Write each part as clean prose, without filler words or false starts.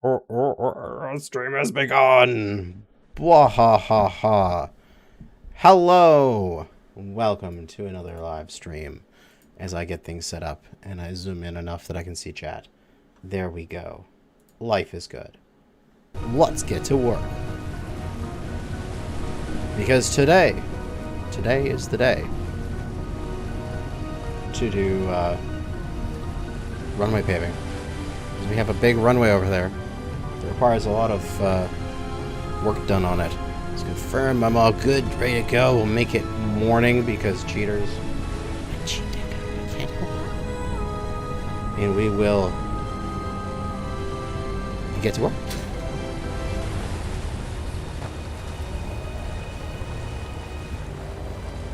Stream has begun. Bwahahaha. Hello. Welcome to another live stream. As I get things set up and I zoom in enough that I can see chat. There we go. Life is good. Let's get to work. Because today is the day to do runway paving. We have a big runway over there. It requires a lot of work done on it. Let's confirm I'm all good, ready to go. We'll make it morning because cheaters. And we will get to work.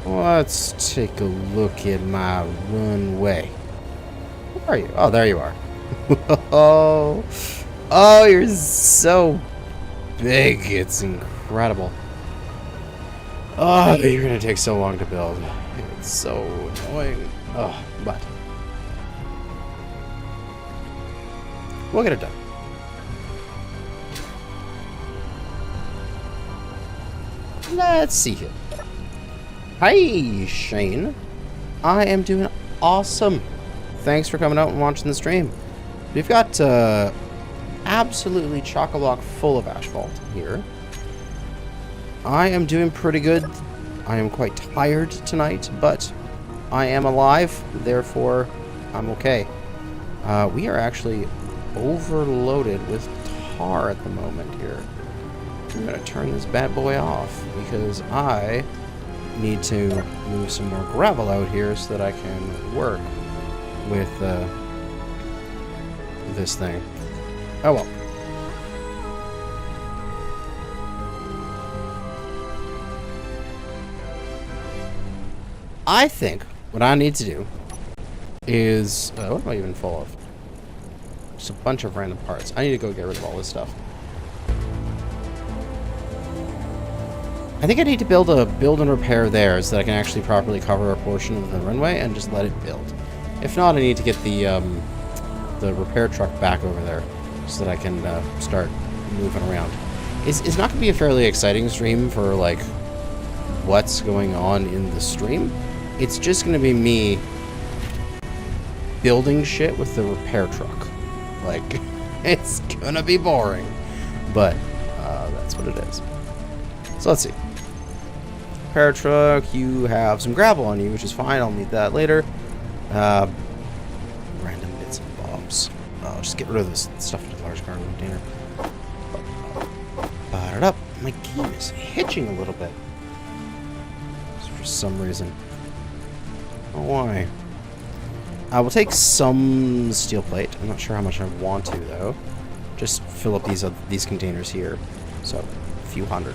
Let's take a look at my runway. Where are you? Oh, there you are. Oh, you're so big. It's incredible. Oh, you're gonna take so long to build. It's so annoying. Oh, but we'll get it done. Let's see here. Hi, Shane. I am doing awesome. Thanks for coming out and watching the stream. We've got absolutely chock-a-block full of asphalt here. I am doing pretty good. I am quite tired tonight, but I am alive, therefore I'm okay. We are actually overloaded with tar at the moment here. I'm going to turn this bad boy off because I need to move some more gravel out here so that I can work with this thing. Oh well. I think what I need to do is what am I even full of? Just a bunch of random parts. I need to go get rid of all this stuff. I think I need to build and repair there so that I can actually properly cover a portion of the runway and just let it build. If not, I need to get the repair truck back over there so that I can start moving around. It's not going to be a fairly exciting stream for like what's going on in the stream. It's just going to be me building shit with the repair truck. Like, it's going to be boring, but that's what it is. So let's see. Repair truck, you have some gravel on you, which is fine. I'll need that later. Random bits and bobs. I'll just get rid of this stuff in a large cargo container. Bought it up. My game is hitching a little bit. Just for some reason. Oh, why? I will take some steel plate. I'm not sure how much I want to, though. Just fill up these containers here. So, a few hundred.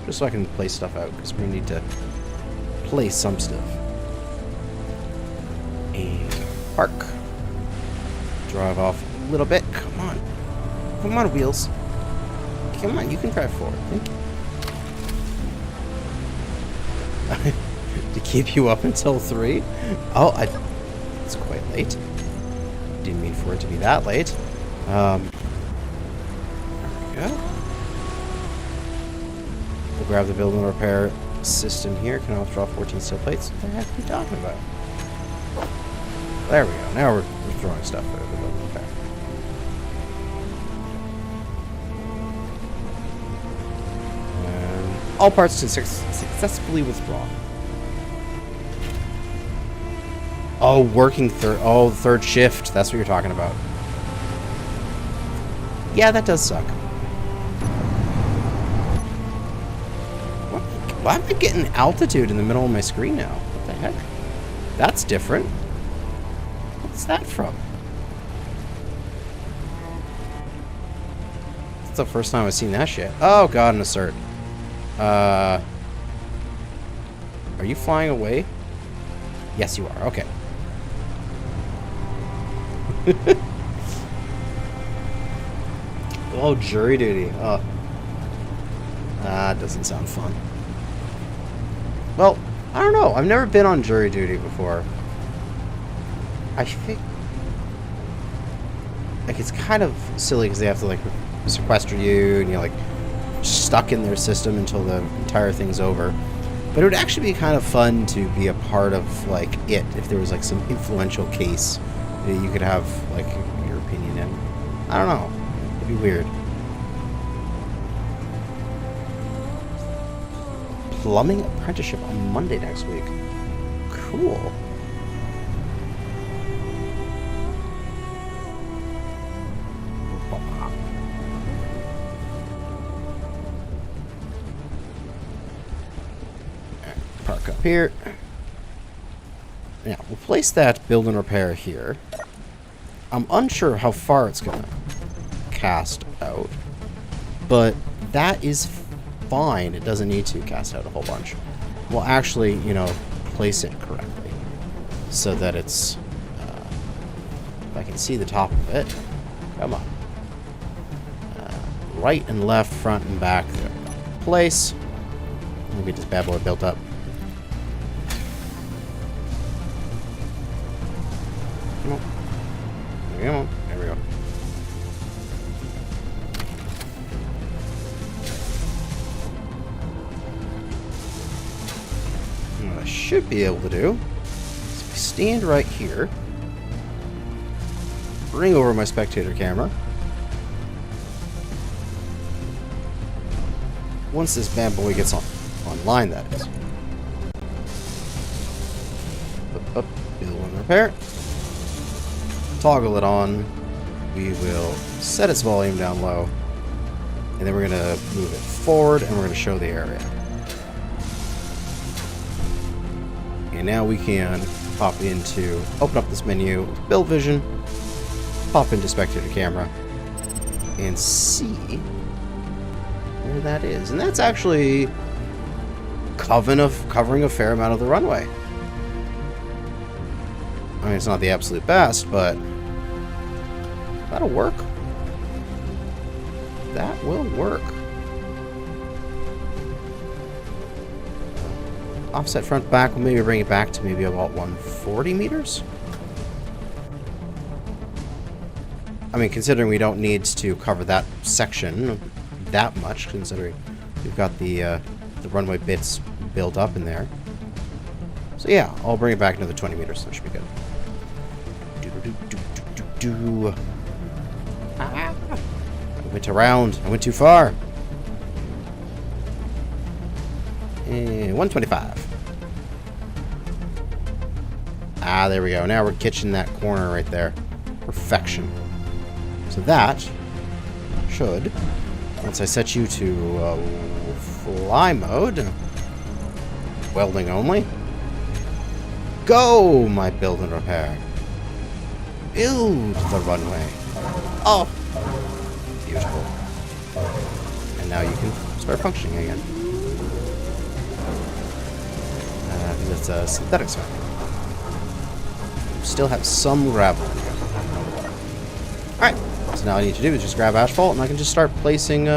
Just so I can place stuff out, because we need to place some stuff. And park. Drive off a little bit. Come on. Come on, wheels. Come on, you can drive forward. Thank you. To keep you up until 3? Oh, it's quite late. Didn't mean for it to be that late. There we go. We'll grab the build and repair system here. Can I withdraw 14 steel plates? What the heck are you talking about? There we go. Now we're throwing stuff out of the build and repair. And all parts successfully withdrawn. Oh, working third shift. That's what you're talking about. Yeah, that does suck. Why am I getting altitude in the middle of my screen now? What the heck? That's different. What's that from? It's the first time I've seen that shit. Oh god, an assert. Are you flying away? Yes, you are. Okay. Oh, jury duty. Oh. That doesn't sound fun. Well, I don't know. I've never been on jury duty before. I like, it's kind of silly because they have to, like, sequester you, and you're, like, stuck in their system until the entire thing's over. But it would actually be kind of fun to be a part of, like, it, if there was, like, some influential case that you could have, like, your opinion in. I don't know. It'd be weird. Plumbing apprenticeship on Monday next week. Cool. Park up here. Now, we'll place that build and repair here. I'm unsure how far it's going to cast out, but that is fine. It doesn't need to cast out a whole bunch. We'll actually, you know, place it correctly so that it's, if I can see the top of it, come on. Right and left, front and back, place. We'll get this bad boy built up. Come on. Come on. There we go. What I should be able to do is stand right here, bring over my spectator camera. Once this bad boy gets online, that is. Up, build and repair. Toggle it on. We will set its volume down low, and then we're going to move it forward, and we're going to show the area. And now we can pop into, open up this menu, build vision, pop into spectator camera, and see where that is. And that's actually covering a fair amount of the runway. I mean, it's not the absolute best, but that'll work. That will work. Offset front back, we'll maybe bring it back to maybe about 140 meters. I mean, considering we don't need to cover that section that much, considering we've got the runway bits built up in there. So yeah, I'll bring it back another 20 meters, that should be good. I went around. I went too far. 125. Ah, there we go. Now we're catching that corner right there. Perfection. So that should, once I set you to fly mode, welding only, go, my build and repair. Build the runway. Oh, beautiful. And now you can start functioning again. It's a synthetic surface. Still have some gravel in here. Alright, so now all I need to do is just grab asphalt, and I can just start placing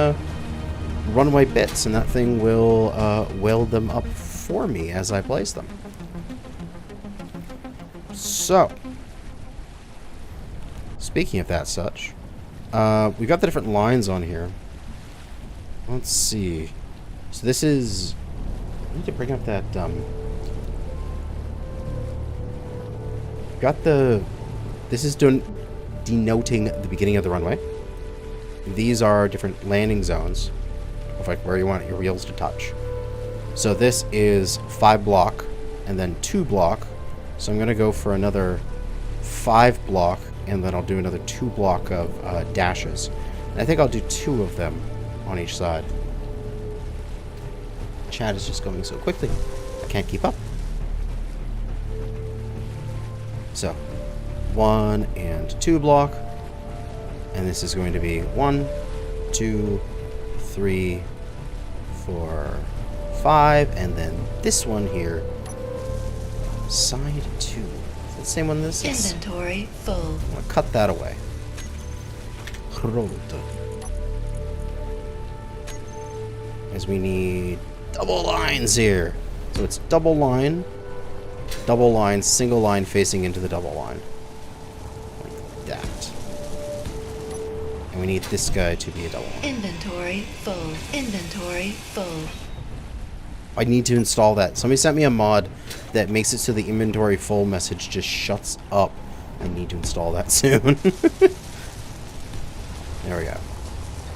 runway bits, and that thing will weld them up for me as I place them. So, speaking of that such, we've got the different lines on here. Let's see. So this is... I need to bring up that... got the... This is denoting the beginning of the runway. These are different landing zones of like where you want your wheels to touch. So this is 5 block and then 2 block. So I'm going to go for another 5 block, and then I'll do another 2 block of dashes. And I think I'll do 2 of them on each side. Chat is just going so quickly, I can't keep up. So, 1 and 2 block, and this is going to be 1, 2, 3, 4, 5, and then this one here, side 2. Is that the same one this is? Inventory full. I'm going to cut that away. As we need double lines here. So it's double line, single line facing into the double line. Like that. And we need this guy to be a double line. Inventory full. Inventory full. I need to install that. Somebody sent me a mod that makes it so the inventory full message just shuts up. I need to install that soon. There we go.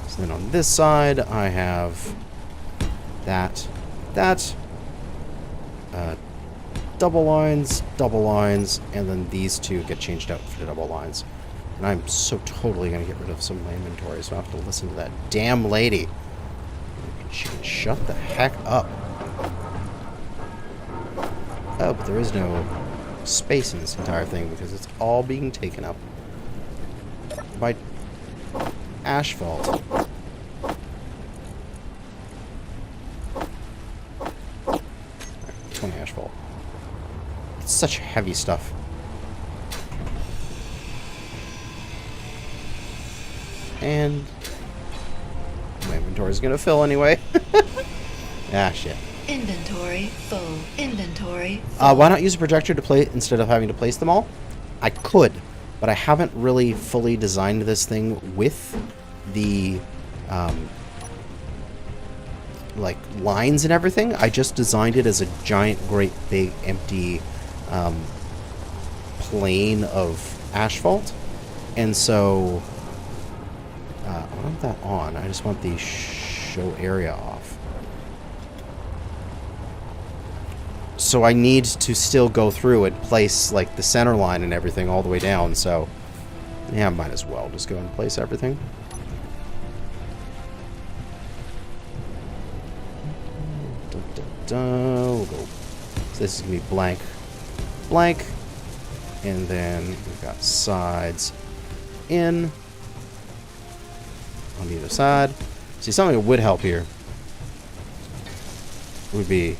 So then on this side, I have that, double lines, and then these two get changed out for double lines. And I'm so totally going to get rid of some of my inventory, so I have to listen to that damn lady. She can shut the heck up. Oh, but there is no space in this entire thing because it's all being taken up by asphalt. 20 asphalt. It's such heavy stuff. And my inventory is going to fill anyway. Ah, shit. Inventory full. Inventory full. Why not use a projector to play instead of having to place them all? I could, but I haven't really fully designed this thing with the like lines and everything. I just designed it as a giant, great, big, empty plane of asphalt, and so I want that on. I just want the show area off. So I need to still go through and place like the center line and everything all the way down. So yeah, I might as well just go and place everything. We'll go. So this is gonna be blank, blank, and then we've got sides in on the other side. See, something that would help here would be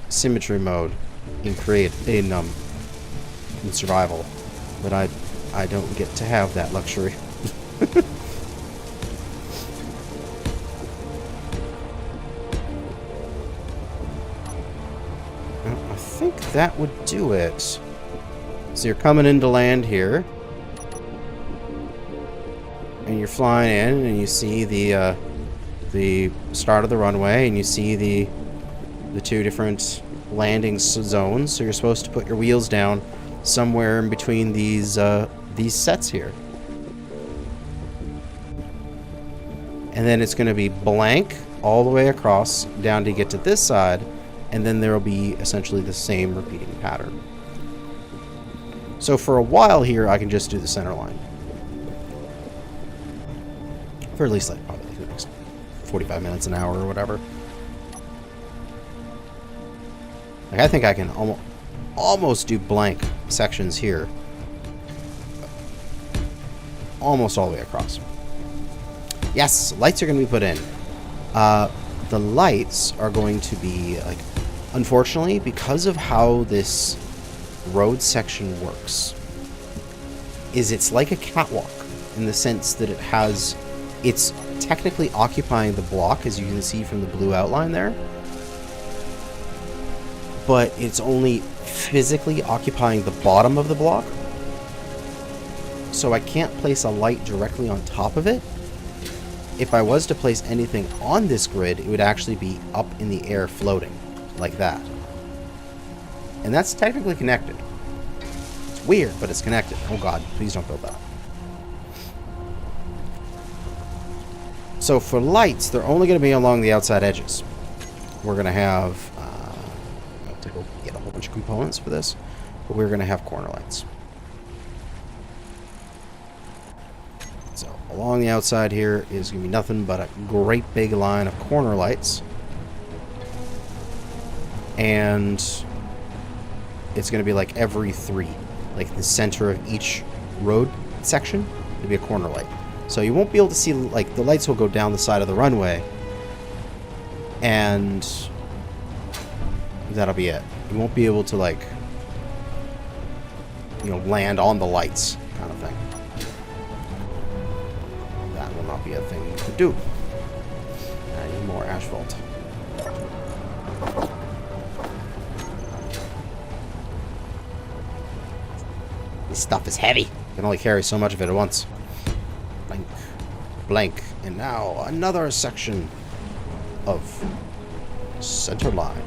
symmetry mode in survival, but I don't get to have that luxury. I think that would do it. So you're coming into land here, and you're flying in, and you see the start of the runway, and you see the two different landing zones. So you're supposed to put your wheels down somewhere in between these sets here. And then it's going to be blank all the way across down to get to this side, and then there will be essentially the same repeating pattern. So for a while here, I can just do the center line. For at least like probably the next 45 minutes, an hour, or whatever. Like, I think I can almost do blank sections here. Almost all the way across. Yes, lights are going to be put in. The lights are going to be, like, unfortunately, because of how this road section works, is it's like a catwalk in the sense that it's technically occupying the block, as you can see from the blue outline there, but it's only physically occupying the bottom of the block. So I can't place a light directly on top of it. If I was to place anything on this grid, it would actually be up in the air floating, like that. And that's technically connected. It's weird, but it's connected. Oh god, please don't build that. So for lights, they're only going to be along the outside edges. We're going to have... I have to go get a whole bunch of components for this. But we're going to have corner lights. So along the outside here is going to be nothing but a great big line of corner lights. And it's going to be like every 3. Like the center of each road section will be a corner light. So you won't be able to see, like, the lights will go down the side of the runway, and that'll be it. You won't be able to, like, you know, land on the lights kind of thing. That will not be a thing you could do. I need more asphalt. This stuff is heavy. You can only carry so much of it at once. blank. And now another section of center line.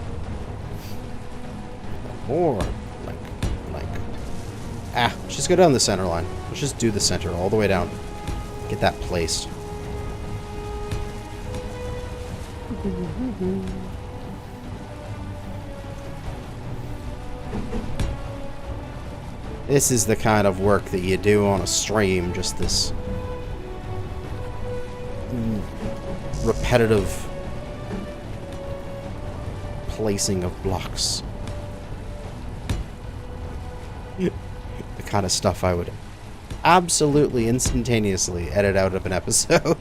More blank, blank. Ah, let's just go down the center line. Let's just do the center all the way down. Get that placed. This is the kind of work that you do on a stream, just this repetitive placing of blocks. The kind of stuff I would absolutely instantaneously edit out of an episode.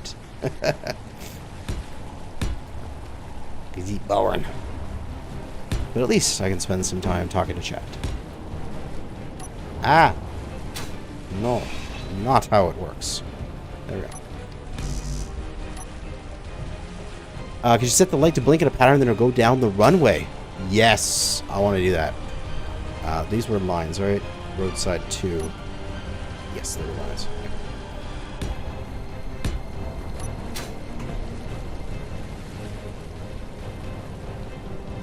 Because he's boring. But at least I can spend some time talking to chat. Ah! No, not how it works. There we go. Could you set the light to blink in a pattern, then it'll go down the runway? Yes! I want to do that. These were lines, right? Roadside 2. Yes, they were lines.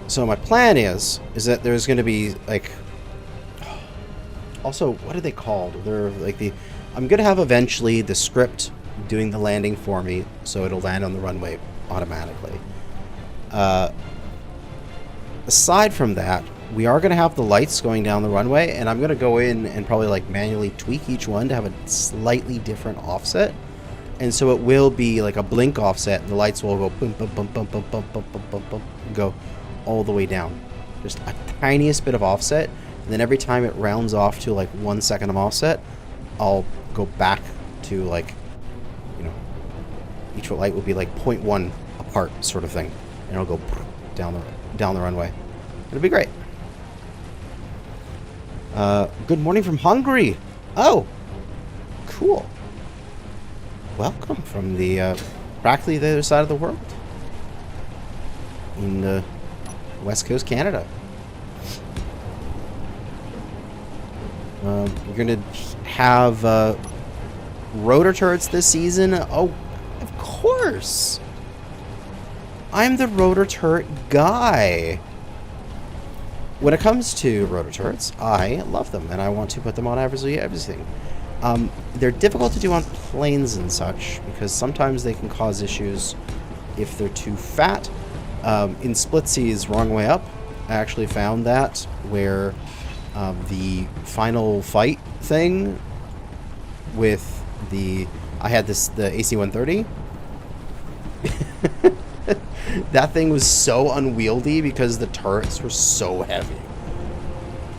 So my plan is that there's going to be, like... Also, what are they called? They're like the... I'm going to have eventually the script doing the landing for me, so it'll land on the runway automatically. Aside from that, we are going to have the lights going down the runway, and I'm going to go in and probably like manually tweak each one to have a slightly different offset. And so it will be like a blink offset, and the lights will go boom, boom, boom, boom, boom, boom, boom, boom, boom, boom, go all the way down. Just a tiniest bit of offset, and then every time it rounds off to like 1 second of offset, I'll go back to like, you know, each light will be like 0.1 apart sort of thing, and it'll go down the runway. It'll be great. Good morning from Hungary. Oh, cool. Welcome from the practically the other side of the world, in West Coast Canada. We're gonna have rotor turrets this season. Oh, of course. I'm the rotor turret guy. When it comes to rotor turrets, I love them, and I want to put them on everything. They're difficult to do on planes and such, because sometimes they can cause issues if they're too fat. In Splitsy's Wrong Way Up, I actually found that where the final fight thing with I had the AC-130. That thing was so unwieldy because the turrets were so heavy.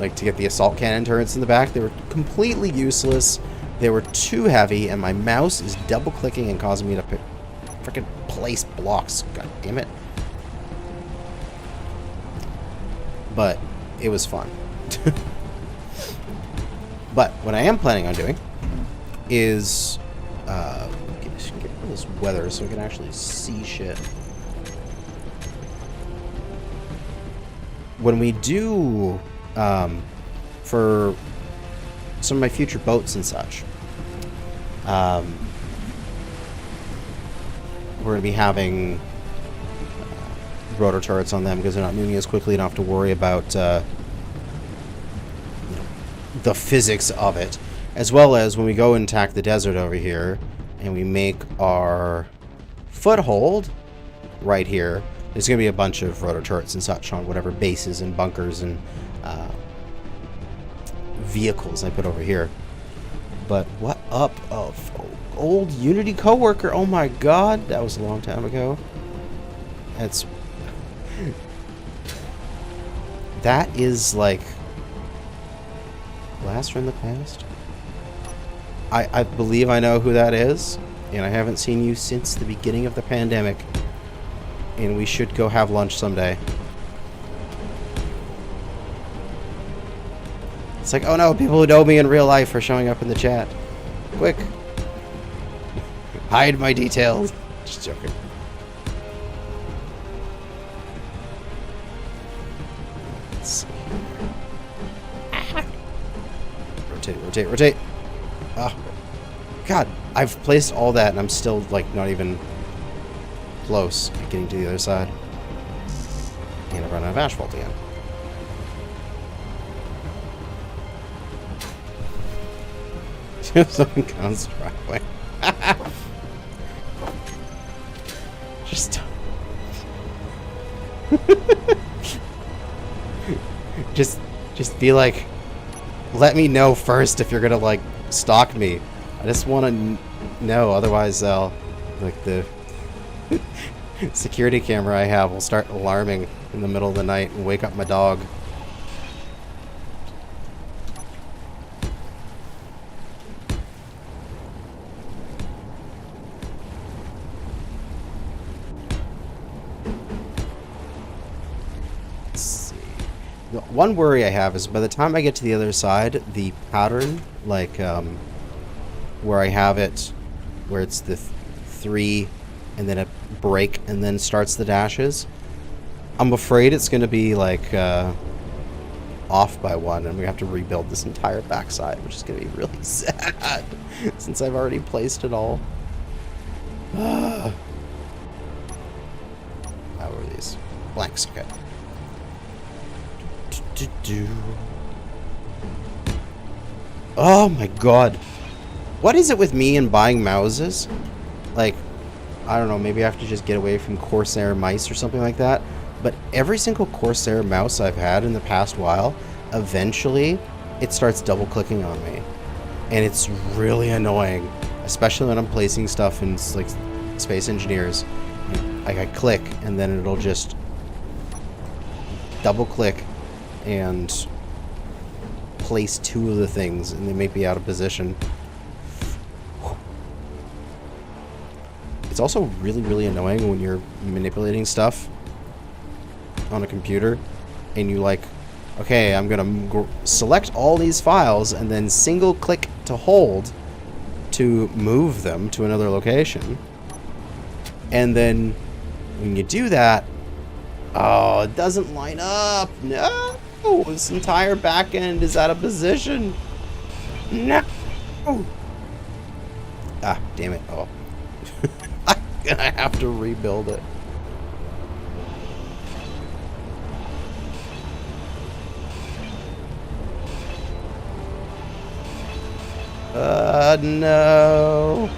Like, to get the assault cannon turrets in the back, they were completely useless. They were too heavy, and my mouse is double-clicking and causing me to frickin' place blocks. God damn it. But it was fun. But what I am planning on doing is get rid of this weather so I can actually see shit. When we do for some of my future boats and such, we're going to be having rotor turrets on them because they're not moving as quickly enough to worry about the physics of it. As well as when we go and attack the desert over here and we make our foothold right here, there's going to be a bunch of rotor turrets and such on whatever bases and bunkers and vehicles I put over here. But what up? Oh, old Unity coworker. Oh my god, that was a long time ago. That is like blast from the past. I believe I know who that is, and I haven't seen you since the beginning of the pandemic. And we should go have lunch someday. It's like, oh no, people who know me in real life are showing up in the chat. Quick. Hide my details. Just joking. Let's see. Rotate, rotate, rotate. Oh. God, I've placed all that and I'm still, like, not even close to getting to the other side. And I run out of asphalt again. Something comes driveway. Just... just be like, let me know first if you're gonna, like, stalk me. I just want to know, otherwise I'll, like, the security camera I have will start alarming in the middle of the night and wake up my dog. Let's see. The one worry I have is by the time I get to the other side, the pattern, like, where I have it, where it's the 3 and then a break and then starts the dashes, I'm afraid it's going to be like off by 1 and we have to rebuild this entire backside, which is going to be really sad since I've already placed it all. How are these? Blanks, okay. Oh my god. What is it with me and buying mouses? Like, I don't know, maybe I have to just get away from Corsair mice or something like that. But every single Corsair mouse I've had in the past while, eventually it starts double clicking on me. And it's really annoying, especially when I'm placing stuff in, like, Space Engineers. Like, I click and then it'll just double click and place 2 of the things and they may be out of position. It's also really, really annoying when you're manipulating stuff on a computer and you like, okay, I'm gonna select all these files and then single click to hold to move them to another location. And then when you do that, oh, it doesn't line up. No, this entire back end is out of position. No. Ah, damn it. Oh. I'm gonna have to rebuild it. No.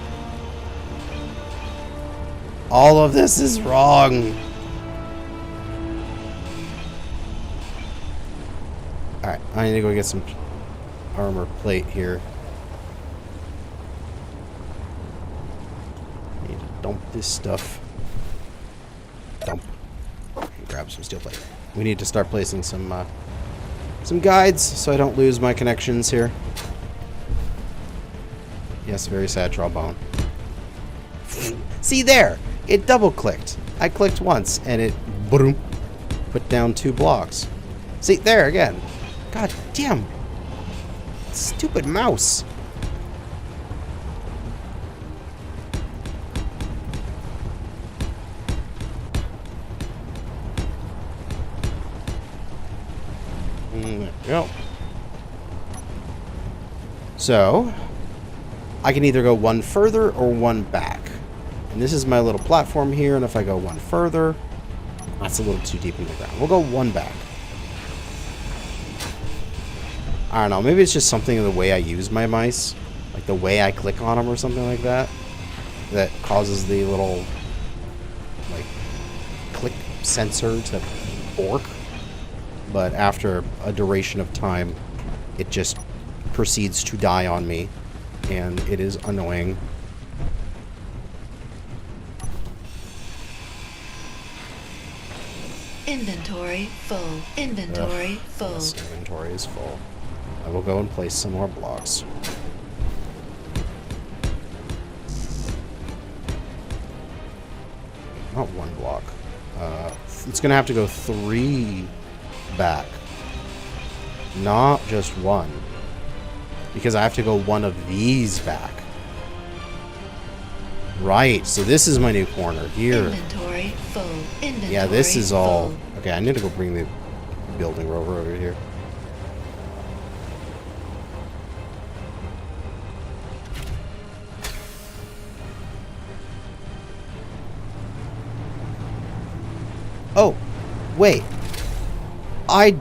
All of this is wrong. Alright, I need to go get some armor plate here. Need to dump this stuff. Dump. And grab some steel plate. We need to start placing some guides so I don't lose my connections here. Yes, very sad trombone. See there! It double clicked. I clicked once and it boom, put down 2 blocks. See, there again. God damn. Stupid mouse. There we go. So, I can either go 1 further or 1 back. And this is my little platform here, and if I go 1 further, that's a little too deep in the ground. We'll go 1 back. I don't know, maybe it's just something in the way I use my mice, like the way I click on them or something like that, that causes the little, like, click sensor to bork. But after a duration of time, it just proceeds to die on me, and it is annoying. Inventory full. Inventory full. Yes, inventory is full. I will go and place some more blocks. Not 1 block. It's going to have to go 3 back. Not just 1. Because I have to go 1 of these back. Right, so this is my new corner here. Inventory full. Inventory yeah, this is all... full. Okay, I need to go bring the building rover over here. Wait. I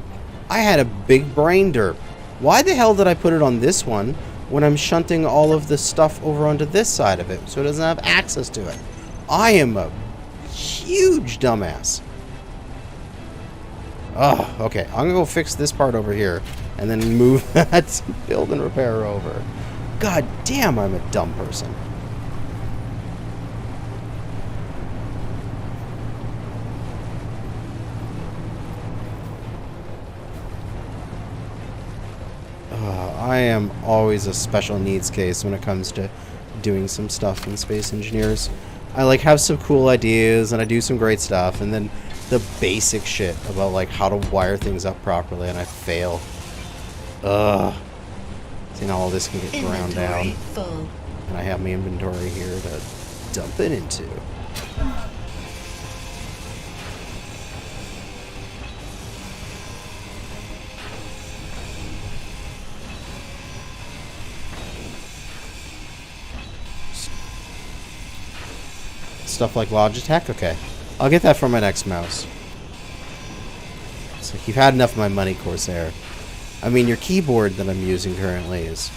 had a big brain derp. Why the hell did I put it on this one when I'm shunting all of the stuff over onto this side of it so it doesn't have access to it? I am a huge dumbass. Oh, okay. I'm gonna go fix this part over here and then move that build and repair over. God damn, I'm a dumb person. I am always a special needs case when it comes to doing some stuff in Space Engineers. I like have some cool ideas and I do some great stuff, and then the basic shit about like how to wire things up properly, and I fail. Ugh. See, now all this can get ground down. Full. And I have my inventory here to dump it into. Stuff like Logitech? Okay. I'll get that for my next mouse. So you've had enough of my money, Corsair. I mean, your keyboard that I'm using currently is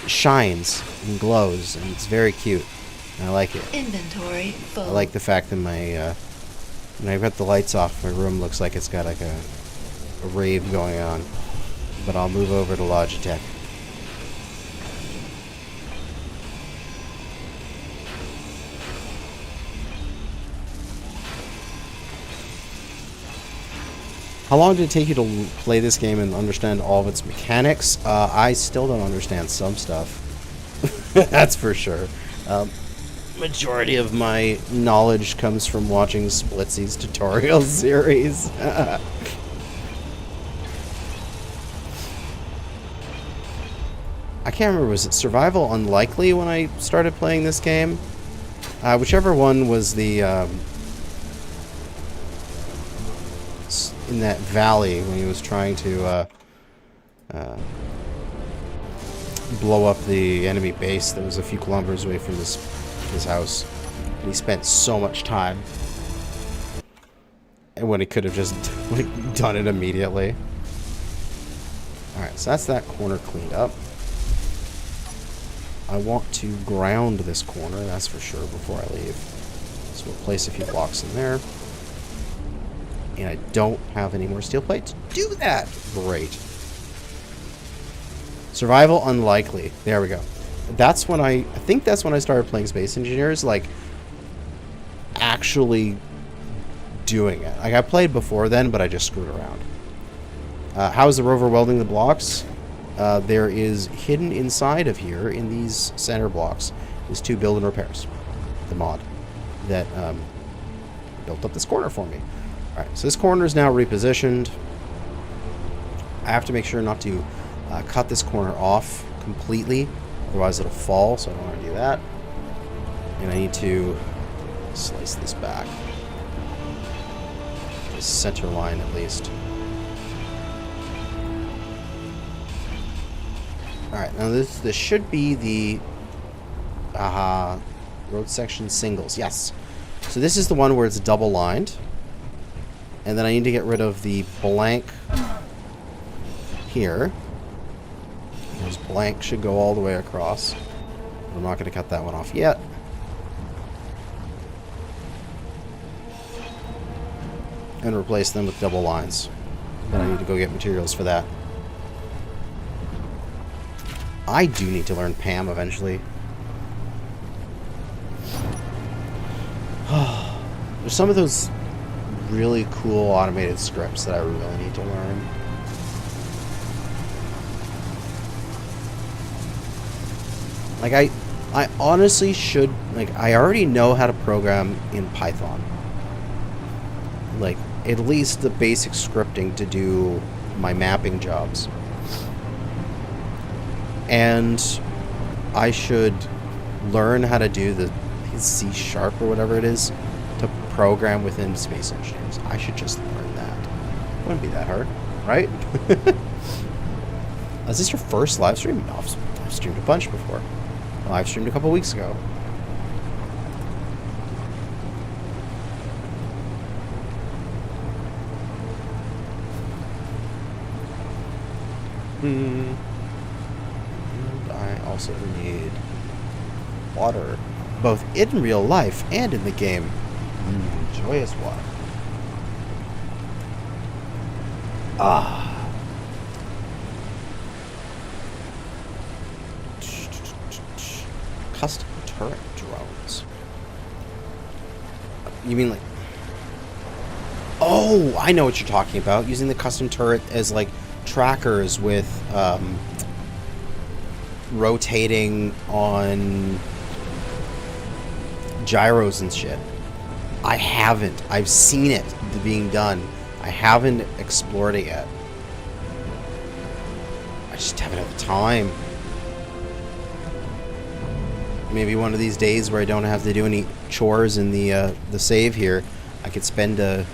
shines and glows, and it's very cute. And I like it. Inventory full. I like the fact that my when I got the lights off, my room looks like it's got like a rave going on. But I'll move over to Logitech. How long did it take you to play this game and understand all of its mechanics? I still don't understand some stuff. That's for sure. Majority of my knowledge comes from watching Splitsy's tutorial series. I can't remember, was it Survival Unlikely when I started playing this game? Whichever one was the... in that valley when he was trying to blow up the enemy base that was a few kilometers away from his house. And he spent so much time. And when he could have just like, done it immediately. Alright, so that's that corner cleaned up. I want to ground this corner, that's for sure, before I leave. So we'll place a few blocks in there. And I don't have any more steel plate to do that. Great. Survival Unlikely. There we go. That's when I think that's when I started playing Space Engineers, like, actually doing it. Like, I played before then, but I just screwed around. How is the rover welding the blocks? There is hidden inside of here, in these center blocks, is 2 build and repairs. The mod that built up this corner for me. Alright, so this corner is now repositioned. I have to make sure not to cut this corner off completely, otherwise it'll fall, so I don't want to do that. And I need to slice this back. The center line, at least. Alright, now this should be the road section singles. Yes. So this is the one where it's double lined. And then I need to get rid of the blank here. This blank should go all the way across. I'm not going to cut that one off yet. And replace them with double lines. Then I need to go get materials for that. I do need to learn PAM eventually. There's some of those really cool automated scripts that I really need to learn. Like, I honestly should, like, I already know how to program in Python. Like, at least the basic scripting to do my mapping jobs. And I should learn how to do the C# or whatever it is to program within Space Engineers. I should just learn that. Wouldn't be that hard, right? Is this your first live stream? No, I've streamed a bunch before. I live streamed a couple weeks ago. And I also need water, both in real life and in the game. Joyous water. Ah. Custom turret drones. You mean like... Oh, I know what you're talking about. Using the custom turret as like trackers with rotating on gyros and shit. I haven't. I've seen it being done. I haven't explored it yet. I just haven't had the time. Maybe one of these days where I don't have to do any chores in the save here, I could spend a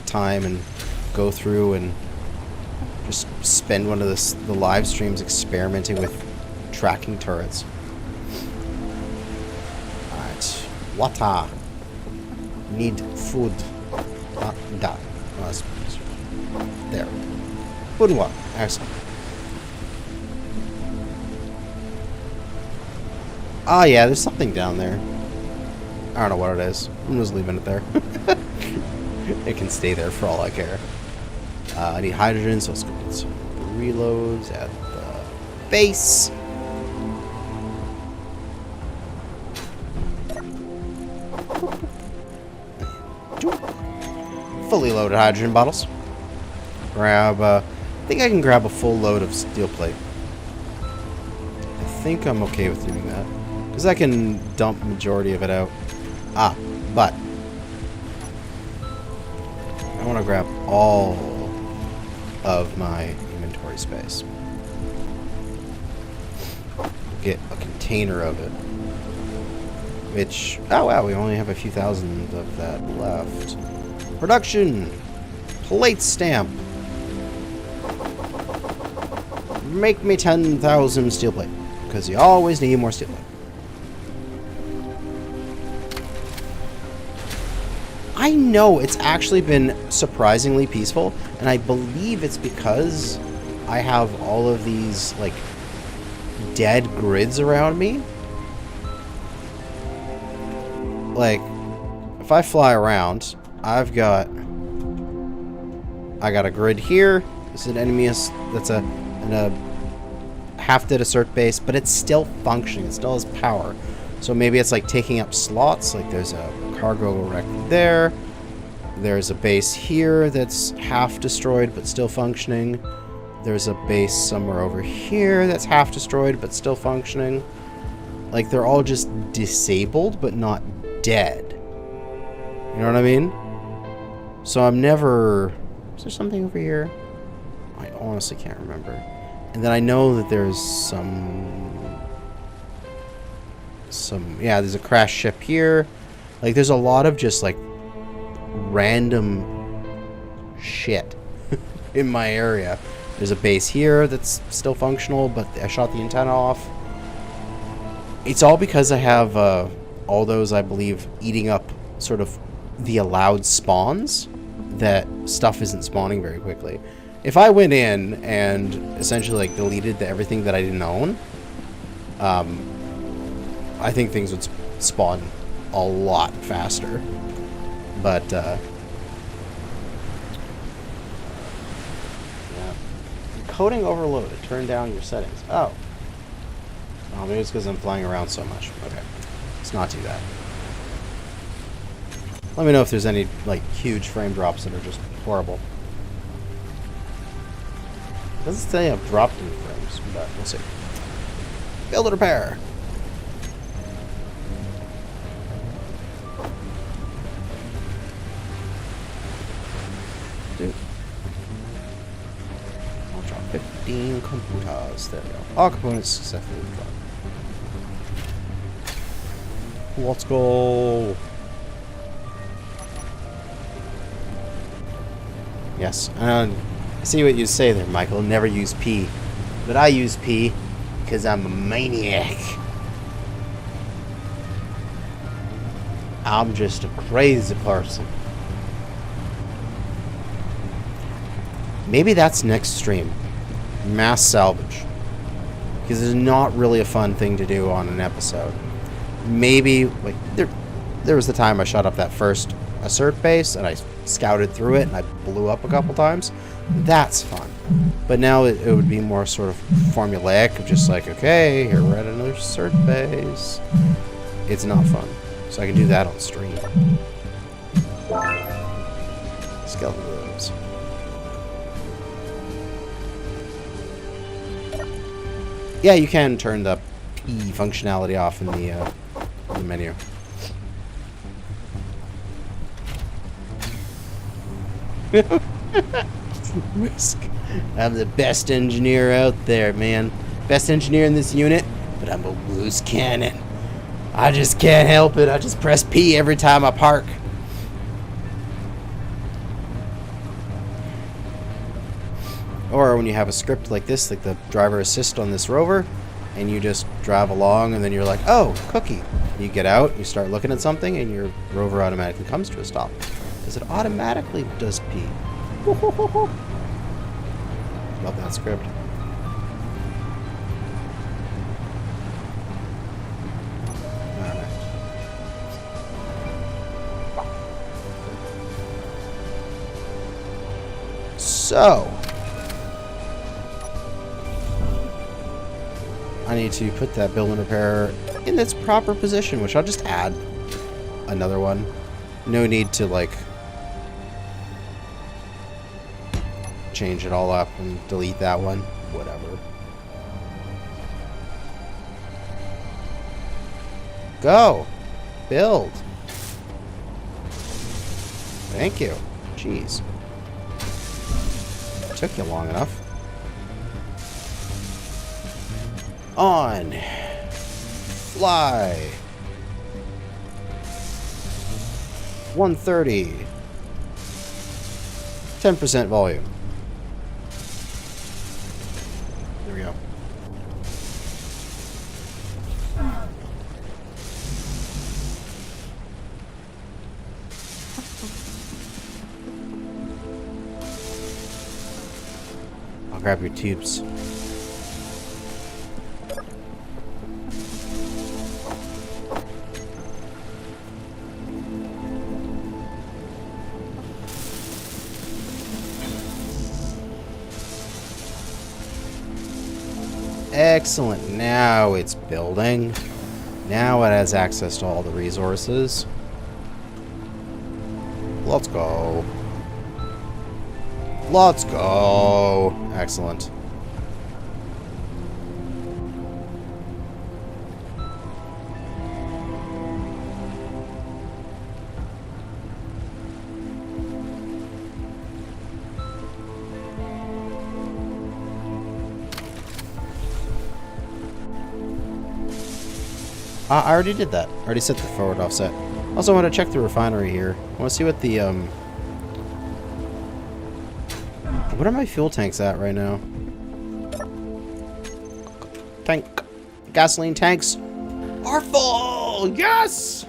time and go through and just spend one of the live streams experimenting with tracking turrets. Alright. Water. Need food. Da. There. Food and water. Excellent. Oh yeah, there's something down there. I don't know what it is. I'm just leaving it there. It can stay there for all I care. I need hydrogen, so let's go get some reloads at the base. Fully loaded hydrogen bottles. Grab, I think I can grab a full load of steel plate. I think I'm okay with doing that. Because I can dump majority of it out. Ah, but I want to grab all of my inventory space. Get a container of it. Which, oh wow, we only have a few thousand of that left. Production! Plate stamp! Make me 10,000 steel plate. Because you always need more steel plate. I know it's actually been surprisingly peaceful, and I believe it's because I have all of these, like, dead grids around me. Like, if I fly around, I got a grid here. This is an enemy that's in a half-dead assert base, but it's still functioning. It still has power. So maybe it's like taking up slots. Like there's a cargo wreck there. There's a base here that's half destroyed but still functioning. There's a base somewhere over here that's half destroyed but still functioning. Like they're all just disabled but not dead. You know what I mean? So I'm never... Is there something over here? I honestly can't remember. And then I know that there's yeah, there's a crashed ship here. Like, there's a lot of just, like, random shit in my area. There's a base here that's still functional, but I shot the antenna off. It's all because I have all those, I believe, eating up sort of the allowed spawns that stuff isn't spawning very quickly. If I went in and essentially, like, deleted everything that I didn't own, I think things would spawn a lot faster. But, yeah. Coding overloaded. Turn down your settings. Oh. Oh, maybe it's because I'm flying around so much. Okay. Let's not do that. Let me know if there's any, like, huge frame drops that are just horrible. It doesn't say I've dropped any frames, but we'll see. Build and repair. Dude. I'll drop 15 computers. There we go. All components successfully dropped. Let's go. Yes. I see what you say there, Michael. Never use P. But I use P because I'm a maniac. I'm just a crazy person. Maybe that's next stream. mass salvage. Because it's not really a fun thing to do on an episode. Maybe, like, there was the time I shot up that first assert base, and I scouted through it, and I blew up a couple times. That's fun. But now it would be more sort of formulaic, of just like, okay, here we're at another assert base. It's not fun. So I can do that on stream. Skeleton robes. Yeah, you can turn the P functionality off in the menu. I'm the best engineer out there, man. Best engineer in this unit, but I'm a loose cannon. I just can't help it. I just press P every time I park. Or when you have a script like this, like the driver assist on this rover, and you just drive along, and then you're like, oh, cookie. You get out, you start looking at something, and your rover automatically comes to a stop. Because it automatically does P. Love that script. Alright. So, I need to put that build and repair in its proper position, which I'll just add another one. No need to, like, change it all up and delete that one. Whatever. Go. Build. Thank you. Jeez. Took you long enough. On. Fly. 130. 10% volume. There we go. I'll grab your tubes. Excellent. Now it's building. Now it has access to all the resources. Let's go. Let's go. Excellent. I already did that. I already set the forward offset. Also want to check the refinery here. I want to see what the, what are my fuel tanks at right now? Tank. Gasoline tanks are full! Yes!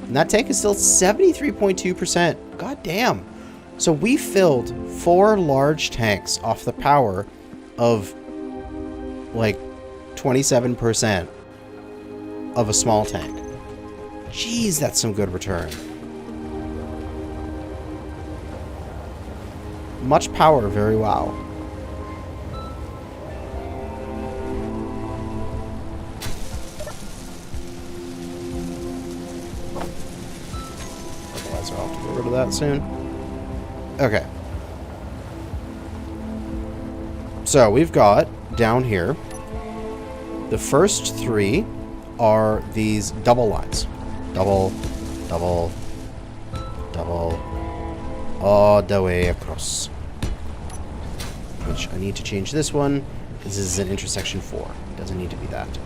And that tank is still 73.2%. God damn. So we filled 4 large tanks off the power of, like, 27%. Of a small tank. Jeez, that's some good return. Much power, very wow. Otherwise, I'll have to get rid of that soon. Okay. So, we've got, down here, the first 3 are these double lines. Double, double, double, all the way across. Which I need to change this one, because this is an intersection 4. It doesn't need to be that. It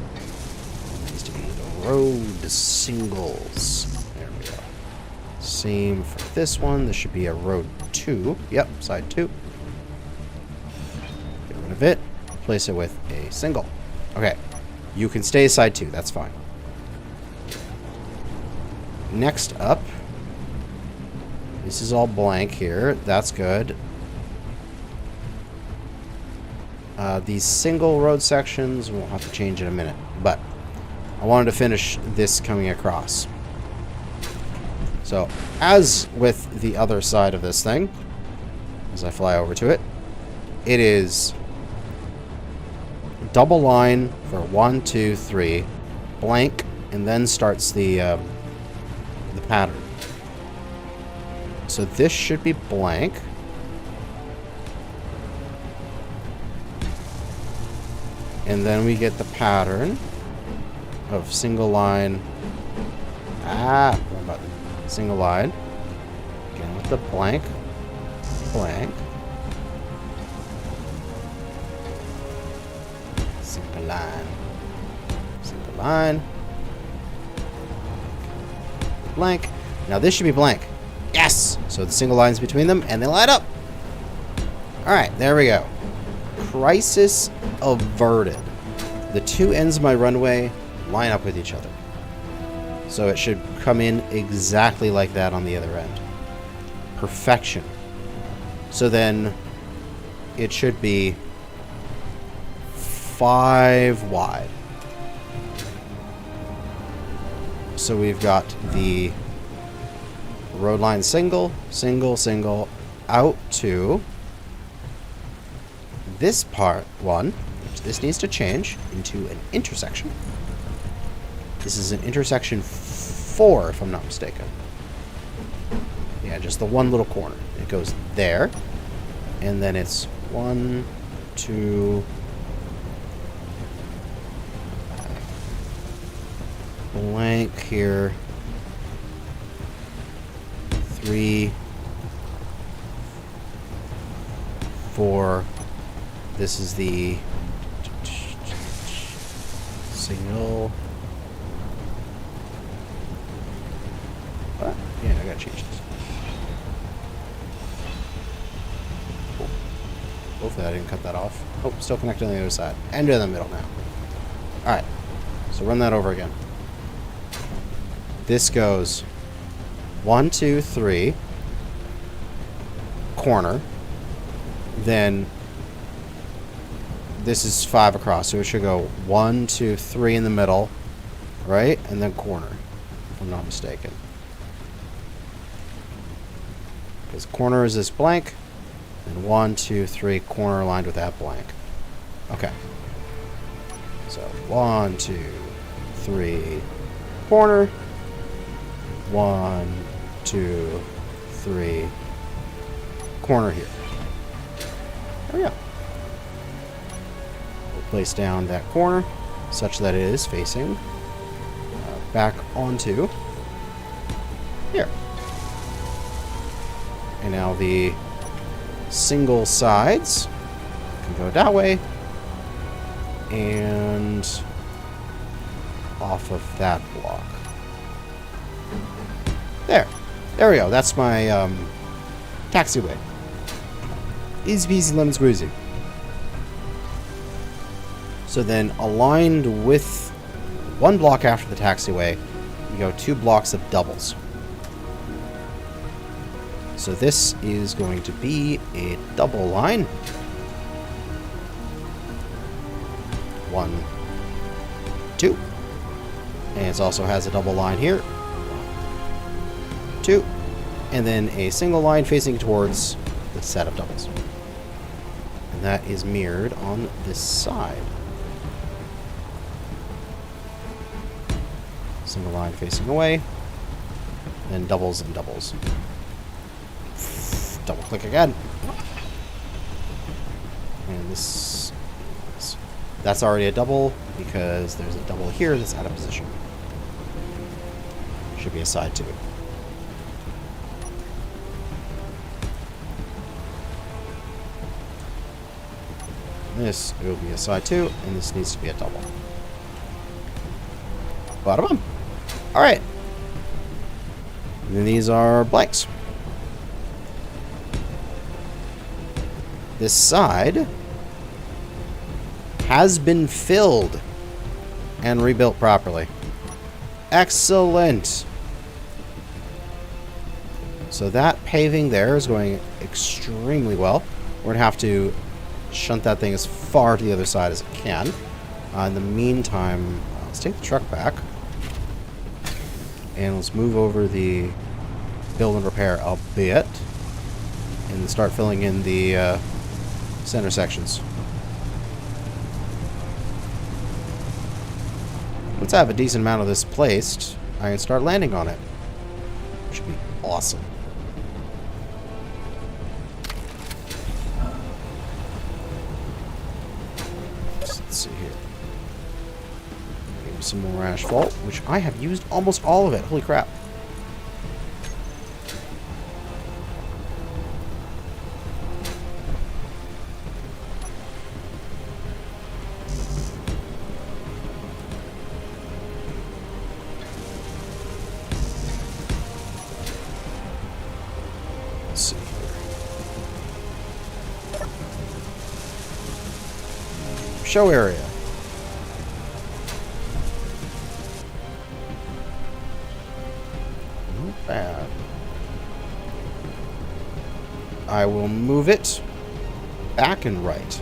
needs to be the road singles. There we go. Same for this one. This should be a road 2. Yep, side 2. Get rid of it. Replace it with a single. Okay. You can stay side 2, that's fine. Next up, this is all blank here. That's good. These single road sections, we'll have to change in a minute. But I wanted to finish this coming across. So, as with the other side of this thing, as I fly over to it, it is double line for 1, 2, 3, blank, and then starts the pattern. So this should be blank. And then we get the pattern of single line. Wrong button. Single line. Again with the blank. Blank. Single line. Single line. Blank. Now this should be blank. Yes! So the single lines between them, and they line up. Alright, there we go. Crisis averted. The two ends of my runway line up with each other. So it should come in exactly like that on the other end. Perfection. So then it should be 5 wide. So we've got the road line single, single, single, out to this part 1, which this needs to change into an intersection. This is an intersection 4, if I'm not mistaken. Yeah, just the one little corner. It goes there, and then it's 1, 2, blank here, 3, 4. This is the signal. What? Yeah, I gotta change this. Cool. Hopefully I didn't cut that off. Oh, still connected on the other side. And in the middle now. Alright. So run that over again. This goes 1, 2, 3, corner, then this is 5 across, so it should go 1, 2, 3 in the middle, right, and then corner, if I'm not mistaken. Because corner is this blank, and 1, 2, 3, corner aligned with that blank. Okay. So 1, 2, 3, corner. 1, 2, 3, corner here. There we go. We'll place down that corner such that it is facing back onto here. And now the single sides can go that way and off of that block. There we go. That's my taxiway. Easy peasy lemon squeezy. So then, aligned with one block after the taxiway, you go 2 blocks of doubles. So this is going to be a double line. 1, 2. And it also has a double line here. 2, and then a single line facing towards the set of doubles. And that is mirrored on this side. Single line facing away, then doubles and doubles. Double click again. And that's already a double because there's a double here that's out of position. Should be a side to it. This will be a side 2, and this needs to be a double. Bottom up. Alright. And then these are blanks. This side has been filled and rebuilt properly. Excellent. So that paving there is going extremely well. We're going to have to shunt that thing as far to the other side as it can. In the meantime, let's take the truck back. And let's move over the build and repair a bit. And start filling in the center sections. Once I have a decent amount of this placed, I can start landing on it. Which should be awesome. Let's see here. Maybe some more asphalt, which I have used almost all of it. Holy crap. Let's see here. Show area. Not bad. I will move it back and right.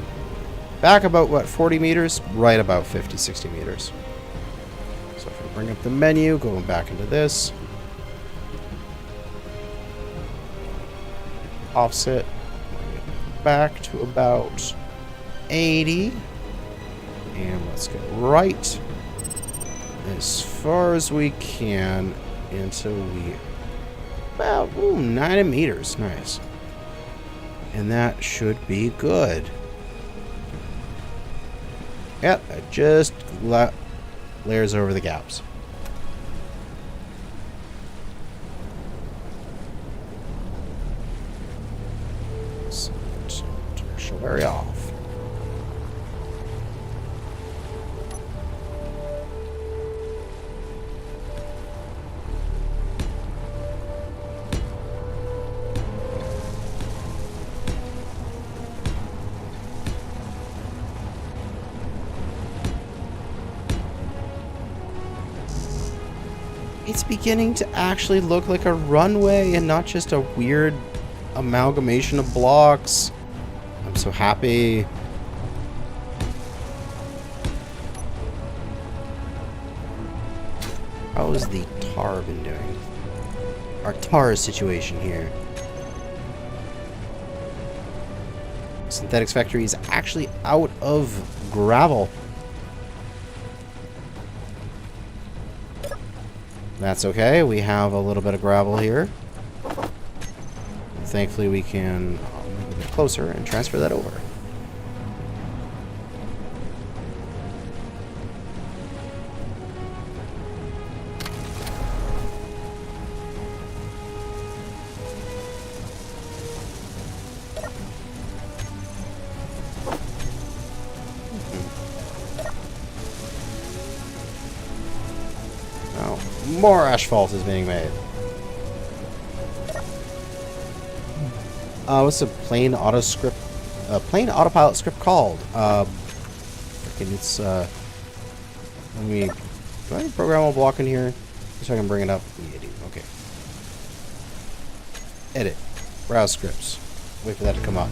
Back about, what, 40 meters? Right about 50, 60 meters. So if we bring up the menu, going back into this. Offset back to about 80. And let's get right as far as we can until we about 90 meters. Nice. And that should be good. Yep, it just layers over the gaps. Show area off. It's beginning to actually look like a runway and not just a weird amalgamation of blocks. I'm so happy. How is the tar been doing? Our tar situation here. Synthetics Factory is actually out of gravel. That's okay. We have a little bit of gravel here. Thankfully, we can move a bit closer and transfer that over. Now, more asphalt is being made. What's a plain plain autopilot script called? Freaking, it's let me. Do I have a programmable block in here so I can bring it up? Yeah, I do. Okay. Edit. Browse scripts. Wait for that to come up.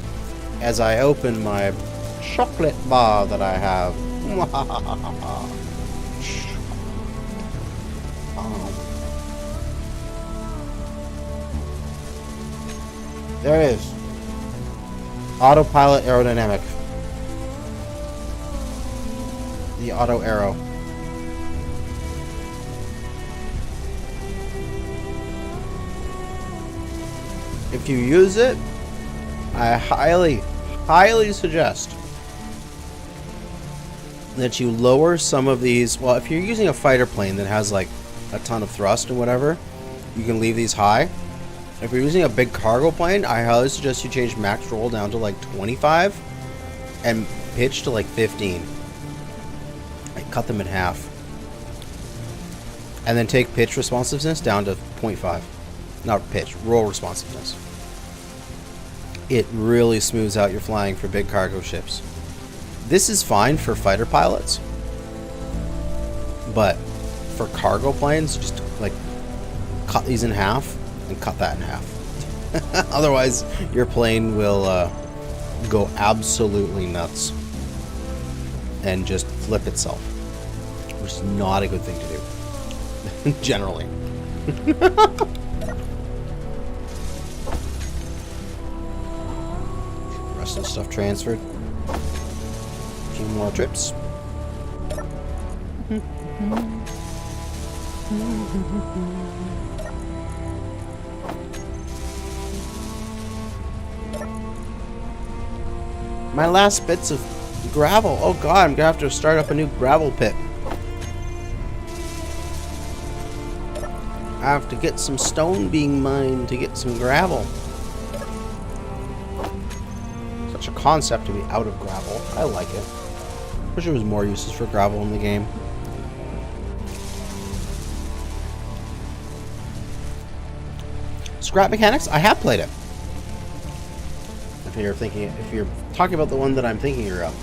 As I open my chocolate bar that I have. There it is. Autopilot aerodynamic. The auto arrow. If you use it, I highly suggest that you lower some of these. Well, if you're using a fighter plane that has like a ton of thrust and whatever, you can leave these high. If you're using a big cargo plane, I highly suggest you change max roll down to like 25 and pitch to like 15. Like cut them in half. And then take pitch responsiveness down to 0.5. Not pitch, roll responsiveness. It really smooths out your flying for big cargo ships. This is fine for fighter pilots, but for cargo planes, just like cut these in half and cut that in half. Otherwise, your plane will go absolutely nuts and just flip itself, which is not a good thing to do, generally. Rest of the stuff transferred. A few more trips. My last bits of gravel. Oh god, I'm gonna have to start up a new gravel pit. I have to get some stone being mined to get some gravel. Such a concept to be out of gravel. I like it. Wish there was more uses for gravel in the game. Scrap mechanics? I have played it. If you're talking about the one that I'm thinking of.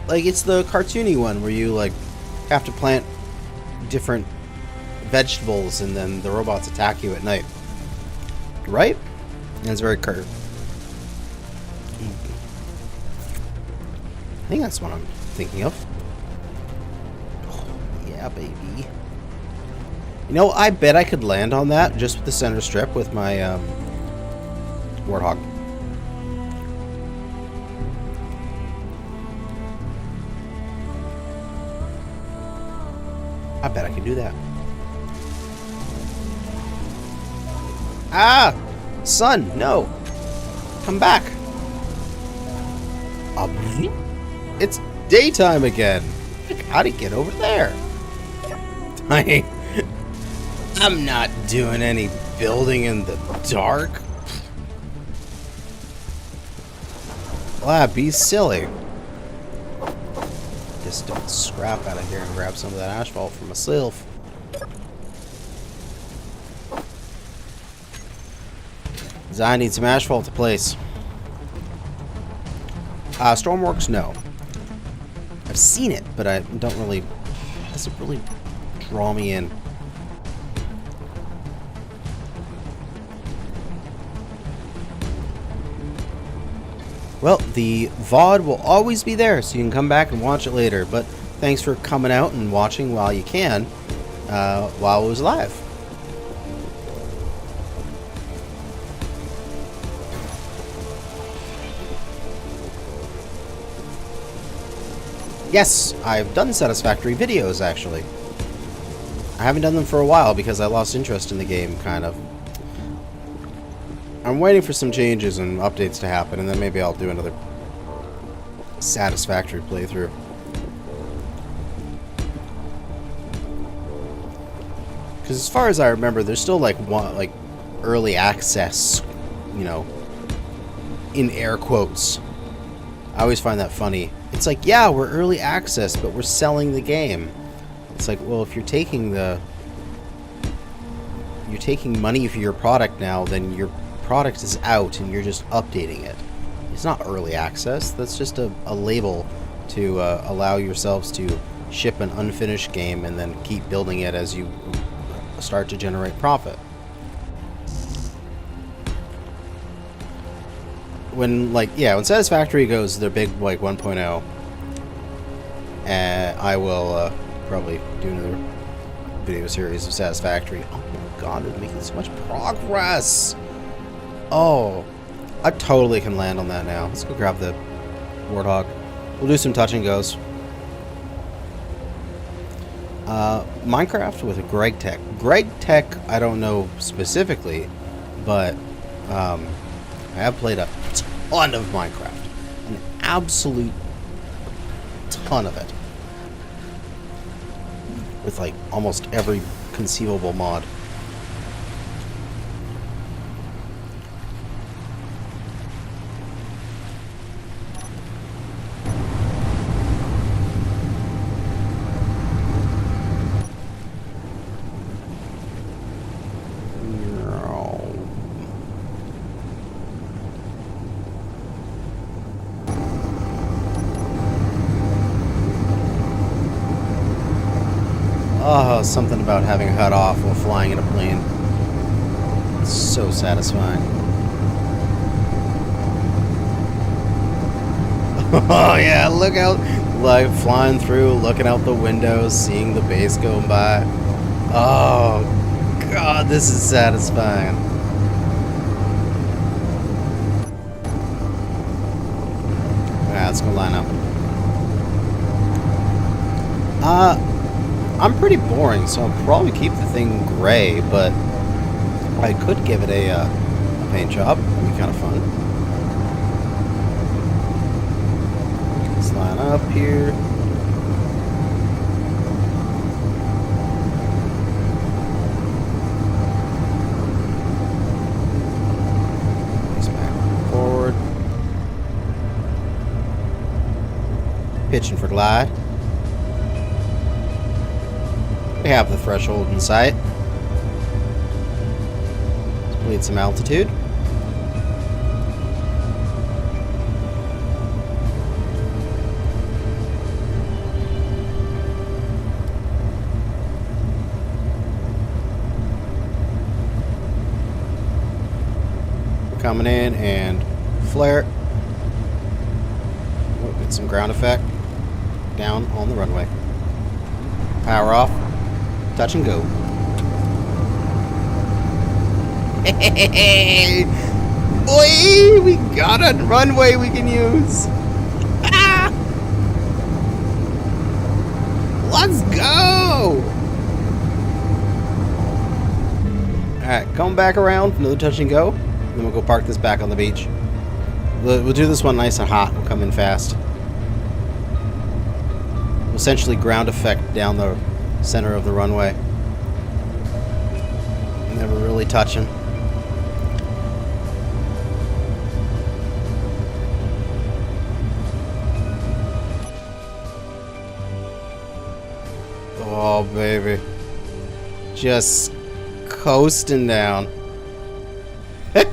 Like, it's the cartoony one where you, like, have to plant different vegetables and then the robots attack you at night. Right? And it's very curved. I think that's what I'm thinking of. Oh, yeah, baby. You know, I bet I could land on that just with the center strip with my Warthog. I bet I can do that. Ah! Sun, no! Come back! It's daytime again! How'd it get over there? I'm not doing any building in the dark. Well, be silly. Just don't scrap out of here and grab some of that asphalt for myself. Because I need some asphalt to place. Stormworks, no. I've seen it, but I don't really... It doesn't really draw me in. Well, the VOD will always be there, so you can come back and watch it later. But thanks for coming out and watching while you can, while it was live. Yes, I've done satisfactory videos, actually. I haven't done them for a while because I lost interest in the game, kind of. I'm waiting for some changes and updates to happen, and then maybe I'll do another satisfactory playthrough. Because as far as I remember, there's still like early access, you know, in air quotes. I always find that funny. It's like, yeah, we're early access, but we're selling the game. It's like, well, if you're taking money for your product now, then your product is out and you're just updating it. It's not early access. That's just a label to allow yourselves to ship an unfinished game and then keep building it as you start to generate profit. When when Satisfactory goes their big 1.0, I will probably do another video series of Satisfactory. Oh my god, they're making so much progress. Oh, I totally can land on that now. Let's go grab the Warthog. We'll do some touch and goes. Minecraft with a Greg Tech. Greg Tech, I don't know specifically, but I have played a ton of Minecraft. An absolute ton of it. With like almost every conceivable mod. Oh, something about having a HUD off while flying in a plane. So satisfying. Oh yeah, look out, like flying through, looking out the windows, seeing the base going by. Oh god, this is satisfying. Alright, let's go line up. I'm pretty boring, so I'll probably keep the thing gray, but I could give it a paint job. That'd be kind of fun. Let's line up here. Face back forward. Pitching for glide. We have the threshold in sight. Let's bleed some altitude. We're coming in and flare. Oh, get some ground effect down on the runway. Power off. Touch and go. Hey, boy, we got a runway we can use. Ah! Let's go. All right, come back around, another touch and go. Then we'll go park this back on the beach. We'll do this one nice and hot. We'll come in fast. We'll essentially ground effect down the center of the runway. Never really touching. Oh, baby. Just coasting down. Hey,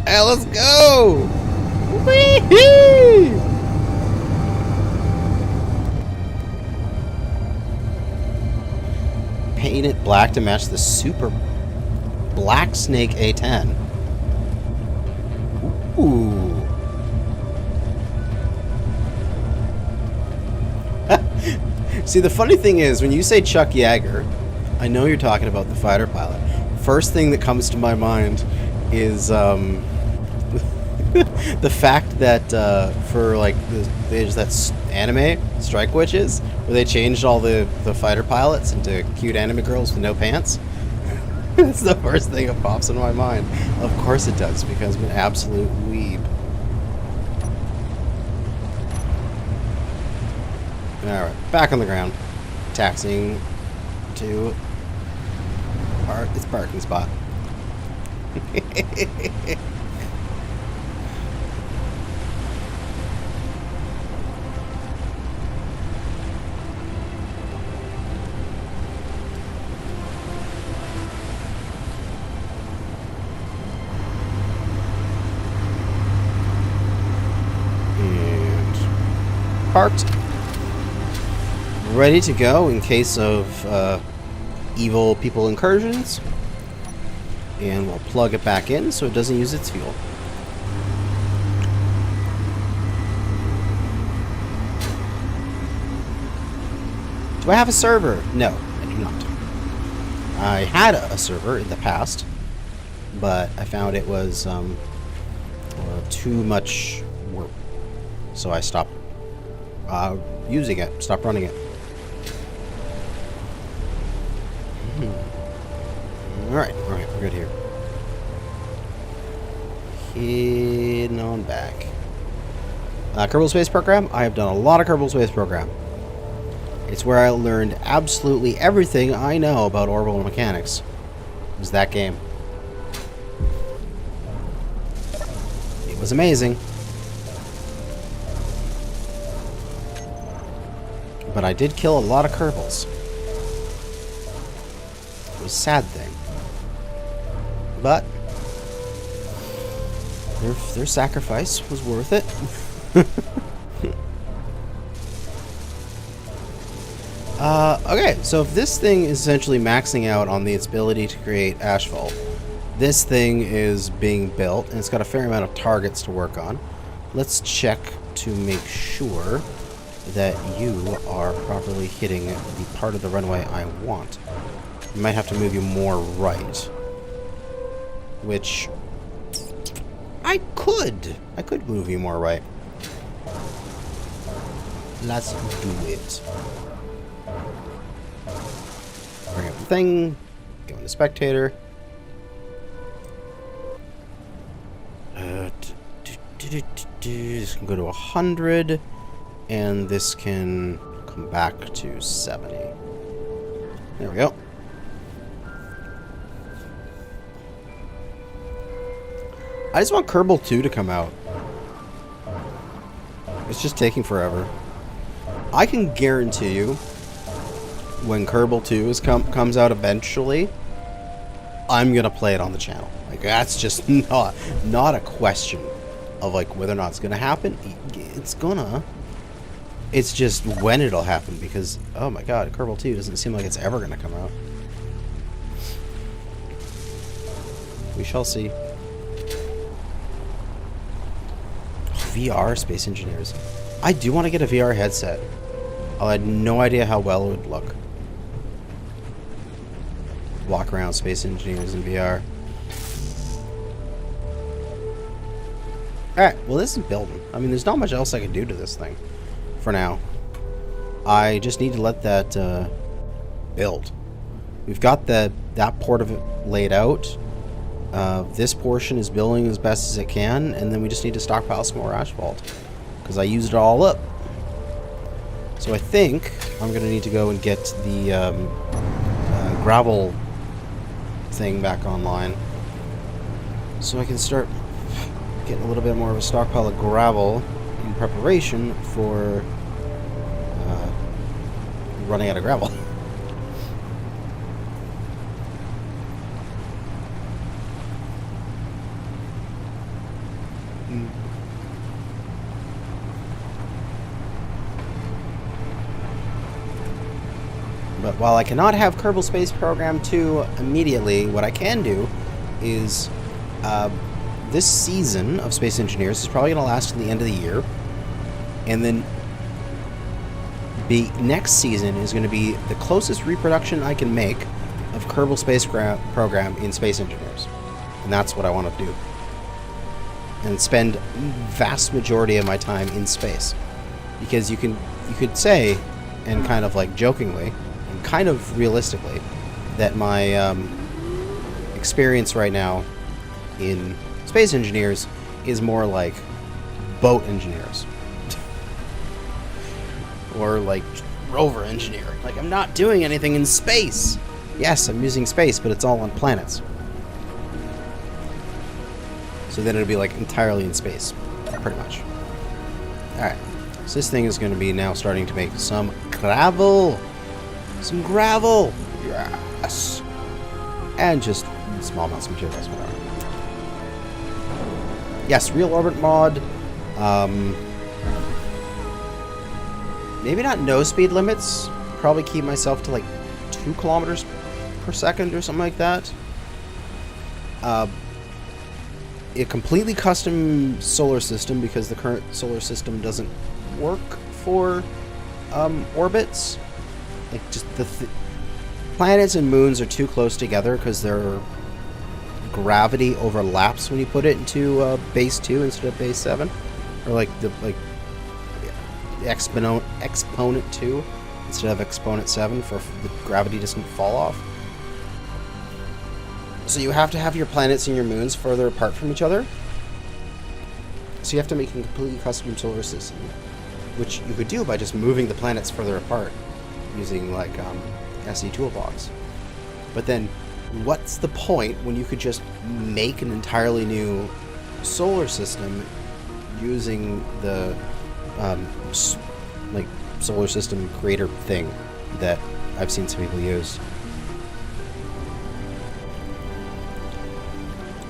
let's go! Whee-hee! Paint it black to match the super black snake A10. Ooh. See, the funny thing is, when you say Chuck Yeager, I know you're talking about the fighter pilot. First thing that comes to my mind is the fact that for like there's that anime Strike Witches where they changed all the fighter pilots into cute anime girls with no pants. That's the first thing that pops in my mind. Of course it does, because I'm an absolute weeb. Alright, back on the ground. Taxiing to its parking spot. Parked, ready to go in case of evil people incursions, and we'll plug it back in so it doesn't use its fuel. Do I have a server? No, I do not. I had a server in the past, but I found it was too much work, so I stopped using it, stop running it. Alright, we're good here. Heading on back. Kerbal Space Program. I have done a lot of Kerbal Space Program. It's where I learned absolutely everything I know about orbital mechanics. It was that game. It was amazing. But I did kill a lot of Kerbals. It was a sad thing. But their sacrifice was worth it. Okay, so if this thing is essentially maxing out on its ability to create asphalt, this thing is being built, and it's got a fair amount of targets to work on. Let's check to make sure that you are properly hitting the part of the runway I want. I might have to move you more right. Which... I could move you more right. Let's do it. Bring up the thing. Go into spectator. This can go to 100. And this can come back to 70. There we go. I just want Kerbal 2 to come out. It's just taking forever. I can guarantee you, when Kerbal 2 comes out eventually, I'm gonna play it on the channel. Like, that's just not a question of like whether or not it's gonna happen. It's gonna. It's just when it'll happen, because oh my god, Kerbal 2 doesn't seem like it's ever gonna come out. We shall see. VR Space Engineers. I do want to get a VR headset. I had no idea how well it would look. Walk around Space Engineers in VR. Alright, well this is building. I mean, there's not much else I can do to this thing. For now. I just need to let that build. We've got that port of it laid out. This portion is building as best as it can, and then we just need to stockpile some more asphalt, because I used it all up. So I think I'm going to need to go and get the gravel thing back online, so I can start getting a little bit more of a stockpile of gravel in preparation for running out of gravel. But while I cannot have Kerbal Space Program 2 immediately, what I can do is this season of Space Engineers is probably going to last to the end of the year. And then the next season is going to be the closest reproduction I can make of Kerbal Space Program in Space Engineers. And that's what I want to do. And spend vast majority of my time in space. Because you could say, and kind of like jokingly, kind of realistically, that my experience right now in Space Engineers is more like boat engineers. Or like rover engineer. Like, I'm not doing anything in space. Yes, I'm using space, but it's all on planets. So then it'll be like entirely in space, pretty much. Alright, so this thing is going to be now starting to make some gravel. Some gravel! Yes! And just small amounts of materials, whatever. Yes, real orbit mod. Maybe not no speed limits. Probably keep myself to like 2 kilometers per second or something like that. A completely custom solar system, because the current solar system doesn't work for orbits. Like, just the planets and moons are too close together because their gravity overlaps when you put it into base 2 instead of base 7, or like the exponent 2 instead of exponent 7 for the gravity doesn't fall off. So you have to have your planets and your moons further apart from each other. So you have to make a completely custom solar system, which you could do by just moving the planets further apart using like SE Toolbox. But then what's the point when you could just make an entirely new solar system using the like solar system creator thing that I've seen some people use?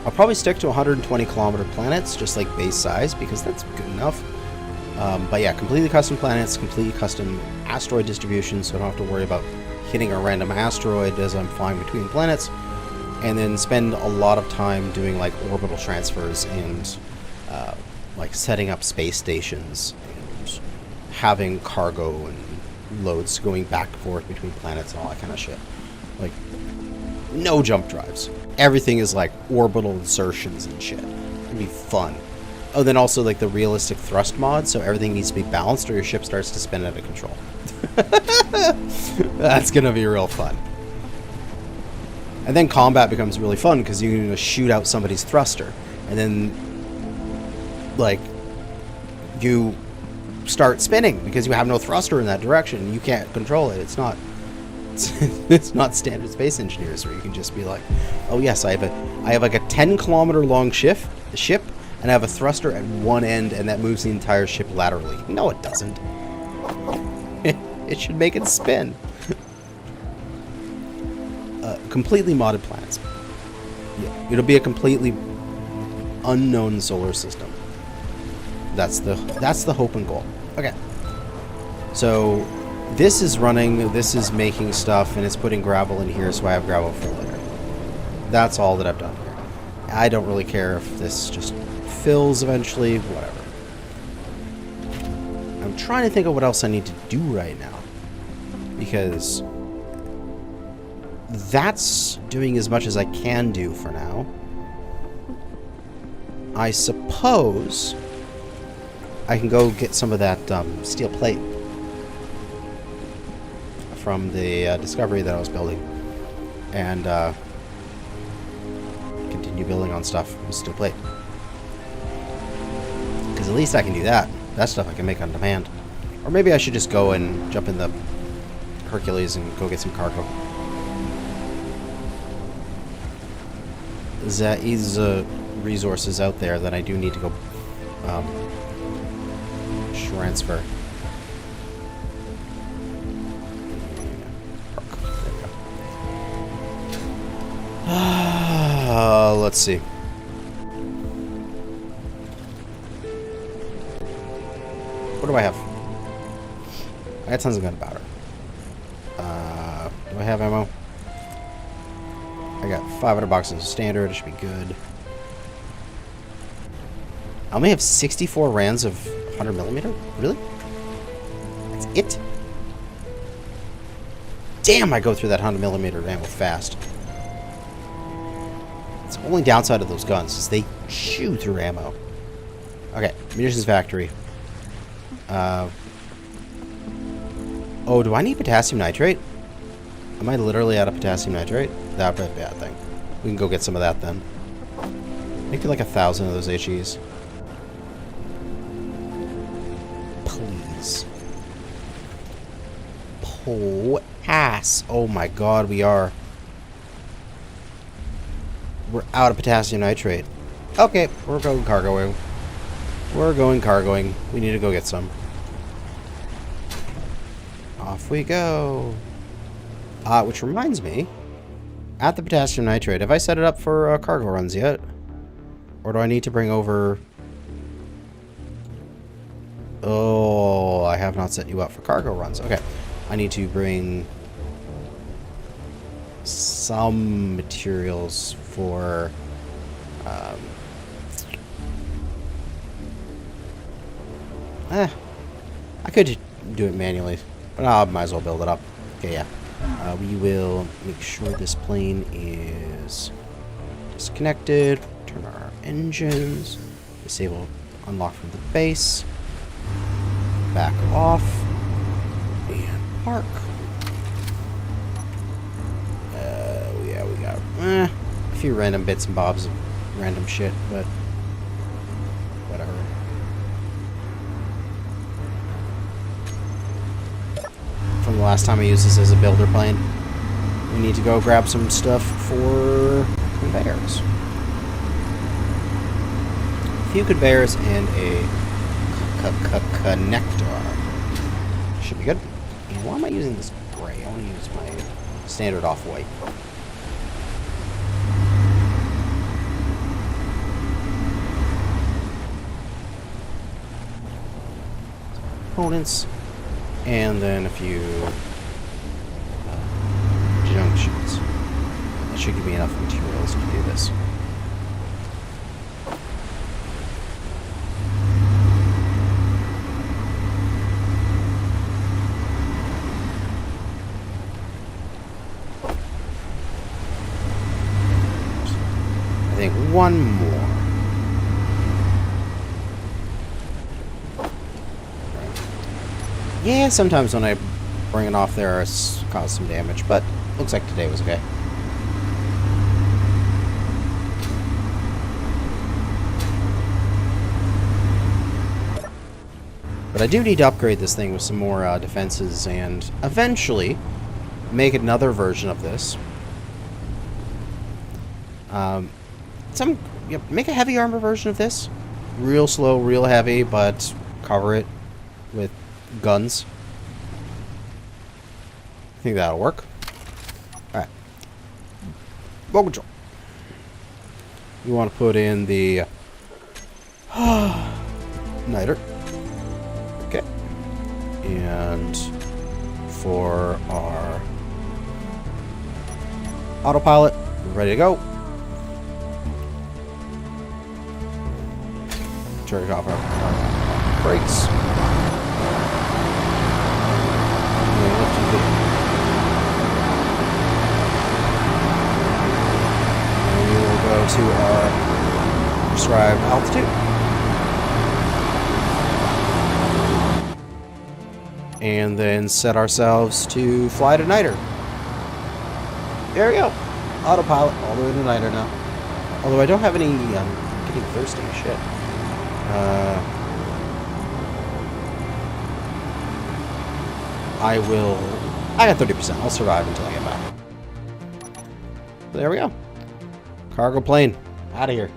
I'll probably stick to 120 kilometer planets, just like base size, because that's good enough. But yeah, completely custom planets, completely custom asteroid distribution, so I don't have to worry about hitting a random asteroid as I'm flying between planets. And then spend a lot of time doing like orbital transfers and like setting up space stations and having cargo and loads going back and forth between planets and all that kind of shit. Like, no jump drives. Everything is like orbital insertions and shit. It'd be fun. Oh, then also like the realistic thrust mod, so everything needs to be balanced or your ship starts to spin out of control. That's gonna be real fun. And then combat becomes really fun because you can shoot out somebody's thruster, and then like you start spinning because you have no thruster in that direction. You can't control it. It's not it's not standard Space Engineers where you can just be like, oh yes, I have like a 10-kilometer long ship, and I have a thruster at one end, and that moves the entire ship laterally. No, it doesn't. It should make it spin. Completely modded planets. Yeah, it'll be a completely unknown solar system. That's the hope and goal. Okay. So this is running, this is making stuff, and it's putting gravel in here, so I have gravel for later. That's all that I've done here. I don't really care if this just fills eventually, whatever. I'm trying to think of what else I need to do right now, because that's doing as much as I can do for now. I suppose I can go get some of that steel plate from the Discovery that I was building, and continue building on stuff with steel plate. Because at least I can do that. That stuff I can make on demand. Or maybe I should just go and jump in the Hercules and go get some cargo. There is resources out there that I do need to go transfer. There we go. Let's see. What do I have? I got tons of gunpowder. Do I have ammo? I got 500 boxes of standard. It should be good. I only have 64 rounds of 100mm? Really? That's it? Damn, I go through that 100mm ammo fast. It's the only downside of those guns is they chew through ammo. Okay, munitions factory. Oh, do I need potassium nitrate? Am I literally out of potassium nitrate? That would be a bad thing. We can go get some of that then. Make like 1,000 of those HEs. Please. Oh, ass. Oh my god, we are. We're out of potassium nitrate. Okay, we're going cargoing. We're going cargoing. We need to go get some. Off we go. Which reminds me, at the potassium nitrate, have I set it up for cargo runs yet? Or do I need to bring over... Oh, I have not set you up for cargo runs. Okay. I need to bring some materials for... I could do it manually, but I might as well build it up. Okay, yeah. We will make sure this plane is disconnected. Turn our engines. Disable unlock from the base. Back off. And park. Yeah, we got a few random bits and bobs of random shit, but whatever. From the last time I used this as a builder plane. We need to go grab some stuff for conveyors. A few conveyors and a connector. Should be good. And why am I using this gray? I want to use my standard off-white. components, and then a few junctions. That should give me enough materials to do this. I think one more. Yeah, sometimes when I bring it off there, it's caused some damage, but looks like today was okay. But I do need to upgrade this thing with some more defenses and eventually make another version of this. Make a heavy armor version of this. Real slow, real heavy, but cover it with guns. I think that'll work. Alright. Roll control. You want to put in the niter. Okay. And for our autopilot, we're ready to go. Turn off our brakes. And we will go to our prescribed altitude. And then set ourselves to fly to niter. There we go. Autopilot all the way to niter now. Although I don't have any, I'm getting thirsty, shit. I got 30%. I'll survive until I get back. There we go. Cargo plane. Out of here.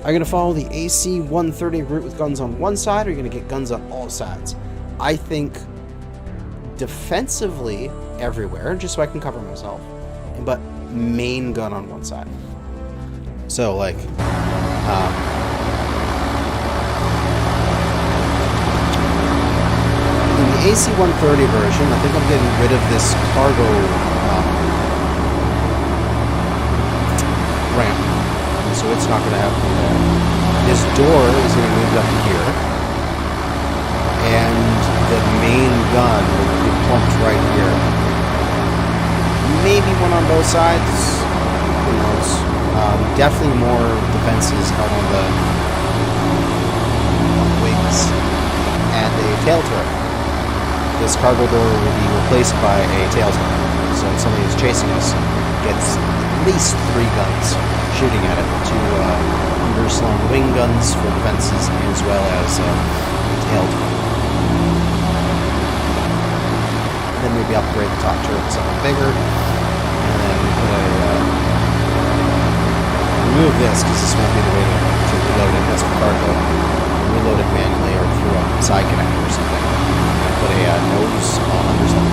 Are you going to follow the AC 130 route with guns on one side, or are you going to get guns on all sides? I think defensively everywhere, just so I can cover myself, but main gun on one side. So, like, in the AC 130 version, I think I'm getting rid of this cargo ramp, so it's not going to happen there. This door is going to move up to here, and the main gun will be plumped right here. Maybe one on both sides. Who knows? Definitely more defenses out on the wings and a tail turret. This cargo door will be replaced by a tail turret. So if somebody who's chasing us gets at least 3 guns shooting at it. 2 underslung wing guns for defenses, as well as a tail turret. Then maybe upgrade the top turret to something bigger, and then put a remove this because this won't be the way to reload it. That's for cargo. Reload it manually or through a side connector or something. And put a nose underslung.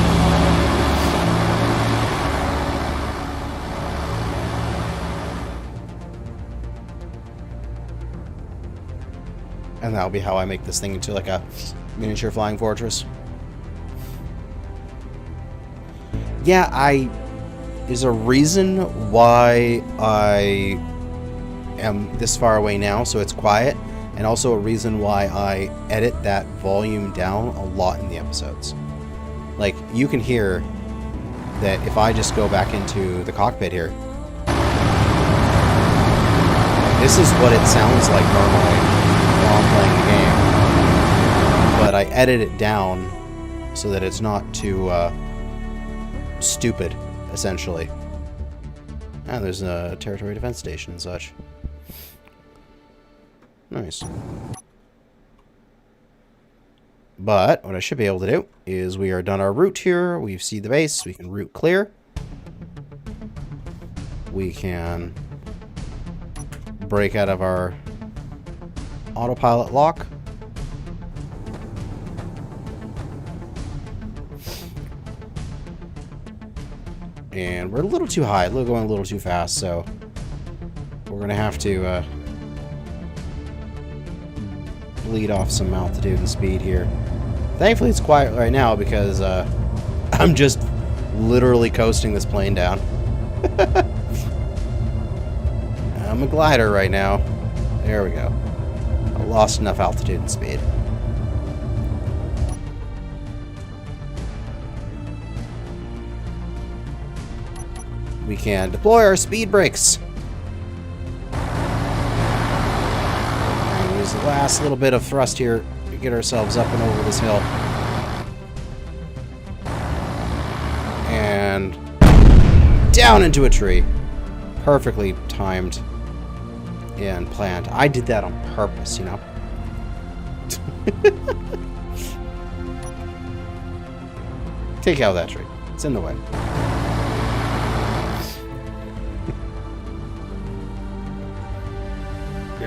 And that'll be how I make this thing into like a miniature flying fortress. Yeah, there's a reason why I am this far away now, so it's quiet, and also a reason why I edit that volume down a lot in the episodes. Like, you can hear that if I just go back into the cockpit here, this is what it sounds like normally while I'm playing the game. But I edit it down so that it's not too stupid, essentially. And there's a territory defense station and such. Nice. But what I should be able to do is we are done our route here. We've seen the base. We can route clear. We can break out of our autopilot lock. And we're a little too high, going a little too fast, so going to have to bleed off some altitude and speed here. Thankfully, it's quiet right now because I'm just literally coasting this plane down. I'm a glider right now. There we go. I lost enough altitude and speed. We can deploy our speed brakes. And use the last little bit of thrust here to get ourselves up and over this hill. And down into a tree. Perfectly timed and planned. I did that on purpose, you know. Take out that tree. It's in the way.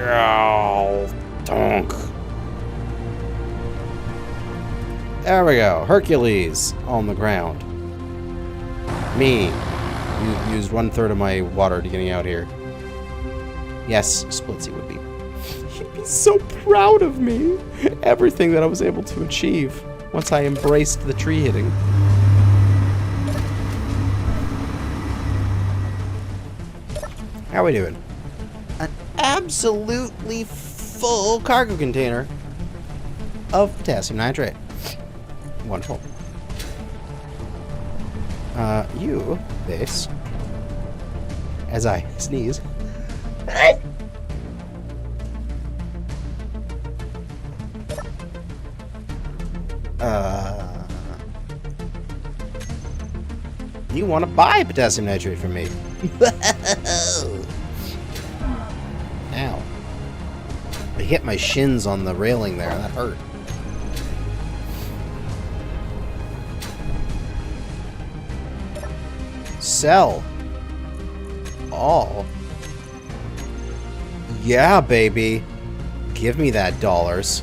Oh, donk. There we go. Hercules on the ground. Me. Used 1/3 of my water to getting out here. Yes, Splitsy would be. He'd be so proud of me. Everything that I was able to achieve once I embraced the tree hitting. How are we doing? An absolutely full cargo container of potassium nitrate. Wonderful. You, base, as I sneeze. You want to buy potassium nitrate from me? Ow. I hit my shins on the railing there. That hurt. Sell. All. Yeah, baby. Give me that dollars.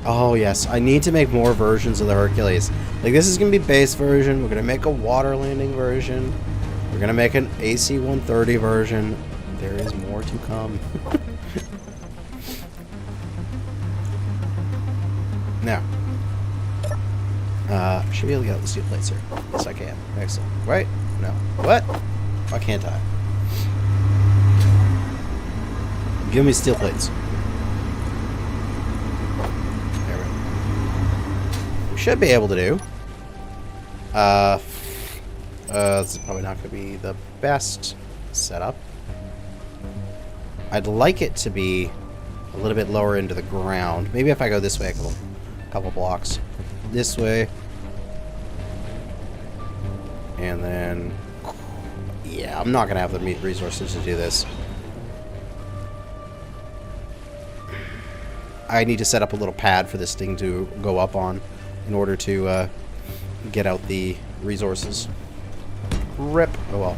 Oh, yes. I need to make more versions of the Hercules. Like, this is going to be base version. We're going to make a water landing version. We're going to make an AC-130 version. There is more to come. Now. Should be able to get out the steel plates here. Yes, I can. Excellent. Right? No. What? Why can't I? Give me steel plates. There we go. We should be able to do. This is probably not going to be the best setup. I'd like it to be a little bit lower into the ground. Maybe if I go this way a couple blocks. This way. And then... yeah, I'm not going to have the resources to do this. I need to set up a little pad for this thing to go up on in order to get out the resources. Rip. Oh well.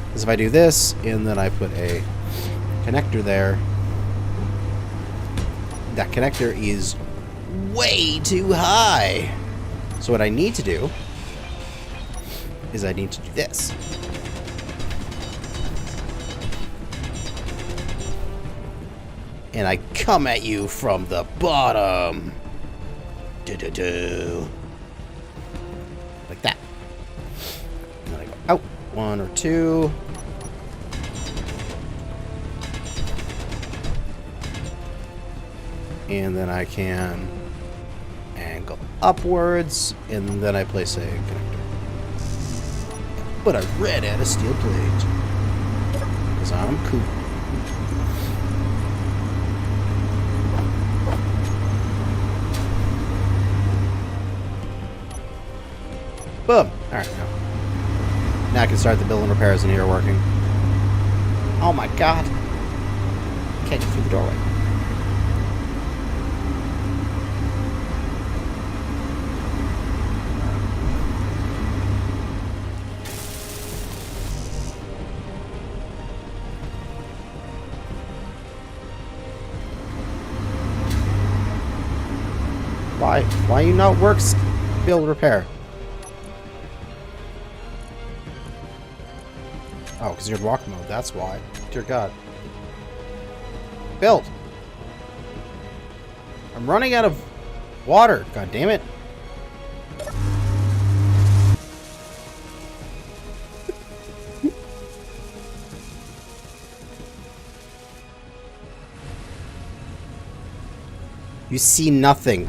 Because if I do this, and then I put a connector there, that connector is way too high. So what I need to do is I need to do this. And I come at you from the bottom. Do-do-do. Like that. And then I go out. 1 or 2. And then I can angle upwards. And then I place a connector. But I ran out of steel plate. Because I'm cool. Boom. Alright, now I can start the building repairs in here working. Oh my god. Can't get through the doorway. Why you not works build repair? Oh, because you're in walk mode. That's why. Dear God. Build. I'm running out of water. God damn it. You see nothing.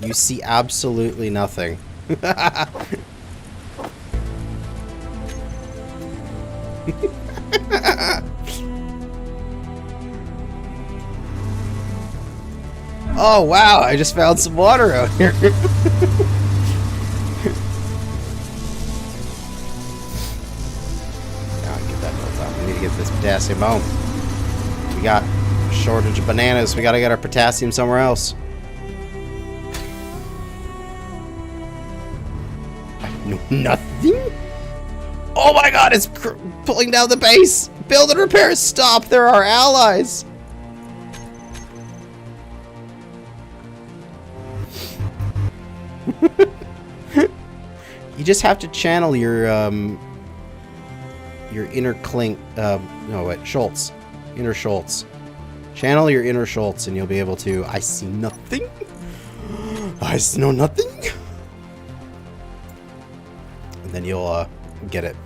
You see absolutely nothing. Oh wow, I just found some water out here. Now get that built up. We need to get this potassium home. We got a shortage of bananas. We gotta get our potassium somewhere else. I know nothing? Oh my god, it's pulling down the base! Build and repair, stop! They're our allies! You just have to channel your inner Clink, no wait, Schultz. Inner Schultz. Channel your inner Schultz and you'll be able to, I see nothing. I know nothing. And then you'll, get it.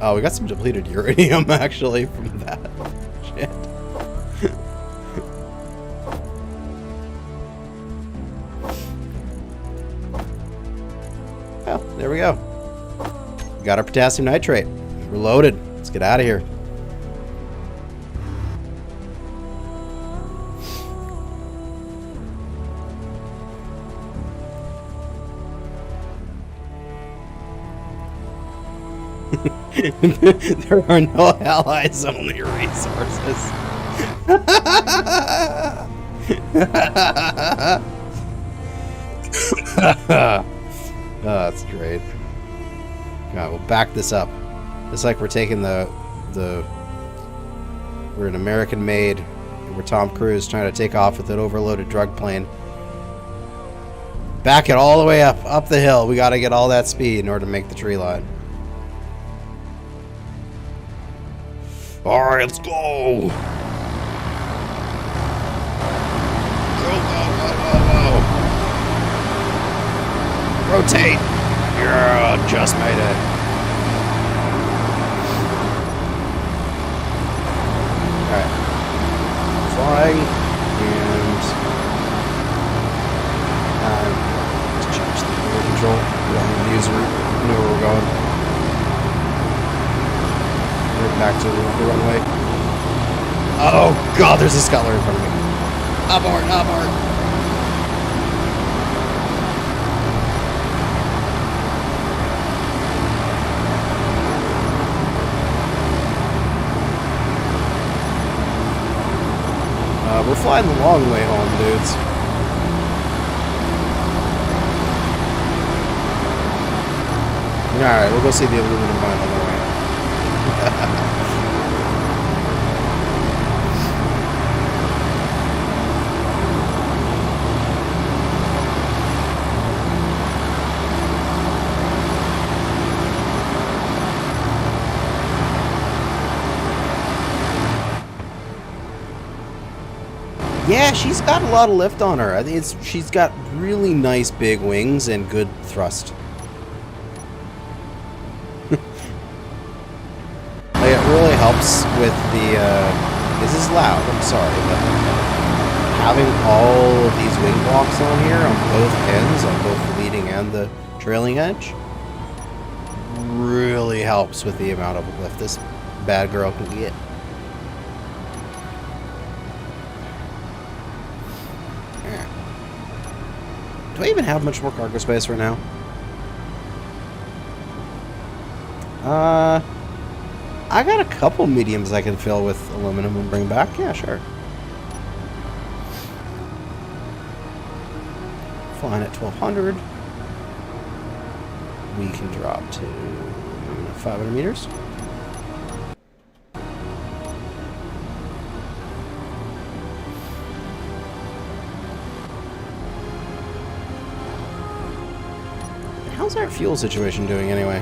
Oh, we got some depleted uranium actually from that. Shit. Well, there we go. We got our potassium nitrate. We're loaded. Let's get out of here. There are no allies, only resources. Oh, that's great. God, we'll back this up. It's like we're taking we're an American made, and we're Tom Cruise trying to take off with an overloaded drug plane. Back it all the way up the hill. We gotta get all that speed in order to make the tree line. Alright, let's go! Go, go, go, go, go! Rotate! Yeah, just made it. Alright. Flying, and let's change the control. We don't need to use route. We know where we're going. Back to the runway. Oh god, there's a scuttler in front of me. Abort, abort. We're flying the long way home, dudes. Alright, we'll go see the aluminum mine on the way. Yeah, she's got a lot of lift on her. I think she's got really nice big wings and good thrust. Like, it really helps with the, this is loud, I'm sorry, but having all of these wing blocks on here on both ends, on both the leading and the trailing edge, really helps with the amount of lift this bad girl can get. Do I even have much more cargo space right now? I got a couple mediums I can fill with aluminum and bring back. Yeah, sure. Flying at 1200. We can drop to 500 meters. How's our fuel situation doing anyway?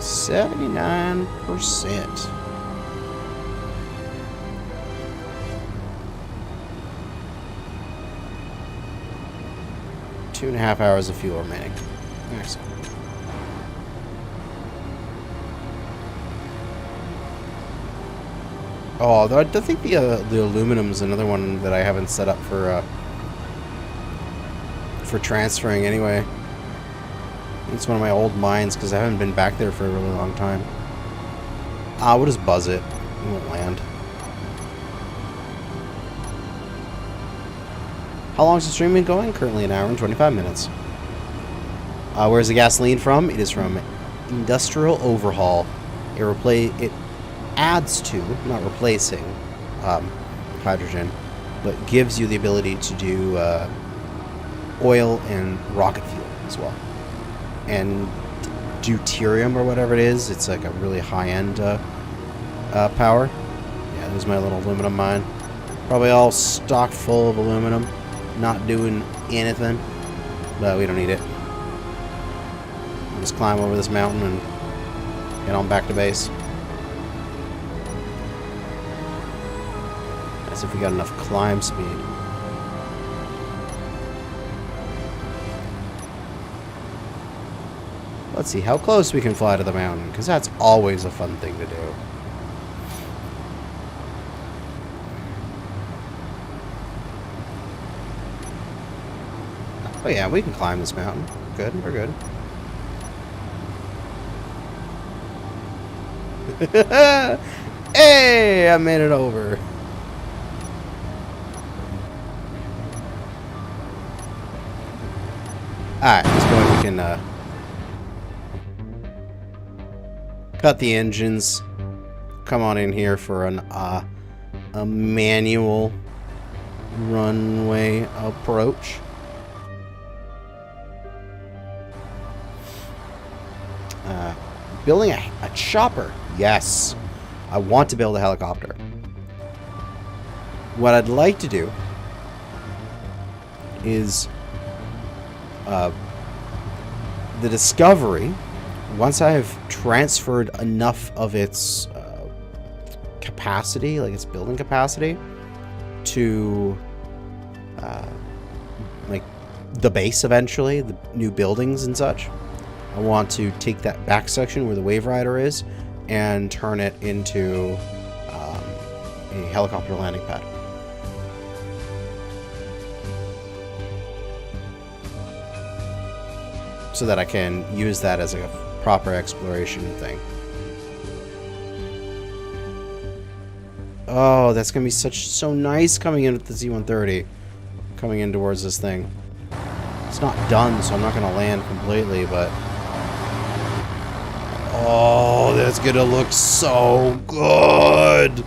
%79%. Two and a half hours of fuel remaining. Excellent. Oh, I think the aluminum is another one that I haven't set up for transferring anyway. It's one of my old mines because I haven't been back there for a really long time. We'll just buzz it. It won't land. How long is the stream been going? Currently an hour and 25 minutes. Where's the gasoline from? It is from Industrial Overhaul. It adds to, not replacing, hydrogen, but gives you the ability to do oil and rocket fuel as well. And deuterium or whatever it is, it's like a really high-end power. Yeah, there's my little aluminum mine. Probably all stock full of aluminum, not doing anything, but we don't need it. We'll just climb over this mountain and get on back to base. As if we got enough climb speed. Let's see how close we can fly to the mountain, because that's always a fun thing to do. Oh yeah, we can climb this mountain. Good, we're good. Hey, I made it over. Alright, let's go ahead. We can cut the engines. Come on in here for a manual runway approach. Building a chopper. Yes. I want to build a helicopter. What I'd like to do is the Discovery, once I have transferred enough of its capacity, like its building capacity, to like the base eventually, the new buildings and such, I want to take that back section where the Wave Rider is and turn it into a helicopter landing pad. So that I can use that as a proper exploration thing. Oh, that's gonna be so nice coming in with the Z-130, coming in towards this thing. It's not done, so I'm not gonna land completely, but oh, that's gonna look so good.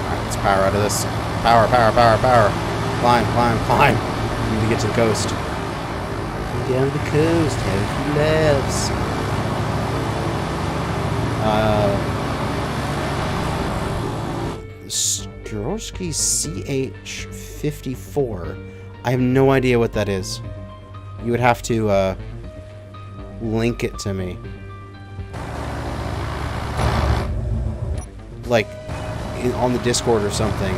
Alright, let's power out of this. Power, power, power, power. Climb, climb, climb. We need to get to the coast. Come down to the coast. Have a few laughs. Strorsky CH54. I have no idea what that is. You would have to link it to me. Like on the Discord or something.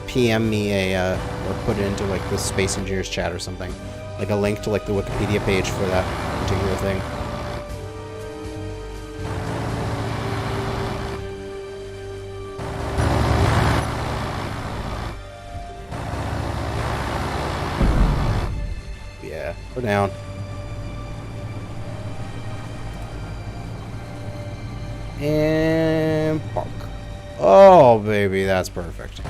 PM me or put it into like the Space Engineers chat or something. Like a link to like the Wikipedia page for that particular thing. Yeah, we're down. And park. Oh, baby, that's perfect.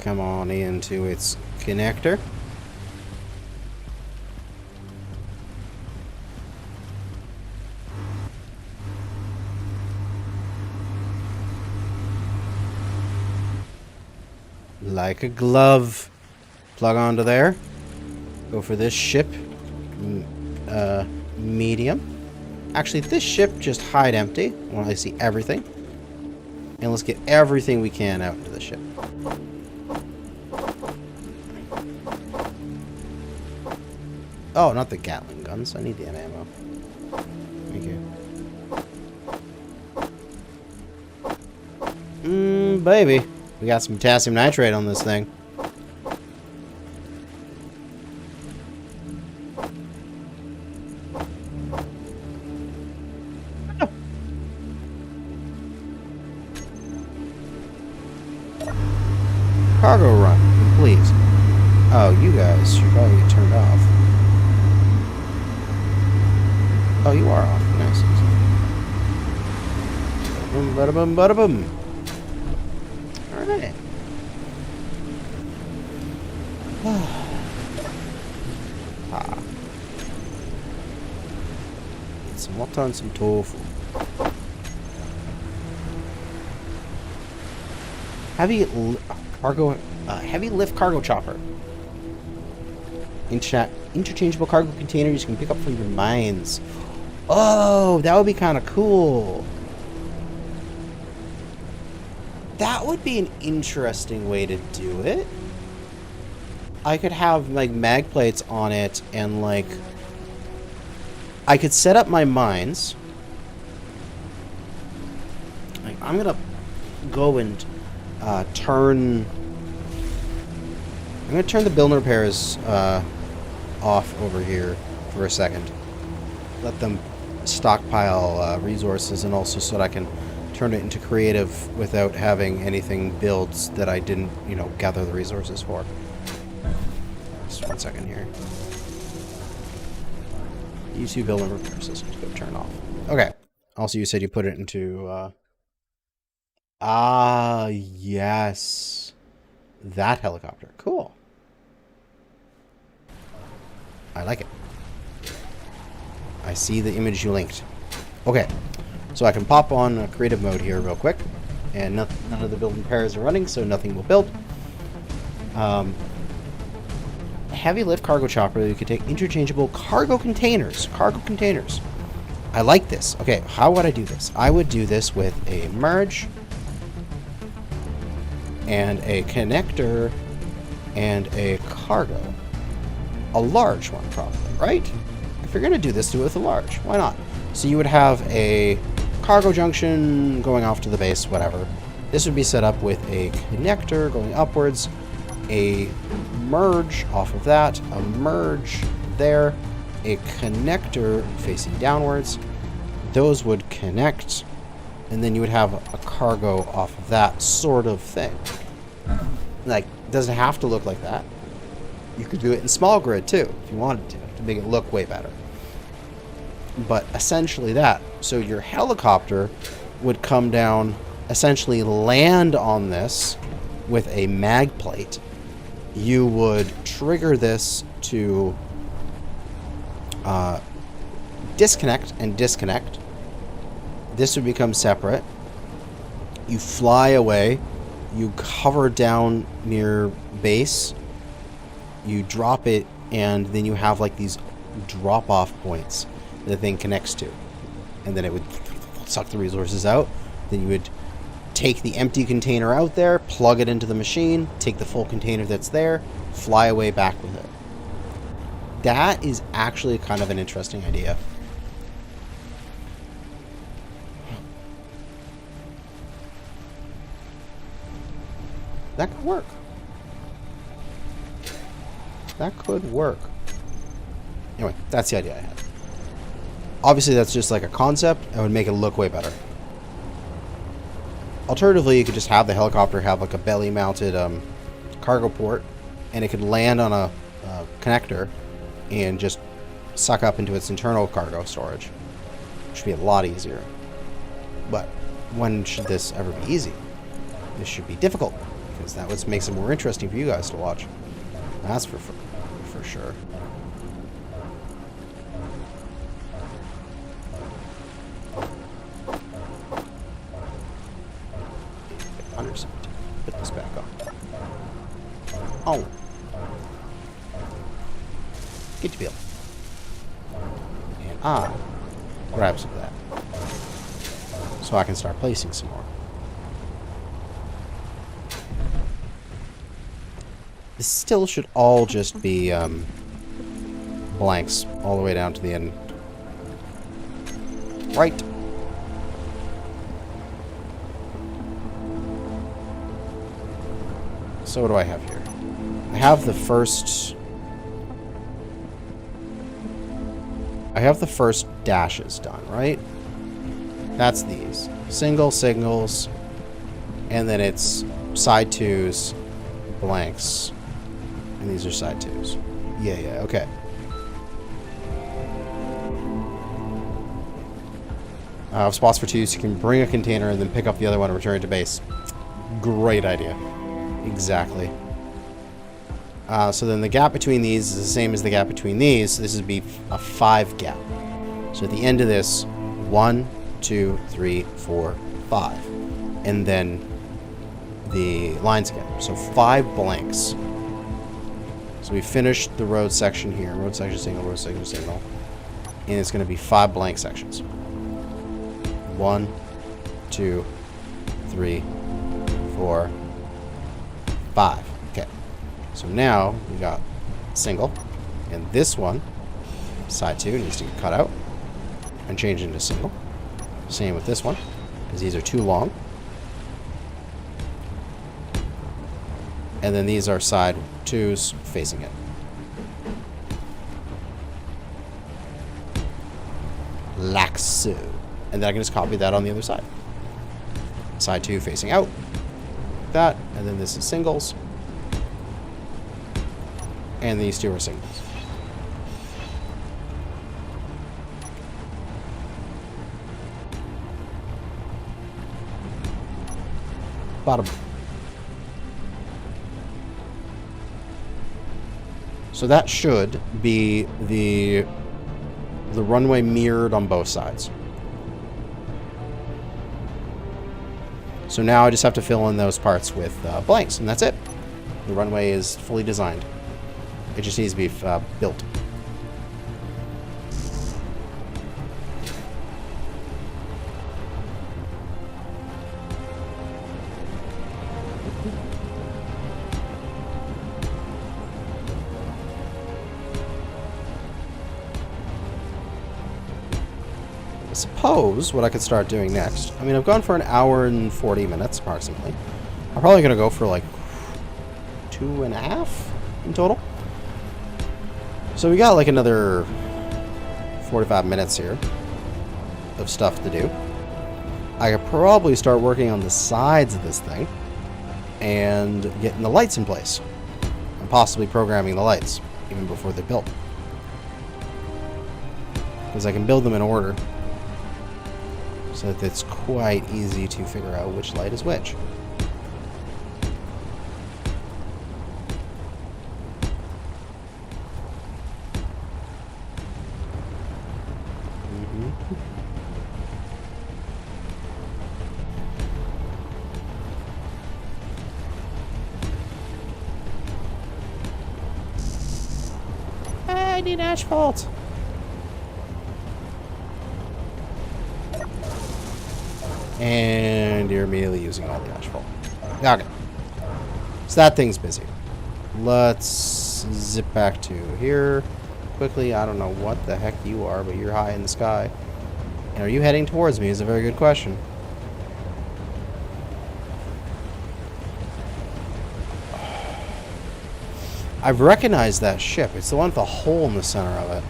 Come on into its connector. like a glove. Plug onto there. Go for this ship. Medium. Actually, this ship just hide empty. I want to see everything. And let's get everything we can out into the ship. Oh, not the Gatling guns. I need the ammo. Thank you. Baby. We got some potassium nitrate on this thing. Cargo run, please. Oh, you guys should probably get turned off. Oh, you are off. Nice. Boom, bada boom, bada boom. Alright. Get some water and some tofu. Heavy lift cargo chopper. Interchangeable cargo containers you can pick up from your mines. Oh, that would be kind of cool. That would be an interesting way to do it. I could have like mag plates on it and like I could set up my mines. Like, I'm gonna go and turn the build and repairs off over here for a second. Let them stockpile resources, and also so that I can turn it into creative without having anything builds that I didn't, you know, gather the resources for. Just 1 second here. U2 build and repair systems go turn off. Okay. Also, you said you put it into yes. That helicopter. Cool. I like it. I see the image you linked. Okay. So I can pop on a creative mode here real quick. And none of the build and repairs are running, so nothing will build. Heavy lift cargo chopper. You could take interchangeable cargo containers. Cargo containers. I like this. Okay, how would I do this? I would do this with a merge and a connector and a cargo. A large one, probably, right? If you're going to do this, do it with a large. Why not? So you would have a cargo junction going off to the base, whatever. This would be set up with a connector going upwards, a merge off of that, a merge there, a connector facing downwards. Those would connect, and then you would have a cargo off of that sort of thing. Like, it doesn't have to look like that. You could do it in small grid too, if you wanted to make it look way better. But essentially that. So your helicopter would come down, essentially land on this with a mag plate. You would trigger this to disconnect and disconnect. This would become separate. You fly away. You hover down near base. You drop it, and then you have like these drop-off points that the thing connects to. And then it would suck the resources out. Then you would take the empty container out there, plug it into the machine, take the full container that's there, fly away back with it. That is actually kind of an interesting idea. That could work. That could work. Anyway, that's the idea I had. Obviously, that's just like a concept. It would make it look way better. Alternatively, you could just have the helicopter have like a belly-mounted cargo port, and it could land on a connector and just suck up into its internal cargo storage. Which would be a lot easier. But when should this ever be easy? This should be difficult, because that what makes it more interesting for you guys to watch. That's for sure. Put this back on. Oh. Get to build. And I grab some of that. So I can start placing some more. This still should all just be blanks all the way down to the end. Right. So what do I have here? I have the first dashes done, right? That's these. Single signals, and then it's side twos, blanks, and these are side twos. Yeah, okay. Spots for twos, you can bring a container and then pick up the other one and return it to base. Great idea. Exactly. So then the gap between these is the same as the gap between these. So this would be a 5 gap. So at the end of this, 1, 2, 3, 4, 5. And then the lines again. So 5 blanks. So we finished the road section here. Road section, signal, road section, signal. And it's going to be 5 blank sections. 1, 2, 3, 4, 5. Okay. So now we got single. And this one, side 2, needs to get cut out and change into single. Same with this one, because these are too long. And then these are side 2s facing it. Like so. And then I can just copy that on the other side. Side 2 facing out. Like that. And then this is singles. And these 2 are singles. Bottom. So that should be the runway mirrored on both sides. So now I just have to fill in those parts with blanks, and that's it. The runway is fully designed. It just needs to be built. I suppose what I could start doing next, I mean, I've gone for an hour and 40 minutes approximately. I'm probably going to go for like 2.5 in total. So we got like another 45 minutes here of stuff to do. I could probably start working on the sides of this thing and getting the lights in place and possibly programming the lights even before they're built. Because I can build them in order so that it's quite easy to figure out which light is which. I need asphalt. And you're immediately using all the asphalt. Okay. So that thing's busy. Let's zip back to here quickly. I don't know what the heck you are, but you're high in the sky. And are you heading towards me is a very good question. I've recognized that ship. It's the one with the hole in the center of it.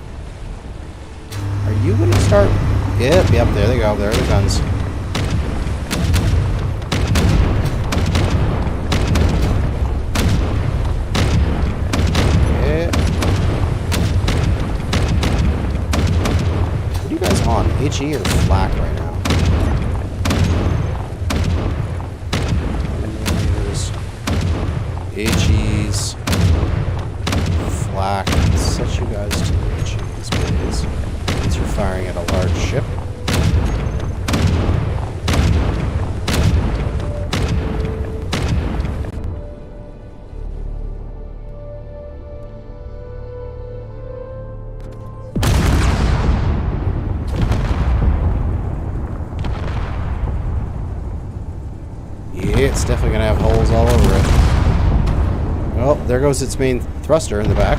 Are you going to start? Yep, there they go. There are the guns. What are you guys on? HE or flak right now? HEs. Flak. Set you guys to HEs, please. Since you're firing at a large ship. Yeah, it's definitely going to have holes all over it. Well, there goes its main thruster in the back.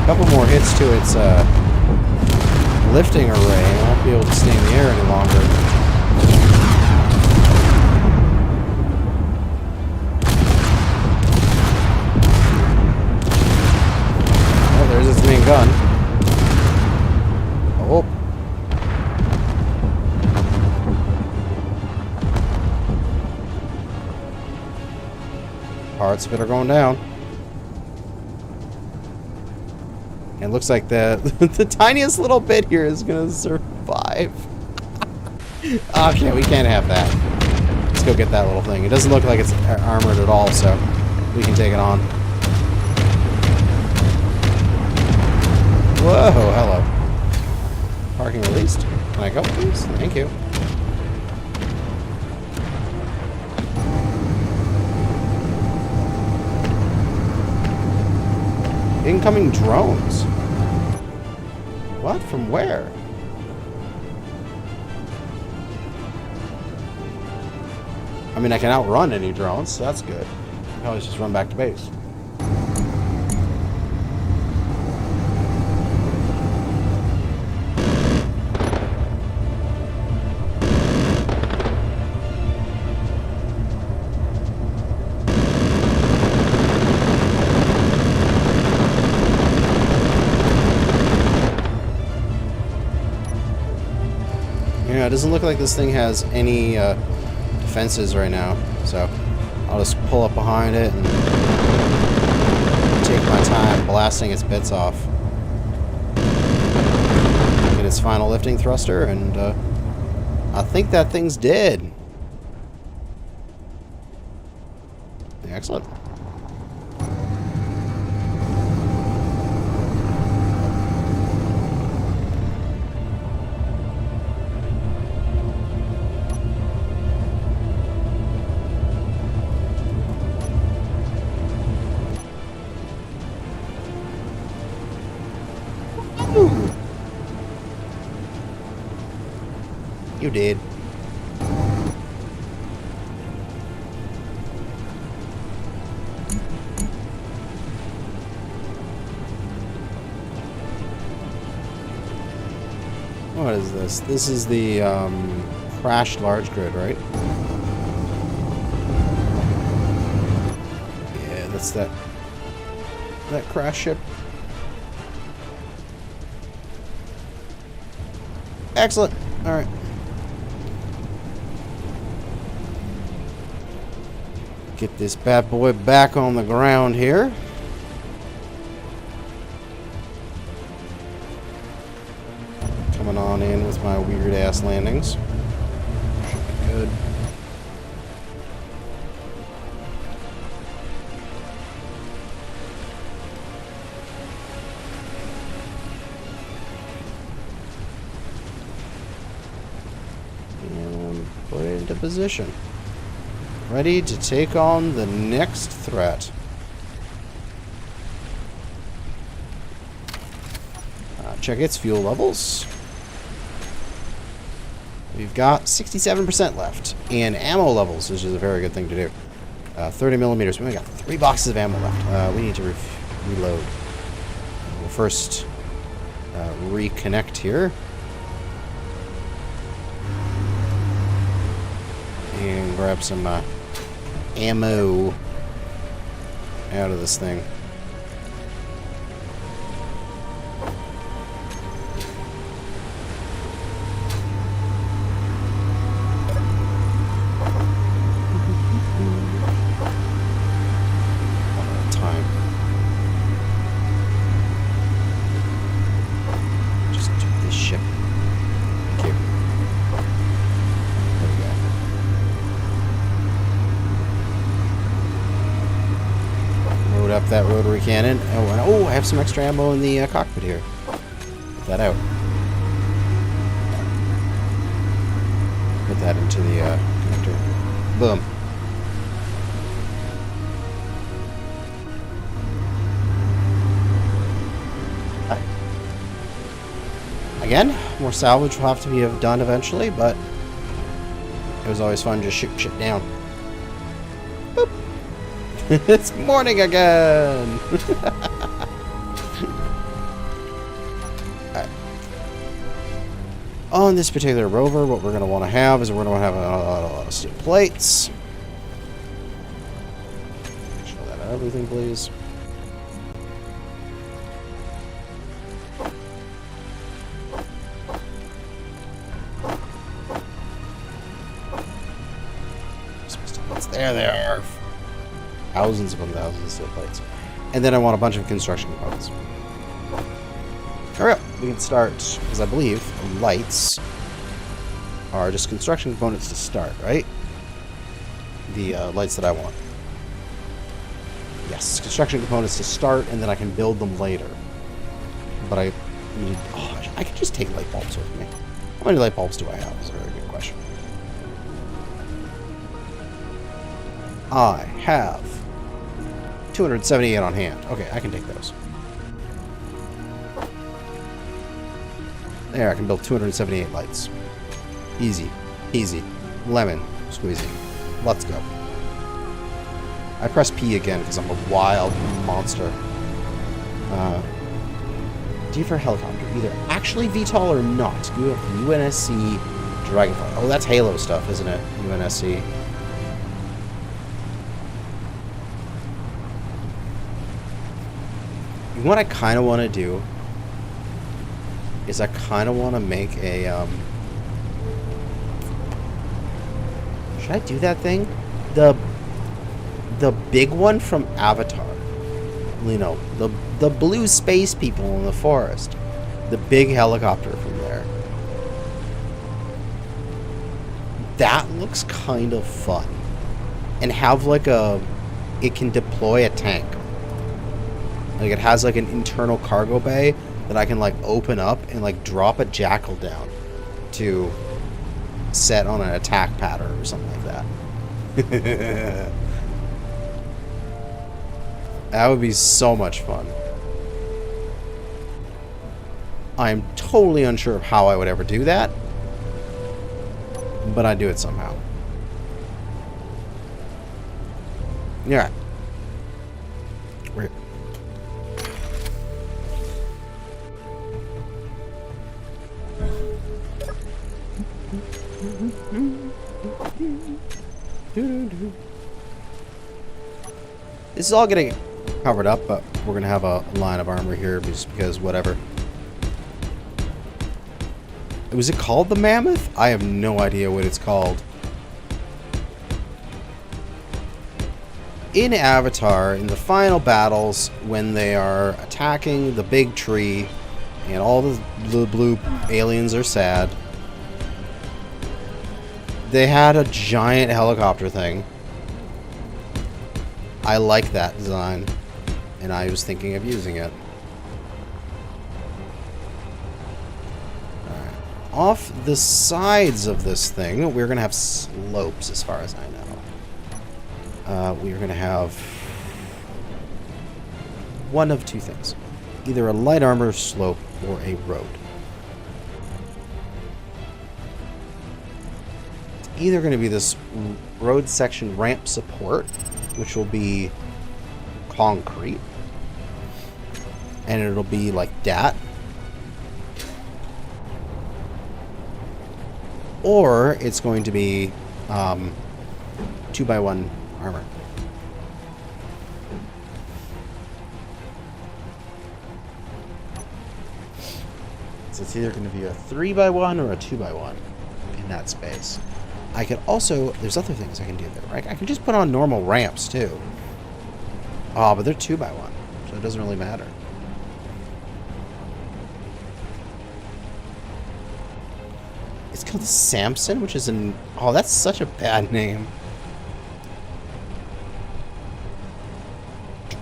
A couple more hits to its lifting array, and it won't be able to stay in the air any longer. Oh, there's its main gun. Oh. Parts of it are going down. It looks like the the tiniest little bit here is gonna survive. Okay, we can't have that. Let's go get that little thing. It doesn't look like it's armored at all, so we can take it on. Whoa, hello. Parking released. Can I go, please? Thank you. Incoming drones. What? From where? I mean, I can outrun any drones, so that's good. I can always just run back to base. Yeah, it doesn't look like this thing has any defenses right now, so I'll just pull up behind it and take my time blasting its bits off. Get its final lifting thruster, and I think that thing's dead. Excellent. You did. What is this? This is the crashed large grid, right? Yeah, that's that crash ship. Excellent. All right. Get this bad boy back on the ground here. Coming on in with my weird ass landings. Should be good. And put it into position. Ready to take on the next threat. Check its fuel levels. We've got 67% left. And ammo levels, which is a very good thing to do. 30 millimeters. We only got 3 boxes of ammo left. We need to reload. We'll first reconnect here. And grab some ammo out of this thing. Time. Just do this ship. Thank you. There we go. Load up that rotary cannon. Oh, and oh, I have some extra ammo in the cockpit here. Put that out. Put that into the connector. Boom. Again, more salvage will have to be done eventually, but it was always fun just shooting shit down. Boop. It's morning again! Alright. On this particular rover, what we're going to want to have is we're going to have a lot of steel plates. Show that everything, please. There they are. Thousands upon thousands of steel plates. And then I want a bunch of construction components. Alright, we can start, because I believe lights are just construction components to start, right? The lights that I want. Yes, construction components to start, and then I can build them later. But I need... Oh, I could just take light bulbs with me. How many light bulbs do I have? Is a very good question. I have 278 on hand. Okay, I can take those. There, I can build 278 lights. Easy. Easy. Lemon. Squeezy. Let's go. I press P again because I'm a wild monster. D for helicopter. Either actually VTOL or not. You have UNSC Dragonfly. Oh, that's Halo stuff, isn't it? UNSC. What I kind of want to do is I kind of want to make a, should I do that thing? The big one from Avatar. You know, the blue space people in the forest. The big helicopter from there. That looks kind of fun. And have like it can deploy a tank. Like, it has, like, an internal cargo bay that I can, like, open up and, like, drop a jackal down to set on an attack pattern or something like that. That would be so much fun. I am totally unsure of how I would ever do that, but I'd do it somehow. Alright. We're... This is all getting covered up, but we're going to have a line of armor here just because whatever. Was it called the Mammoth? I have no idea what it's called. In Avatar, in the final battles, when they are attacking the big tree and all the blue aliens are sad, they had a giant helicopter thing. I like that design, and I was thinking of using it. Alright. Off the sides of this thing, we're going to have slopes, as far as I know. We're going to have one of two things. Either a light armor slope or a road. It's either going to be this road section ramp support, which will be concrete, and it'll be like that, or it's going to be 2x1 armor. So it's either going to be a 3x1 or a 2x1 in that space. I could also, there's other things I can do there, right? I can just put on normal ramps too. Oh, but they're 2x1, so it doesn't really matter. It's called the Samson, which is an, oh, that's such a bad name.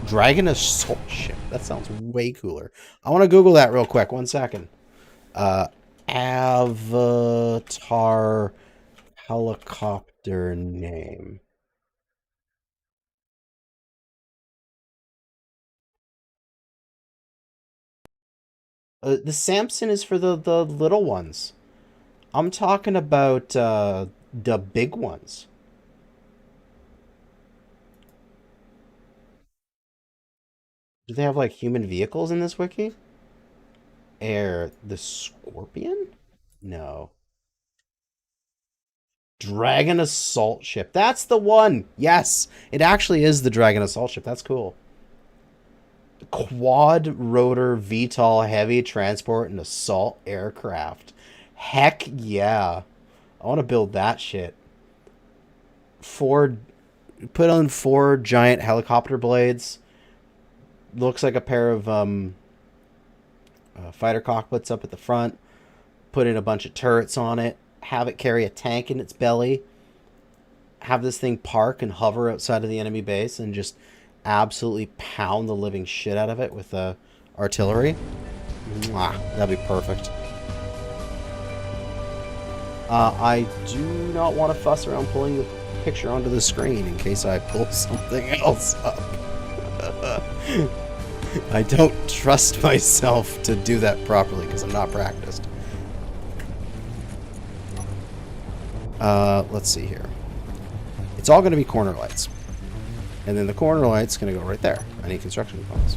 Dragon Assault Ship. That sounds way cooler. I want to Google that real quick. 1 second. Avatar helicopter name. The Samson is for the little ones. I'm talking about the big ones. Do they have like human vehicles in this wiki? Air the Scorpion? No. Dragon Assault Ship. That's the one. Yes, it actually is the Dragon Assault Ship. That's cool. Quad rotor VTOL heavy transport and assault aircraft. Heck yeah. I want to build that shit. Put on 4 giant helicopter blades. Looks like a pair of fighter cockpits up at the front. Put in a bunch of turrets on it. Have it carry a tank in its belly. Have this thing park and hover outside of the enemy base and just absolutely pound the living shit out of it with artillery. Mwah, that'd be perfect. I do not want to fuss around pulling the picture onto the screen in case I pull something else up. I don't trust myself to do that properly because I'm not practiced. Let's see here. It's all going to be corner lights. And then the corner light's going to go right there. I need construction components.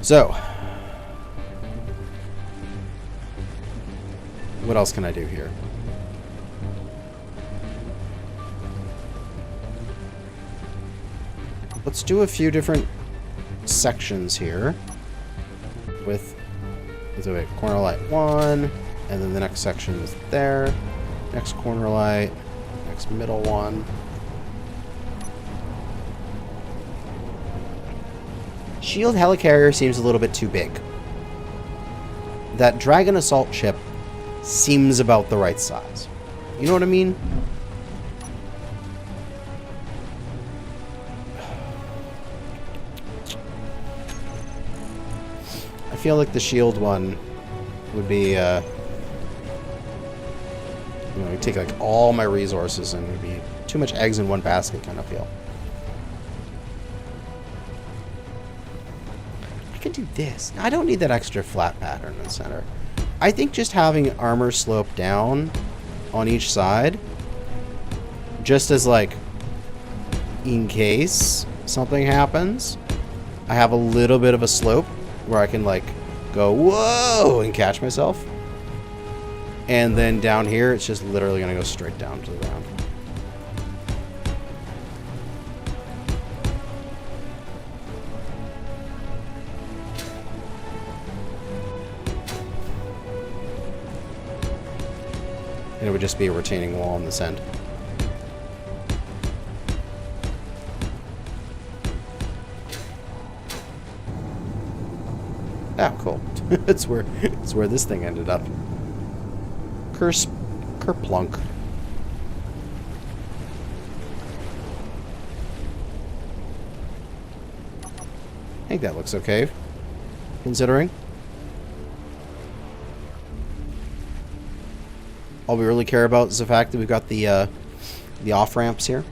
So, what else can I do here? Let's do a few different sections here with corner light 1, and then the next section is there. Next corner light, next middle one. Shield helicarrier seems a little bit too big. That Dragon Assault ship seems about the right size. You know what I mean? I feel like the shield one would be, you know, it'd take like all my resources and it would be too much eggs in one basket kind of feel. I could do this. I don't need that extra flat pattern in the center. I think just having armor slope down on each side, just as like, in case something happens, I have a little bit of a slope where I can like go whoa and catch myself, and then down here it's just literally gonna go straight down to the ground. And it would just be a retaining wall on this end. Oh, cool. It's where this thing ended up. Kerplunk. I think that looks okay, considering. All we really care about is the fact that we've got the off ramps here.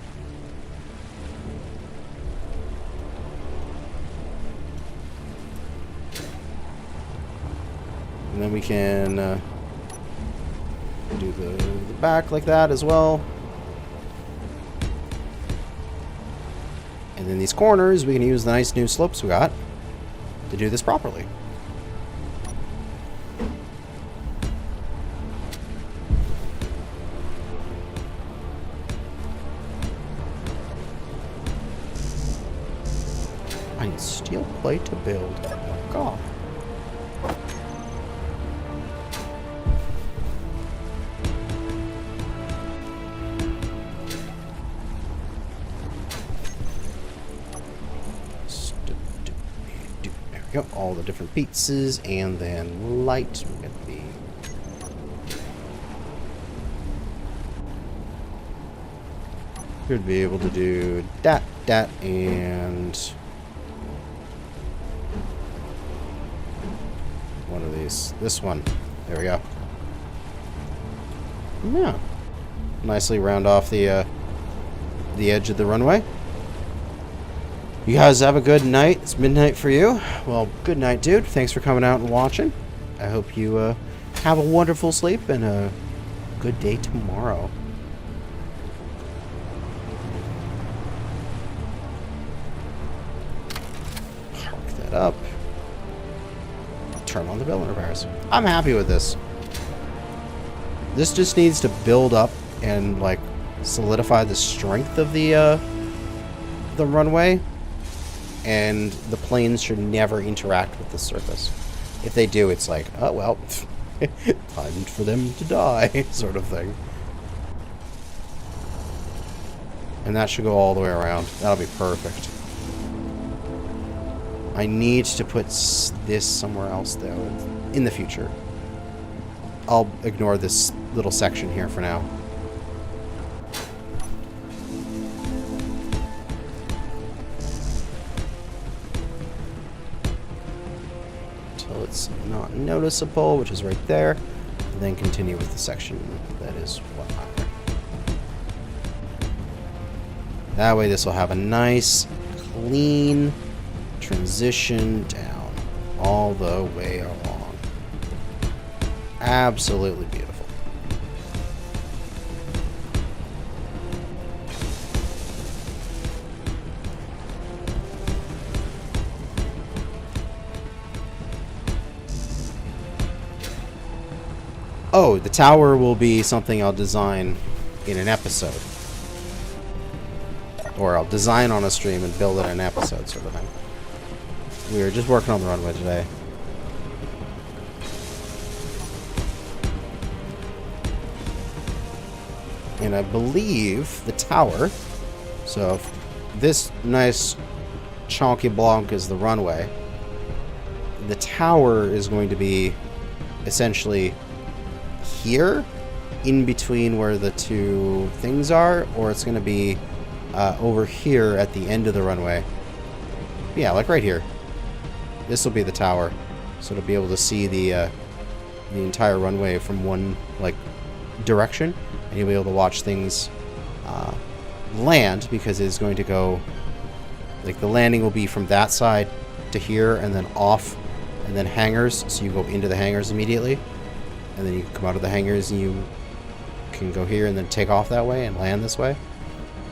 And then we can do the back like that as well. And then these corners, we can use the nice new slopes we got to do this properly. I need steel plate to build. Fuck off. Yep, all the different pizzas, and then light. We'll get the should be able to do that, and one of these. This one. There we go. Yeah. Nicely round off the edge of the runway. You guys have a good night. It's midnight for you. Well, good night, dude. Thanks for coming out and watching. I hope you have a wonderful sleep and a good day tomorrow. Park that up. Turn on the building repairs. I'm happy with this. This just needs to build up and like solidify the strength of the runway, and the planes should never interact with the surface. If they do, it's like, oh well, time for them to die, sort of thing. And that should go all the way around. That'll be perfect. I need to put this somewhere else, though, in the future. I'll ignore this little section here for now. Until it's not noticeable, which is right there. And then continue with the section that is what higher. That way this will have a nice, clean transition down all the way along. Absolutely beautiful. Oh, the tower will be something I'll design in an episode. Or I'll design on a stream and build it in an episode, sort of thing. We were just working on the runway today. And I believe the tower, so this nice chonky block is the runway. The tower is going to be essentially here, in between where the two things are, or it's going to be over here at the end of the runway. Yeah, like right here. This will be the tower, so it'll be able to see the entire runway from one like direction, and you'll be able to watch things land, because it's going to go like the landing will be from that side to here, and then off, and then hangars. So you go into the hangars immediately, and then you come out of the hangars and you can go here and then take off that way and land this way.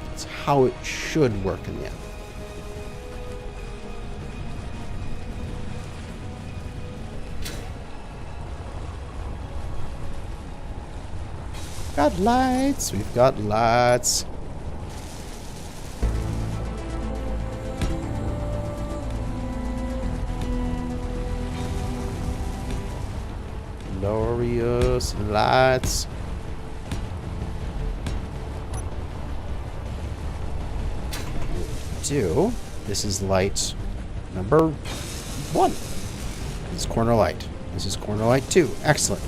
That's how it should work in the end. Got lights. We've got lights. Glorious lights. This is light number 1. This is corner light. This is corner light 2. Excellent.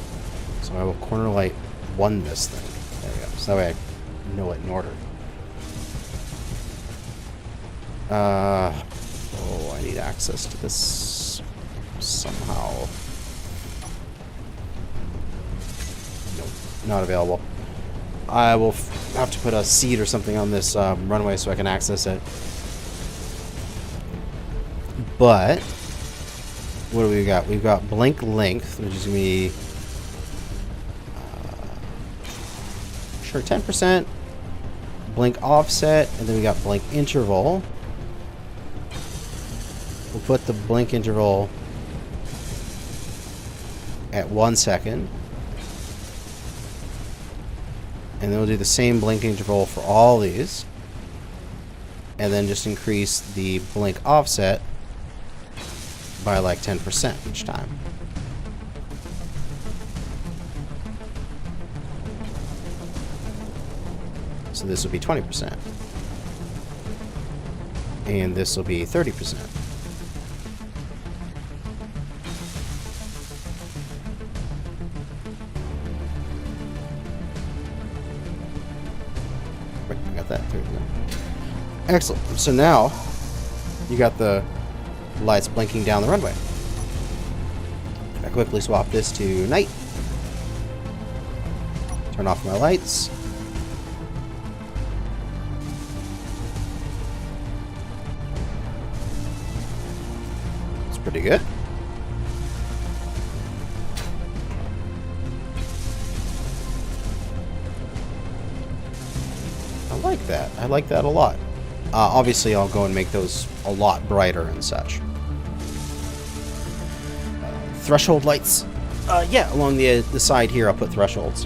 So I will corner light 1 this thing. There we go. So that way I know it in order. Oh, I need access to this somehow. Nope, not available. I will have to put a seat or something on this runway so I can access it. But what do we got? We've got blink length, which is going to be sure 10%, blink offset, and then we got blink interval. We'll put the blink interval at 1 second. And then we'll do the same blink interval for all these. And then just increase the blink offset by like 10% each time. So this will be 20%. And this will be 30%. Right, I got that. There we go. Excellent. So now you got the lights blinking down the runway. I quickly swap this to night. Turn off my lights. pretty good. I like that. I like that a lot. Obviously, I'll go and make those a lot brighter and such. Threshold lights. Yeah, along the side here, I'll put thresholds.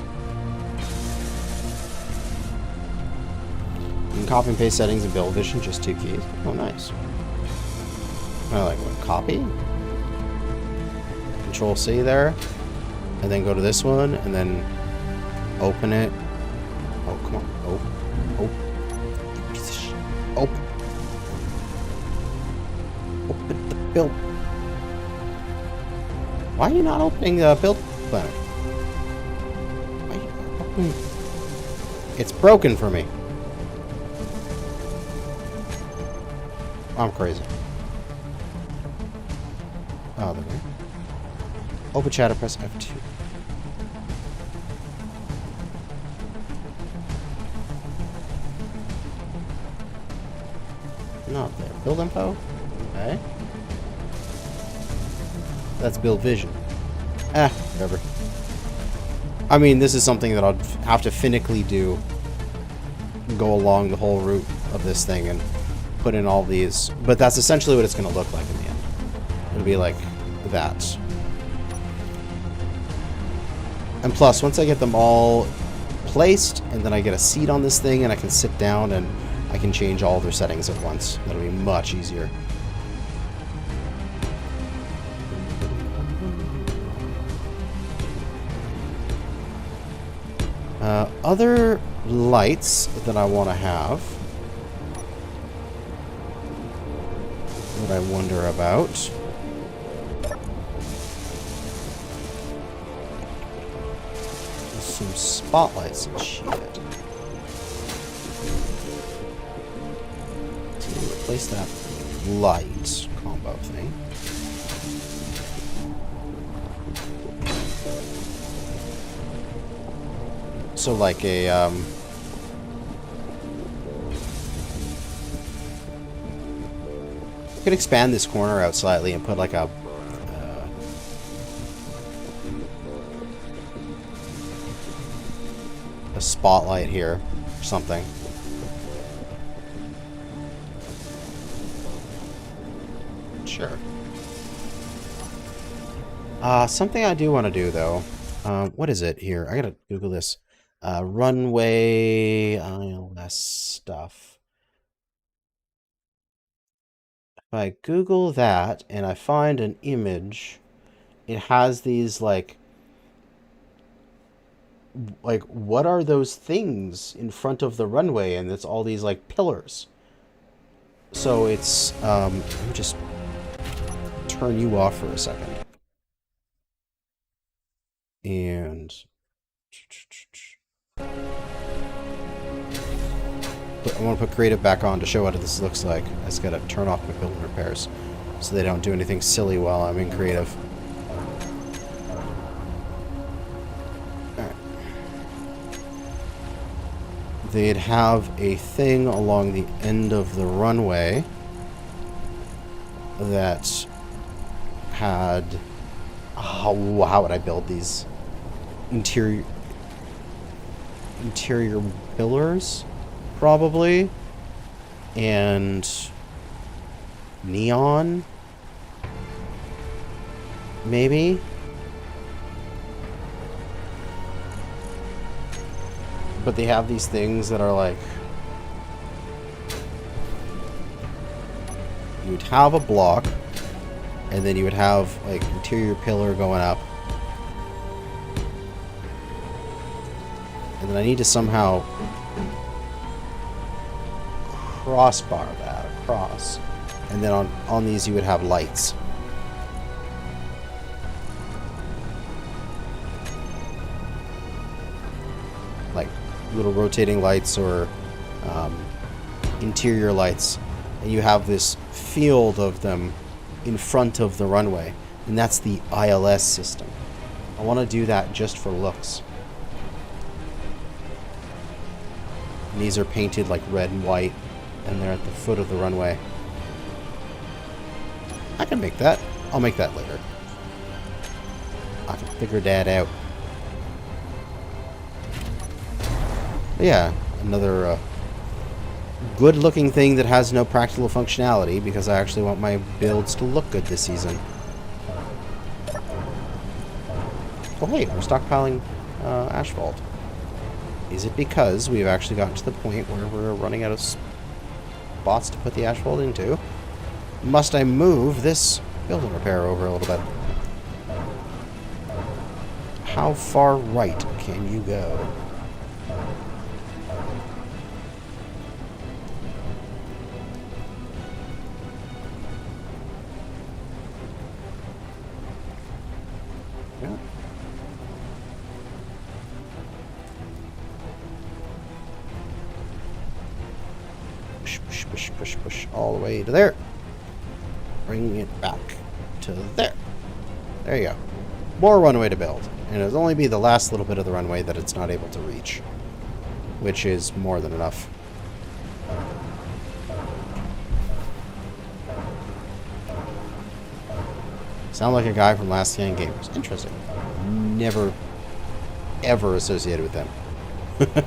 And copy and paste settings and build vision, just 2 keys. Oh, nice. I like what? Copy. Control C there, and then go to this one, and then open it. Oh, come on. Open. Open. Open the build. Why are you not opening the build planet? Why are you not opening? It's broken for me. I'm crazy. Oh, there we go. Open chat or press F2. Not there. Build info? Okay. That's build vision. Whatever. I mean, this is something that I'll have to finically do. Go along the whole route of this thing and put in all these. But that's essentially what it's going to look like in the end. It'll be like that. And plus, once I get them all placed, and then I get a seat on this thing, and I can sit down and I can change all their settings at once. That'll be much easier. Other lights that I want to have, that I wonder about. Some spotlights and shit. So replace that light combo thing. So like a could expand this corner out slightly and put like a spotlight here or something. Sure. Something I do want to do though. What is it here? I gotta Google this. Runway ILS stuff. If I Google that and I find an image, it has these like what are those things in front of the runway? And it's all these like pillars. So it's let me just turn you off for a second. And I want to put creative back on to show what this looks like. I just gotta turn off my building repairs so they don't do anything silly while I'm in creative. Alright. They'd have a thing along the end of the runway that had... how would I build these? Interior pillars, probably, and neon, maybe. But they have these things that are like, you would have a block, and then you would have like interior pillar going up. And then I need to somehow crossbar that across. And then on these you would have lights. Like little rotating lights or interior lights. And you have this field of them in front of the runway. And that's the ILS system. I want to do that just for looks. And these are painted like red and white, and they're at the foot of the runway. I can make that. I'll make that later. I can figure that out. But yeah, another good-looking thing that has no practical functionality because I actually want my builds to look good this season. Oh hey, we're stockpiling asphalt. Is it because we've actually gotten to the point where we're running out of spots to put the asphalt into? Must I move this building repair over a little bit? How far right can you go? Yeah. Push, push, push, push, push all the way to there. Bring it back to there. There you go. More runway to build. And it'll only be the last little bit of the runway that it's not able to reach. Which is more than enough. Sound like a guy from Last Stand Gamers. Interesting. Never, ever associated with them. Not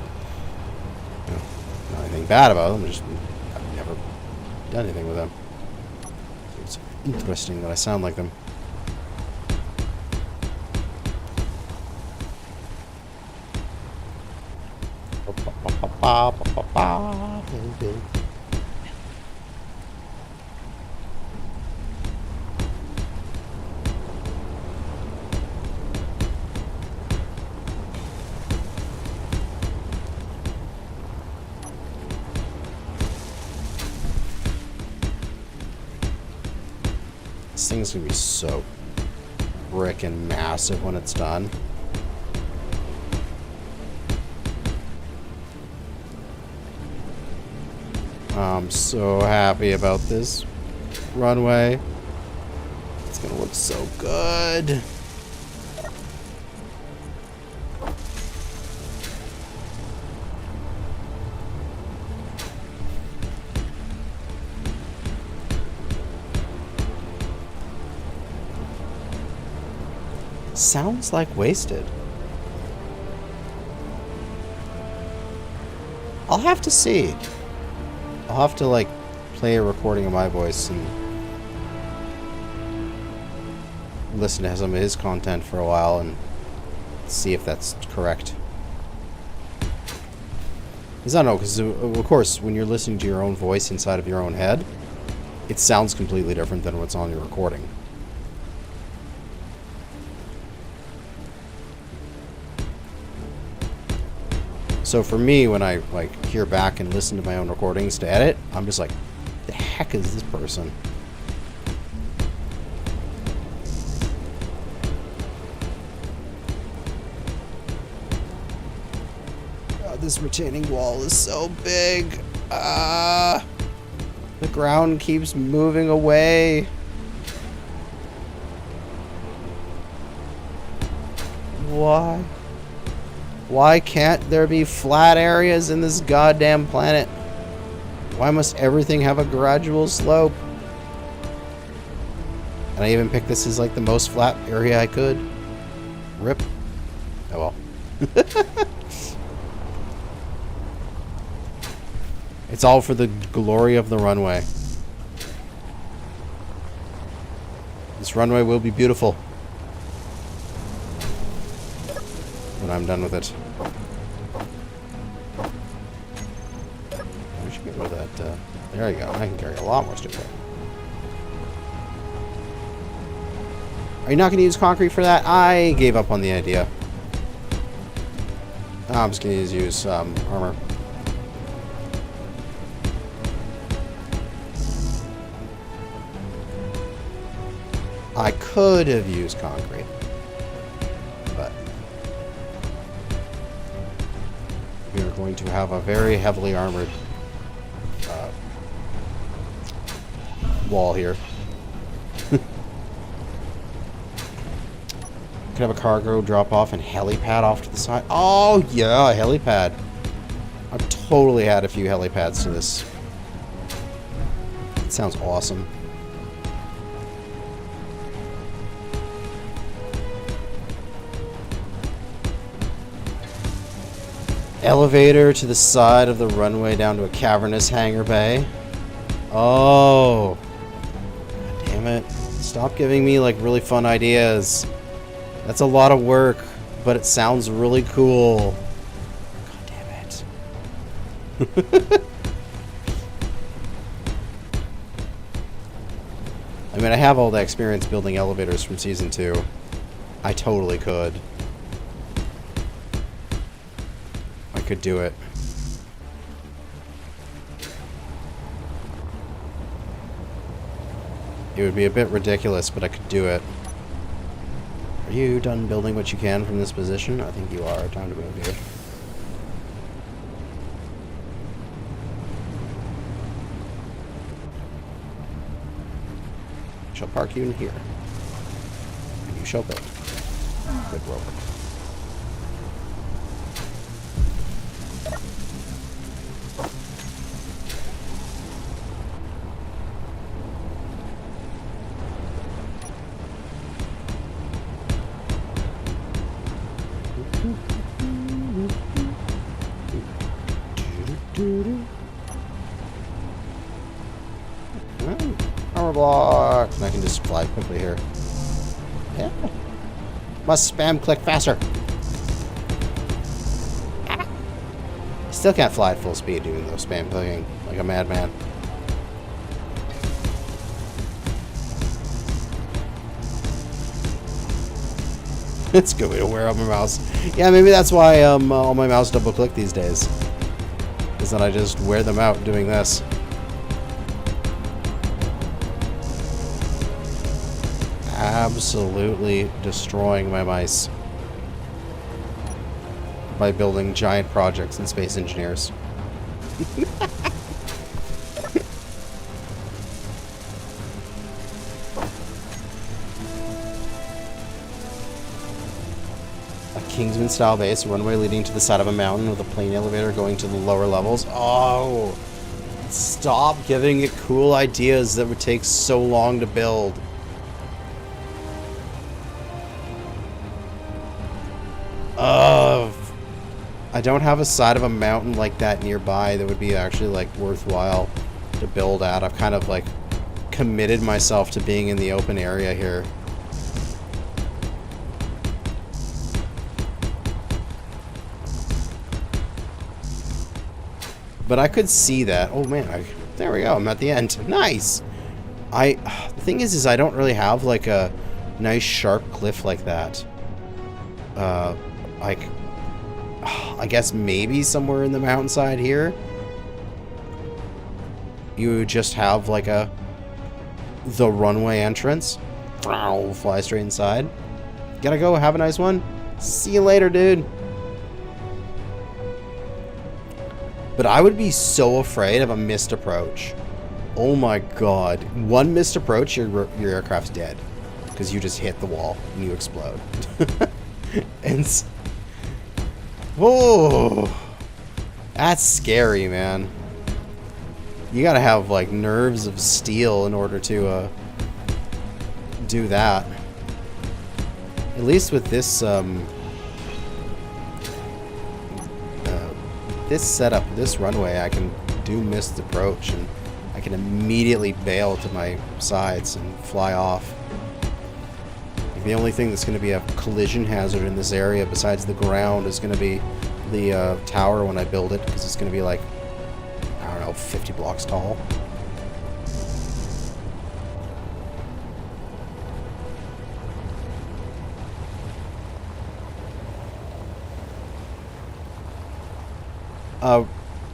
anything bad about them, just I've never done anything with them. It's interesting that I sound like them. This thing's gonna be so frickin' massive when it's done. I'm so happy about this runway. It's gonna look so good. Sounds like wasted. I'll have to see. I'll have to, like, play a recording of my voice and listen to some of his content for a while and see if that's correct. Because I don't know, because of course, when you're listening to your own voice inside of your own head, it sounds completely different than what's on your recording. So for me, when I like hear back and listen to my own recordings to edit, I'm just like, the heck is this person? God, this retaining wall is so big. The ground keeps moving away. Why? Why can't there be flat areas in this goddamn planet? Why must everything have a gradual slope? And I even picked this as like the most flat area I could. Rip. Oh well. It's all for the glory of the runway. This runway will be beautiful when I'm done with it. We should get rid of that. There you go. I can carry a lot more stuff. Are you not going to use concrete for that? I gave up on the idea. I'm just going to use armor. I could have used concrete, but we are going to have a very heavily armored wall here. Could have a cargo drop off and helipad off to the side. Oh yeah, a helipad. I've totally had a few helipads to this. It sounds awesome. Elevator to the side of the runway down to a cavernous hangar bay. Oh. God damn it. Stop giving me, like, really fun ideas. That's a lot of work, but it sounds really cool. God damn it. I mean, I have all the experience building elevators from Season 2. I totally could. I could do it. It would be a bit ridiculous, but I could do it. Are you done building what you can from this position? I think you are. Time to move here. I shall park you in here. And you shall build. Good rover. Armor block. And I can just fly quickly here. Yeah. Must spam click faster. Still can't fly at full speed doing those spam clicking like a madman. It's a good way to wear out my mouse. Yeah, maybe that's why all my mouse double click these days. Is that I just wear them out doing this. Absolutely destroying my mice by building giant projects in Space Engineers. A Kingsman style base, runway leading to the side of a mountain with a plane elevator going to the lower levels. Oh, stop giving it cool ideas that would take so long to build. I don't have a side of a mountain like that nearby that would be actually like worthwhile to build at. I've kind of like committed myself to being in the open area here. But I could see that. Oh man, there we go. I'm at the end. Nice. The thing is I don't really have like a nice sharp cliff like that. Like, I guess maybe somewhere in the mountainside here, you just have like the runway entrance. Fly straight inside. Gotta go. Have a nice one. See you later, dude. But I would be so afraid of a missed approach. Oh my god. One missed approach, your aircraft's dead. Because you just hit the wall and you explode. And whoa, that's scary, man. You gotta have like nerves of steel in order to do that. At least with this this setup, this runway, I can do missed approach and I can immediately bail to my sides and fly off. The only thing that's going to be a collision hazard in this area besides the ground is going to be the tower when I build it, because it's going to be like, I don't know, 50 blocks tall.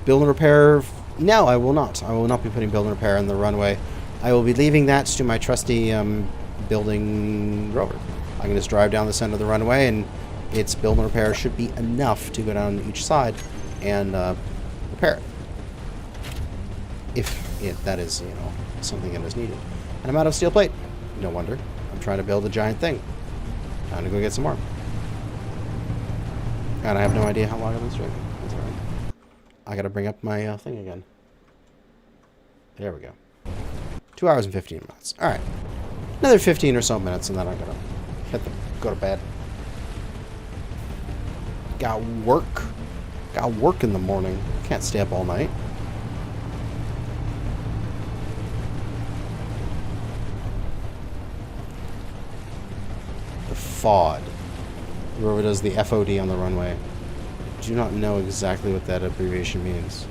Build and repair. No, I will not. I will not be putting build and repair in the runway. I will be leaving that to my trusty building rover. I can just drive down the center of the runway, and its build and repair should be enough to go down each side and repair it. If that is, you know, something that is needed. And I'm out of steel plate. No wonder. I'm trying to build a giant thing. Time to go get some more. And I have no idea how long I've been streaming. That's alright. I gotta bring up my thing again. There we go. 2 hours and 15 minutes. Alright. Another 15 or so minutes, and then I'm gonna go to bed. Got work Got work in the morning. Can't stay up all night. The FOD. Whoever does the FOD on the runway. I do not know exactly what that abbreviation means.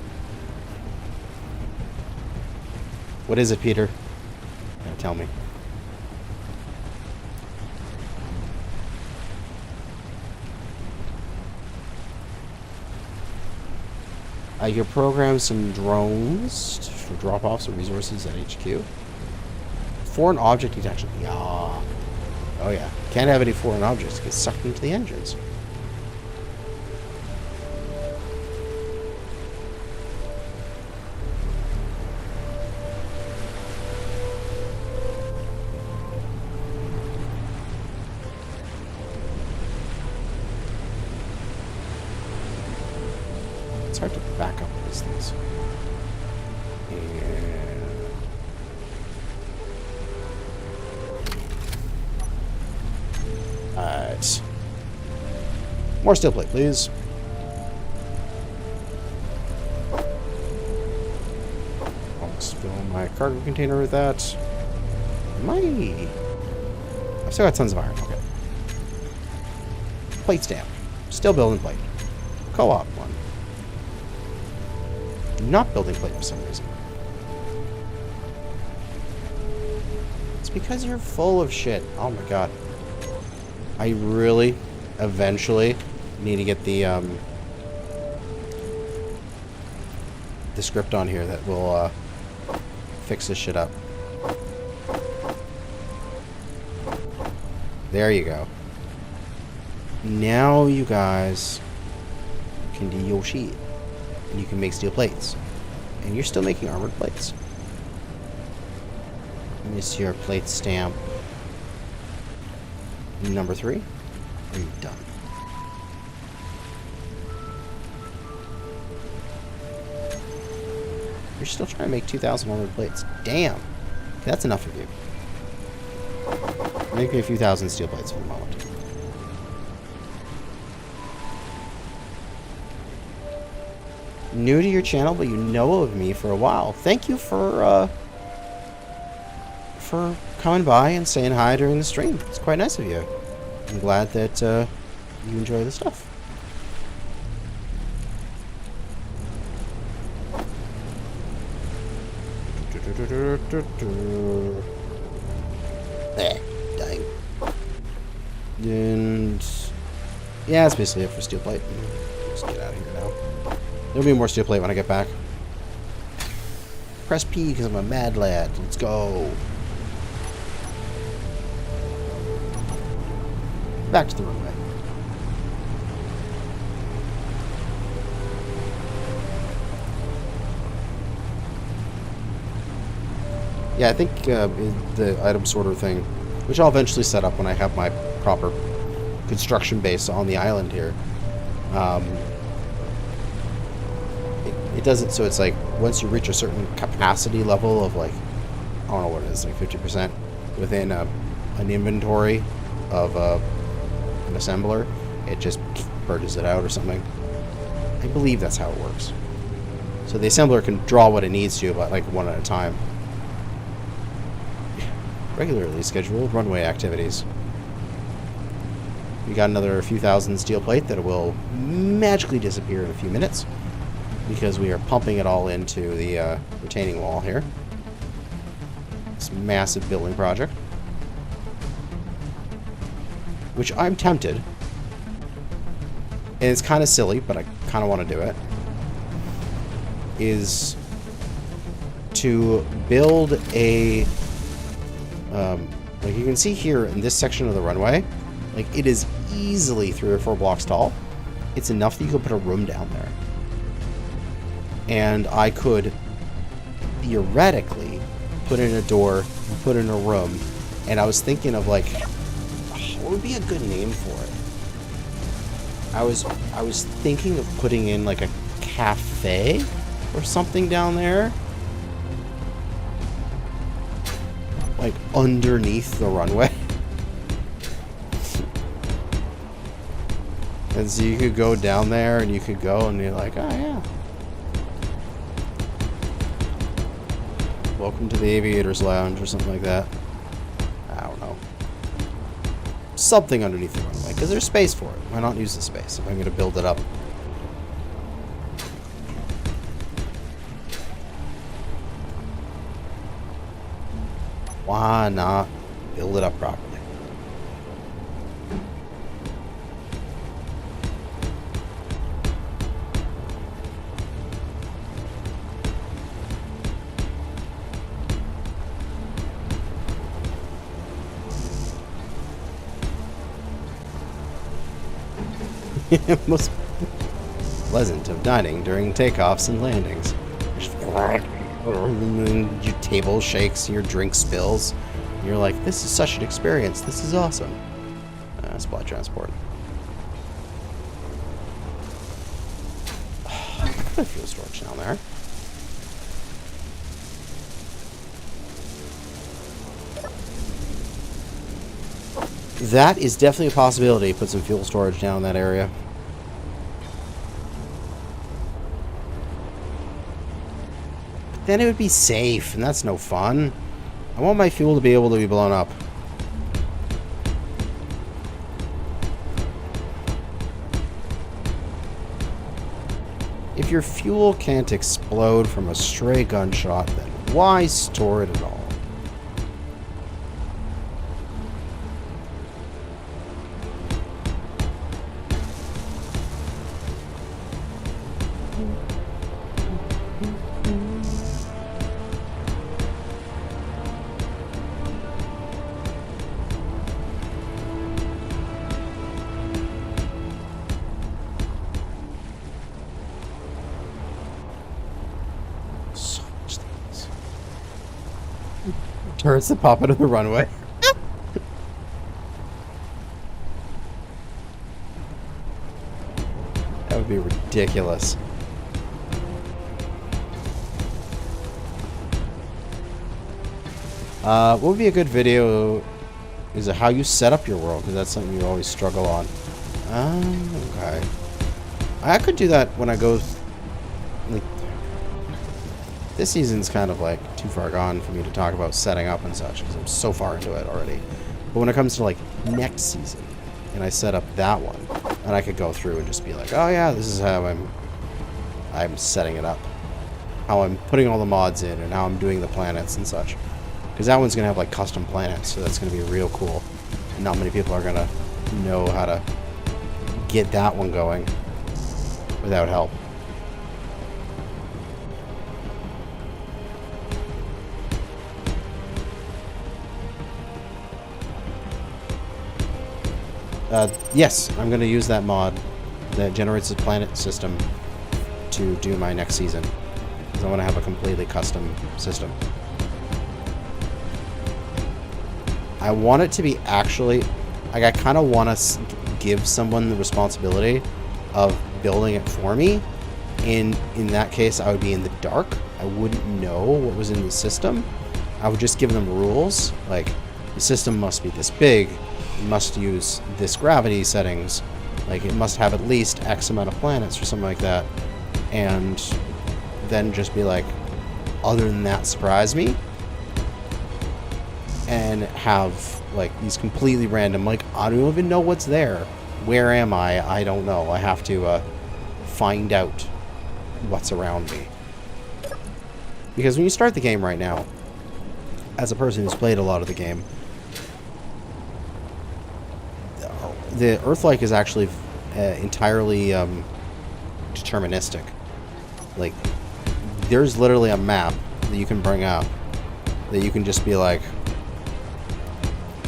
What is it, Peter? Tell me. I can program some drones for drop-offs of resources at HQ. Foreign object detection. Yeah. Oh yeah. Can't have any foreign objects get sucked into the engines. It's hard to back up these things. Alright. More steel plate, please. Almost fill my cargo container with that. I've still got tons of iron. Okay. Plate stamp. Still building plate. Co-op one. Not building plate for some reason. It's because you're full of shit. Oh my god. I really, eventually, need to get the script on here that will fix this shit up. There you go. Now you guys can do your shit. And you can make steel plates. And you're still making armored plates. And this is your plate stamp number 3. Are you done? You're still trying to make 2,000 armored plates. Damn. Okay, that's enough of you. Make me a few thousand steel plates for the moment. New to your channel, but you know of me for a while. Thank you for coming by and saying hi during the stream. It's quite nice of you. I'm glad that you enjoy the stuff. Dang. And yeah, that's basically it for steel plate. Let's get out of here now. There'll be more steel plate when I get back. Press P because I'm a mad lad. Let's go. Back to the runway. Yeah, I think the item sorter thing, which I'll eventually set up when I have my proper construction base on the island here. It does it so it's like once you reach a certain capacity level of like, I don't know what it is, like 50% within an inventory of an assembler, it just purges it out or something. I believe that's how it works. So the assembler can draw what it needs to, but like one at a time. Regularly scheduled runway activities. We got another few thousand steel plate that will magically disappear in a few minutes because we are pumping it all into the retaining wall here. This massive building project. Which I'm tempted. And it's kind of silly, but I kind of want to do it. Is to build a... like you can see here in this section of the runway, like it is easily 3 or 4 blocks tall. It's enough that you could put a room down there. And I could theoretically put in a door, put in a room, and I was thinking of like, what would be a good name for it? I was thinking of putting in like a cafe or something down there. Like underneath the runway. And so you could go down there and you could go and you're like, oh yeah. Welcome to the Aviator's Lounge or something like that. I don't know. Something underneath the runway, because there's space for it. Why not use the space if I'm going to build it up? Why not build it up properly? Most pleasant of dining during takeoffs and landings. Your table shakes, your drink spills. And you're like, this is such an experience. This is awesome. Supply transport. Put a fuel storage down there. That is definitely a possibility. Put some fuel storage down in that area. But then it would be safe, and that's no fun. I want my fuel to be able to be blown up. If your fuel can't explode from a stray gunshot, then why store it at all? Turrets that pop out of the runway. That would be ridiculous. What would be a good video is how you set up your world, because that's something you always struggle on. Okay. I could do that when I go... Like, this season's kind of like too far gone for me to talk about setting up and such, because I'm so far into it already. But when it comes to like next season, and I set up that one, and I could go through and just be like, oh yeah, this is how I'm setting it up, how I'm putting all the mods in, and how I'm doing the planets and such. Because that one's gonna have like custom planets, so that's gonna be real cool. And not many people are gonna know how to get that one going without help. Yes, I'm going to use that mod that generates a planet system to do my next season. Because I want to have a completely custom system. I want it to be actually... Like, I kind of want to give someone the responsibility of building it for me. In that case, I would be in the dark. I wouldn't know what was in the system. I would just give them rules. Like, the system must be this big. Must use this gravity settings, like it must have at least X amount of planets or something like that, and then just be like, other than that, surprise me, and have like these completely random, like, I don't even know what's there. Where am I? I don't know. I have to find out what's around me. Because when you start the game right now, as a person who's played a lot of the game, the Earth-like is actually entirely deterministic. Like, there's literally a map that you can bring up that you can just be like,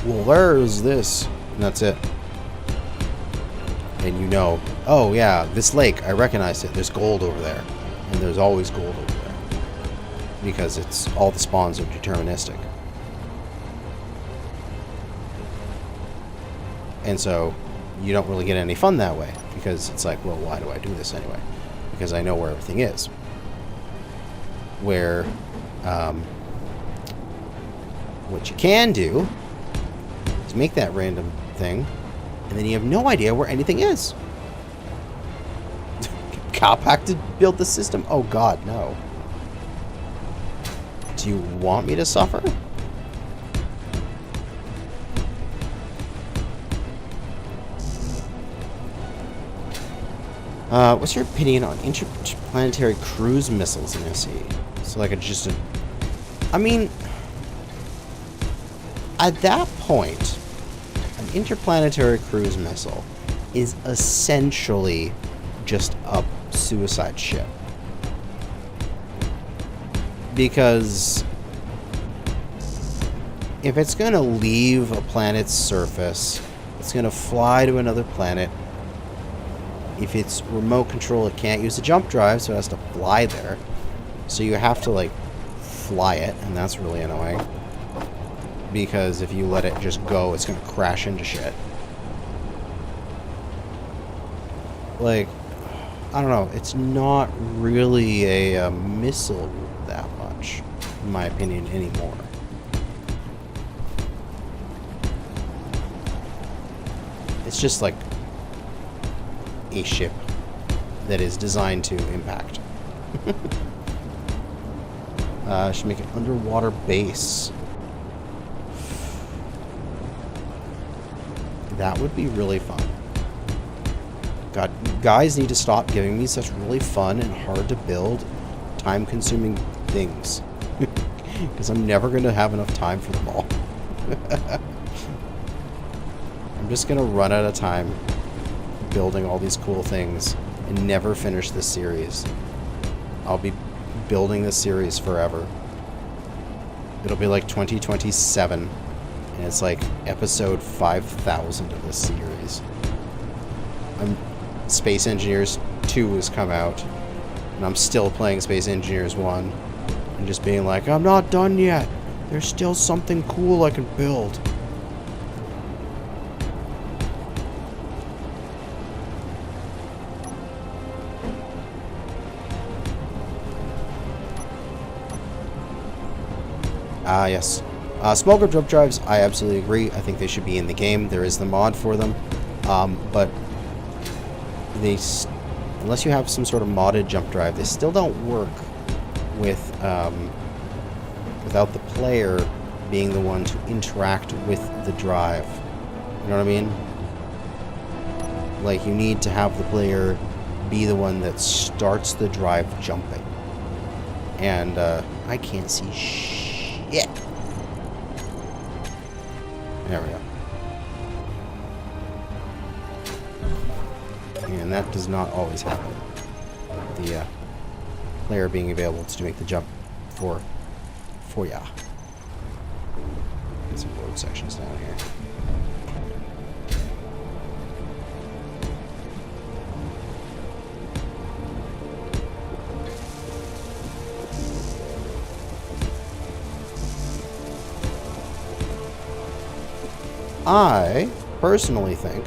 well, there's this, and that's it. And you know, oh yeah, this lake, I recognize it. There's gold over there, and there's always gold over there because it's all the spawns are deterministic. And so you don't really get any fun that way, because it's like, well, why do I do this anyway? Because I know where everything is. Where what you can do is make that random thing, and then you have no idea where anything is. Cowpack to build the system? Oh god, no. Do you want me to suffer? What's your opinion on interplanetary cruise missiles in SE? So like I mean, at that point, an interplanetary cruise missile is essentially just a suicide ship. Because if it's going to leave a planet's surface, it's going to fly to another planet. If it's remote control, it can't use the jump drive, so it has to fly there. So you have to, like, fly it, and that's really annoying. Because if you let it just go, it's going to crash into shit. Like, I don't know. It's not really a missile that much, in my opinion, anymore. It's just like a ship that is designed to impact. Should make an underwater base. That would be really fun. God, guys need to stop giving me such really fun and hard to build, time-consuming things. Because I'm never going to have enough time for them all. I'm just going to run out of time building all these cool things and never finish this series. I'll be building this series forever. It'll be like 2027, and it's like episode 5,000 of this series. Space Engineers 2 has come out, and I'm still playing Space Engineers 1 and just being like, I'm not done yet. There's still something cool I can build. Yes. Small group jump drives, I absolutely agree. I think they should be in the game. There is the mod for them. But unless you have some sort of modded jump drive, they still don't work with without the player being the one to interact with the drive. You know what I mean? Like, you need to have the player be the one that starts the drive jumping. And I can't see shit. There we go. And that does not always happen. The player being available to make the jump for ya. Get some road sections down here. I personally think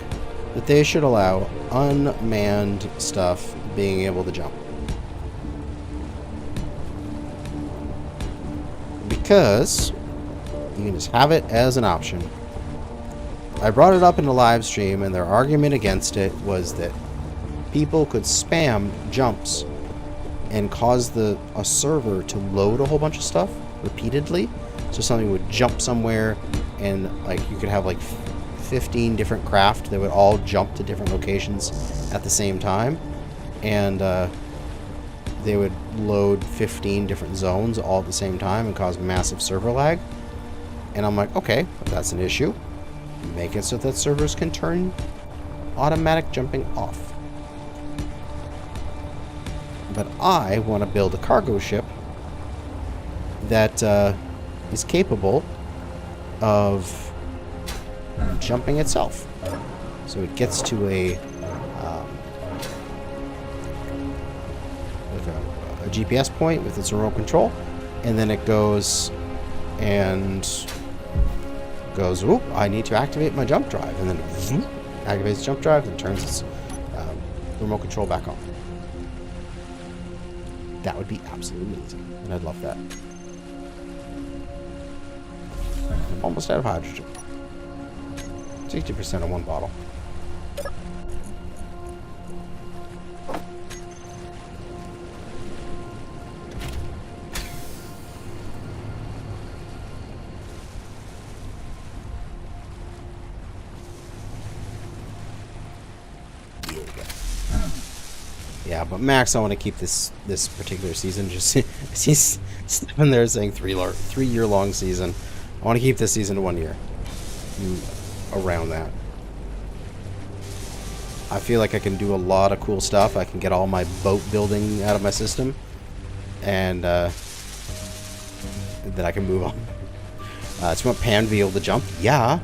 that they should allow unmanned stuff being able to jump. Because you can just have it as an option. I brought it up in the live stream, and their argument against it was that people could spam jumps and cause a server to load a whole bunch of stuff repeatedly. So something would jump somewhere, and like you could have like 15 different craft that would all jump to different locations at the same time, and they would load 15 different zones all at the same time and cause massive server lag. And I'm like, okay, if that's an issue, make it so that servers can turn automatic jumping off. But I want to build a cargo ship that is capable of jumping itself. So it gets to a GPS point with its remote control, and then it goes and goes, oop, I need to activate my jump drive, and then it activates the jump drive and turns its remote control back on. That would be absolutely amazing, and I'd love that. I'm almost out of hydrogen. 60% of one bottle. Yeah, but Max, I want to keep this particular season. Just he's stepping there saying 3-year long season. I want to keep this season to 1 year. Around that. I feel like I can do a lot of cool stuff. I can get all my boat building out of my system, and then I can move on. Do you want Pan to be able to jump? Yeah.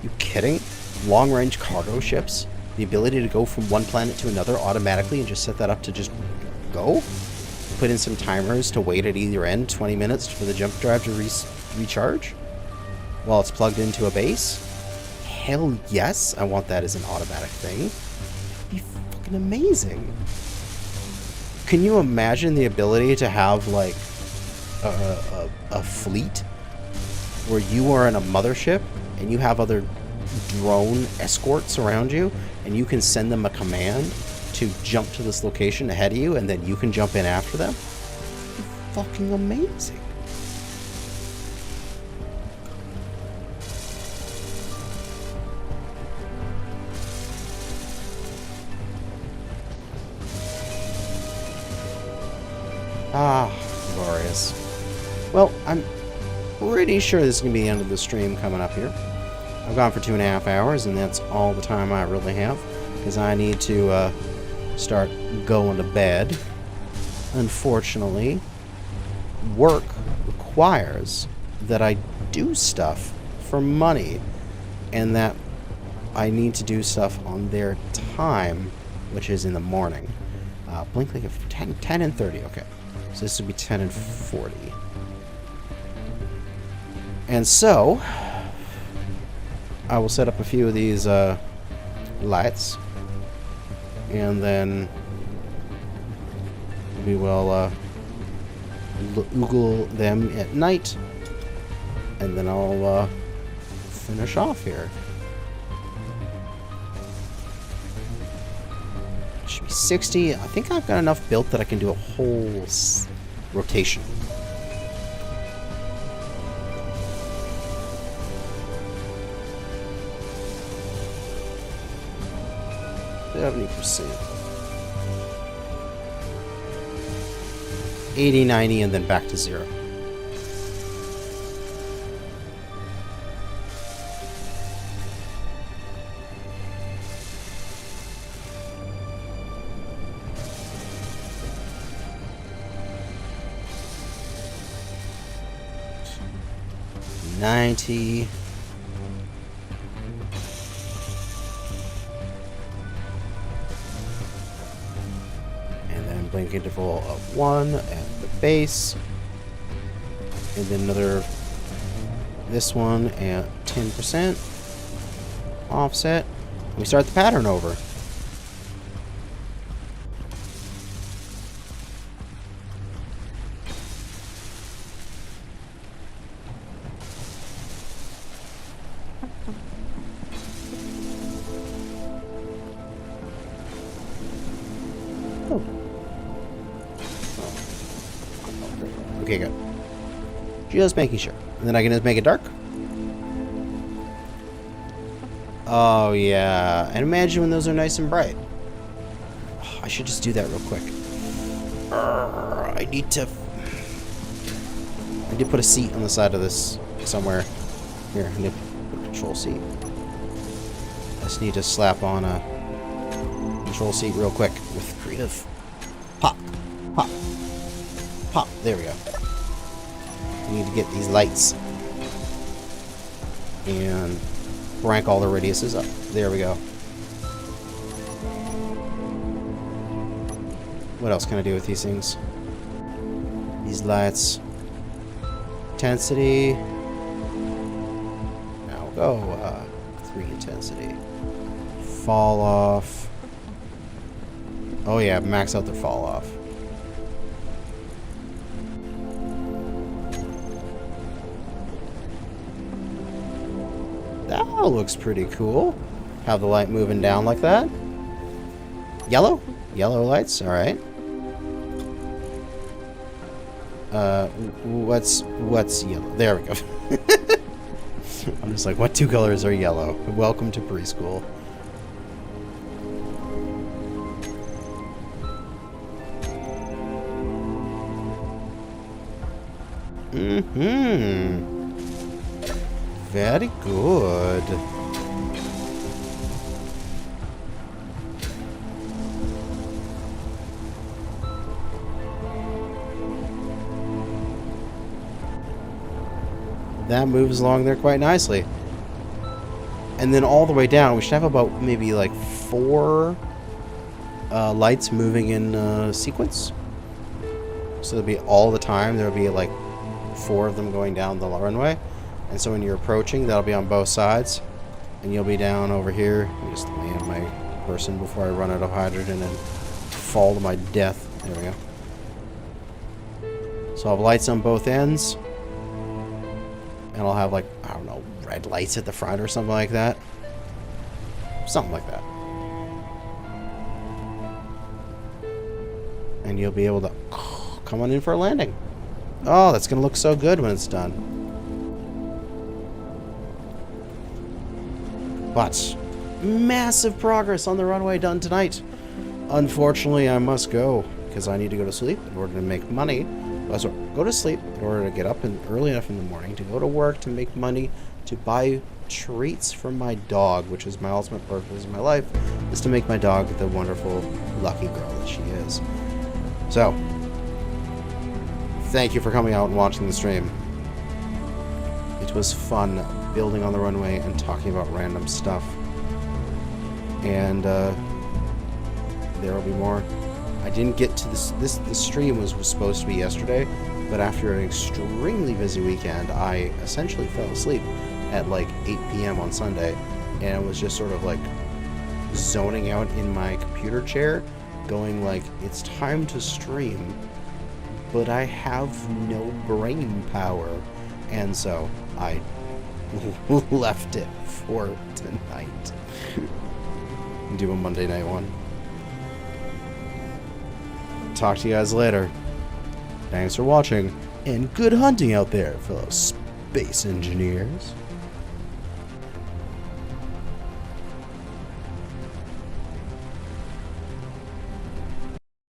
You kidding? Long-range cargo ships? The ability to go from one planet to another automatically and just set that up to just go? Put in some timers to wait at either end, 20 minutes for the jump drive to recharge while it's plugged into a base? Hell yes, I want that as an automatic thing. It'd be fucking amazing. Can you imagine the ability to have, like, a fleet where you are in a mothership and you have other drone escorts around you, and you can send them a command to jump to this location ahead of you, and then you can jump in after them? Fucking amazing. Ah, glorious. Well, I'm pretty sure this is going to be the end of the stream coming up here. I've gone for 2.5 hours, and that's all the time I really have, because I need to start going to bed. Unfortunately, work requires that I do stuff for money, and that I need to do stuff on their time, which is in the morning. Blink like 10 and 30, okay. So this would be 10 and 40. And so, I will set up a few of these lights, and then we will oogle them at night, and then I'll finish off here. Should be 60. I think I've got enough built that I can do a whole rotation. 70%. 80, 90, and then back to 0. $90. Blink interval of 1 at the base, and then another, this one at 10% offset. We start the pattern over. Okay, good. Just making sure. And then I can just make it dark. Oh, yeah. And imagine when those are nice and bright. Oh, I should just do that real quick. I need to put a seat on the side of this somewhere. Here, I need to put a control seat. I just need to slap on a control seat real quick with creative. Pop. Pop. Pop. There we go. We need to get these lights and crank all the radiuses up. There we go. What else can I do with these things? These lights. Intensity. Now go 3 intensity. Fall off. Oh yeah, max out their fall off. That looks pretty cool. Have the light moving down like that. Yellow? Yellow lights, alright. What's yellow? There we go. I'm just like, what 2 colors are yellow? Welcome to preschool. Mm-hmm. Very good. That moves along there quite nicely. And then all the way down, we should have about maybe like 4 lights moving in sequence. So there'll be all the time, there'll be like 4 of them going down the runway. And so when you're approaching, that'll be on both sides. And you'll be down over here. Let me just land my person before I run out of hydrogen and fall to my death. There we go. So I'll have lights on both ends. And I'll have, like, I don't know, red lights at the front or something like that. Something like that. And you'll be able to come on in for a landing. Oh, that's going to look so good when it's done. But massive progress on the runway done tonight. Unfortunately, I must go because I need to go to sleep in order to make money. So go to sleep in order to get up early enough in the morning to go to work, to make money, to buy treats for my dog, which is my ultimate purpose in my life, is to make my dog the wonderful, lucky girl that she is. So, thank you for coming out and watching the stream. It was fun building on the runway and talking about random stuff. And there will be more. I didn't get to this. The stream was supposed to be yesterday, but after an extremely busy weekend, I essentially fell asleep at like 8 p.m. on Sunday, and I was just sort of like zoning out in my computer chair, going like, it's time to stream, but I have no brain power, and so I left it for tonight. Do a Monday night one. Talk to you guys later. Thanks for watching, and good hunting out there, fellow space engineers.